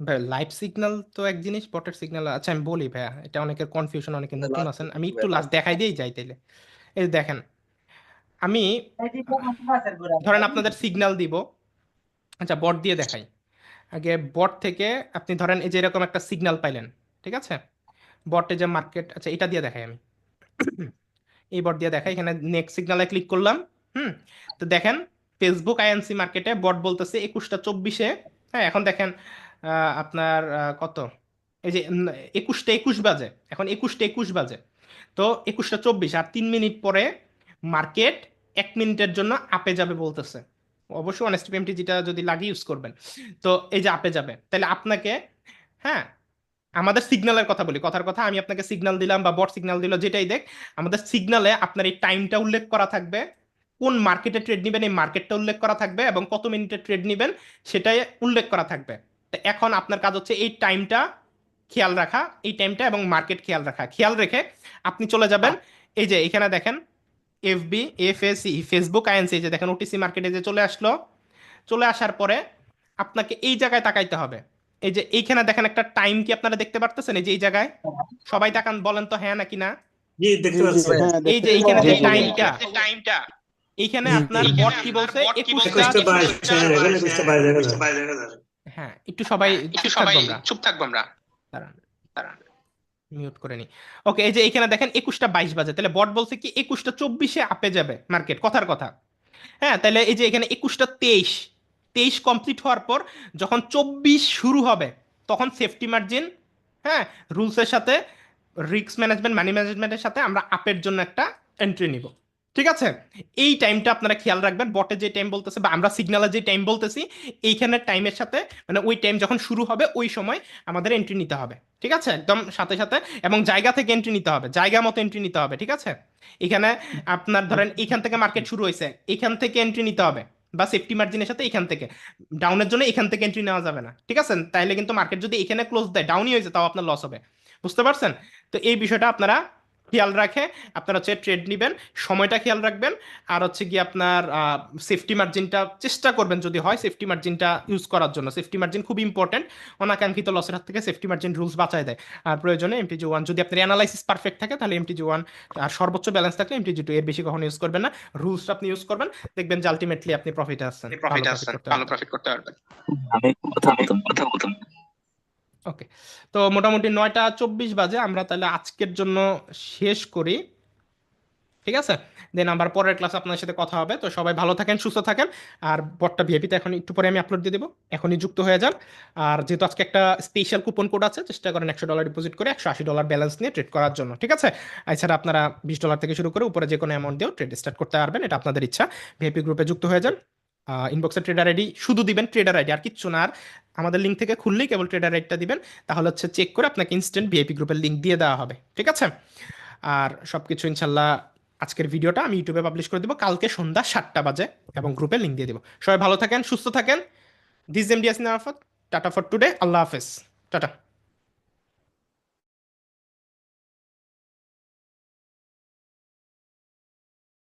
ভাই লাইভ সিগন্যাল তো এক জিনিস, বটের সিগন্যাল। আচ্ছা আমি বলি ভাইয়া, এটা অনেকের কনফিউশন, অনেকে নতুন আছেন, আমি একটু লাস্ট দেখাই দিয়েই যাই তাইলে। এই যে দেখেন, আমি ধরেন আপনাদের সিগন্যাল দিব। আচ্ছা বট দিয়ে দেখাই। আগে বট থেকে আপনি ধরেন এই যে এরকম একটা সিগন্যাল পাইলেন, ঠিক আছে? বটে যে মার্কেট, আচ্ছা এটা দিয়ে দেখাই আমি। এই বট দিয়ে দেখাই, এখানে নেক্সট সিগন্যালে ক্লিক করলাম। হুম, তো দেখেন ফেসবুক আইএনসি মার্কেটে বট বলতেছে 21টা 24-এ। হ্যাঁ, এখন দেখেন আপনার কত, এই যে 21টা 21 বাজে, এখন 21টা 21 বাজে। তো 21টা 24 আর 3 মিনিট পরে মার্কেট 1 মিনিটের জন্য আপে যাবে বলতেছে। অবশ্যই অনেস্ট পেমটি যেটা যদি লাগে ইউজ করবেন। তো এই যে আপে যাবে, তাহলে আপনাকে, হ্যাঁ, আমাদের সিগন্যালের কথা বলি, কথার কথা, আমি আপনাকে সিগন্যাল দিলাম বা বট সিগন্যাল দিল, যেটাই দেখ, আমাদের সিগন্যালে আপনার এই টাইমটা উল্লেখ করা থাকবে, কোন মার্কেটে ট্রেড নেবেন এই মার্কেটটা উল্লেখ করা থাকবে, এবং কত মিনিটে ট্রেড নেবেন সেটাই উল্লেখ করা থাকবে। তো এখন আপনার কাজ হচ্ছে এই টাইমটা খেয়াল রাখা, এই টাইমটা এবং মার্কেট খেয়াল রাখা। খেয়াল রেখে আপনি চলে যাবেন, এই যে এখানে দেখেন FSE ফেসবুক আইএনসি, যে দেখেন ওটিসি মার্কেটে যে চলে আসলো। চলে আসার পরে আপনাকে এই জায়গায় তাকাইতে হবে। এই যে এইখানে দেখেন একটা টাইম, কি আপনারা দেখতে পারতেছেন? এই যে এই জায়গায় সবাই তাকান, বলেন তো হ্যাঁ নাকি না। জি দেখতে পাচ্ছি। এই যে এইখানে যে টাইমটা, এইখানে আপনার বট কি বলছে? 21টা 22, হ্যাঁ এখানে 21টা 22 দেখা যায়। হ্যাঁ, একটু সবাই চুপ থাকবো আমরা। দাঁড়ান মিউট করে নি। ওকে, এই যে এইখানে দেখেন 21টা 22 বাজে, তাহলে বট বলছে কি 21টা 24-এ আপে যাবে মার্কেট, কথার কথা। হ্যাঁ, তাহলে এই যে এখানে 21টা 23 কমপ্লিট হওয়ার পর যখন 24 শুরু হবে, তখন সেফটি মার্জিন, হ্যাঁ, রুলসের সাথে, রিস্ক ম্যানেজমেন্ট, মানি ম্যানেজমেন্টের সাথে আমরা আপের জন্য একটা এন্ট্রি নিব। ঠিক আছে? এই টাইমটা আপনারা খেয়াল রাখবেন, বটে যে টাইম বলতেছে বা আমরা সিগন্যালে যে টাইম বলতেছি, এইখানের টাইমের সাথে, মানে ওই টাইম যখন শুরু হবে ওই সময় আমাদের এন্ট্রি নিতে হবে। ঠিক আছে? একদম সাথে সাথে, এবং জায়গা থেকে এন্ট্রি নিতে হবে, জায়গা মতো এন্ট্রি নিতে হবে। ঠিক আছে? এখানে আপনার ধরেন এখান থেকে মার্কেট শুরু হয়েছে, এখান থেকে এন্ট্রি নিতে হবে, বা সেফটি মার্জিনের সাথে এখান থেকে, ডাউনের জন্য এখান থেকে এন্ট্রি নেওয়া যাবে না। ঠিক আছে? তাইলে কিন্তু মার্কেট যদি এখানে ক্লোজ দেয়, ডাউনই হয়েছে, তাও আপনার লস হবে। বুঝতে পারছেন? তো এই বিষয়টা আপনারা খেয়াল রাখে আপনারা হচ্ছে ট্রেড নেবেন, সময়টা খেয়াল রাখবেন, আর হচ্ছে কি আপনার সেফটি মার্জিনটা চেষ্টা করবেন যদি হয় সেফটি মার্জিনটা ইউজ করার জন্য। সেফটি মার্জিন খুব ইম্পর্টেন্ট, অনাকাঙ্ক্ষিত লসের হাত থেকে সেফটি মার্জিন রুলস বাঁচায় দেয়। আর প্রয়োজনে MTG1, যদি আপনার অ্যানালাইসিস পারফেক্ট থাকে তাহলে MTG1, আর সর্বোচ্চ ব্যালেন্স থাকলে MTG2, এর বেশি কখনো ইউজ করবেন না। রুলসটা আপনি ইউজ করবেন, দেখবেন যে আলটিমেটলি আপনি প্রফিটে আসছেন, ভালো প্রফিট করতে পারবেন। আমি কথা বলতাম। ওকে, তো মোটামুটি 9টা 24 বাজে, আমরা তাহলে আজকের জন্য শেষ করি, ঠিক আছে? দেন আবার পরের ক্লাস আপনার সাথে কথা হবে। তো সবাই ভালো থাকেন, সুস্থ থাকেন। আর বটটা ভিআইপিতে এখন একটু পরে আমি আপলোড দিয়ে দেবো, এখনই যুক্ত হয়ে যান। আর যেহেতু আজকে একটা স্পেশাল কুপন কোড আছে, চেষ্টা করেন $100 ডিপোজিট করে $180 ব্যালেন্স নিয়ে ট্রেড করার জন্য, ঠিক আছে? এছাড়া আপনারা $20 থেকে শুরু করে উপরে যে কোনো অ্যামাউন্ট দিয়েও ট্রেড স্টার্ট করতে পারবেন, এটা আপনাদের ইচ্ছা। ভিআইপি গ্রুপে যুক্ত হয়ে যান, ইনবক্সে ট্রেডার আইডি শুধু দিবেন, ট্রেডার আইডি আর কিচ্ছু না। আর আমাদের লিঙ্ক থেকে খুললেই কেবল ট্রেডার আইডিটা দিবেন, তাহলে হচ্ছে চেক করে আপনাকে ইনস্ট্যান্ট ভিআইপি গ্রুপের লিঙ্ক দিয়ে দেওয়া হবে, ঠিক আছে? আর সবকিছু ইনশাল্লাহ আজকের ভিডিওটা আমি ইউটিউবে পাবলিশ করে দেবো কালকে সন্ধ্যা 7টা বাজে, এবং গ্রুপে লিঙ্ক দিয়ে দেবো। সবাই ভালো থাকেন, সুস্থ থাকেন। This MD Yasin Arafat, tata for today, Allah হাফেজ, টাটা।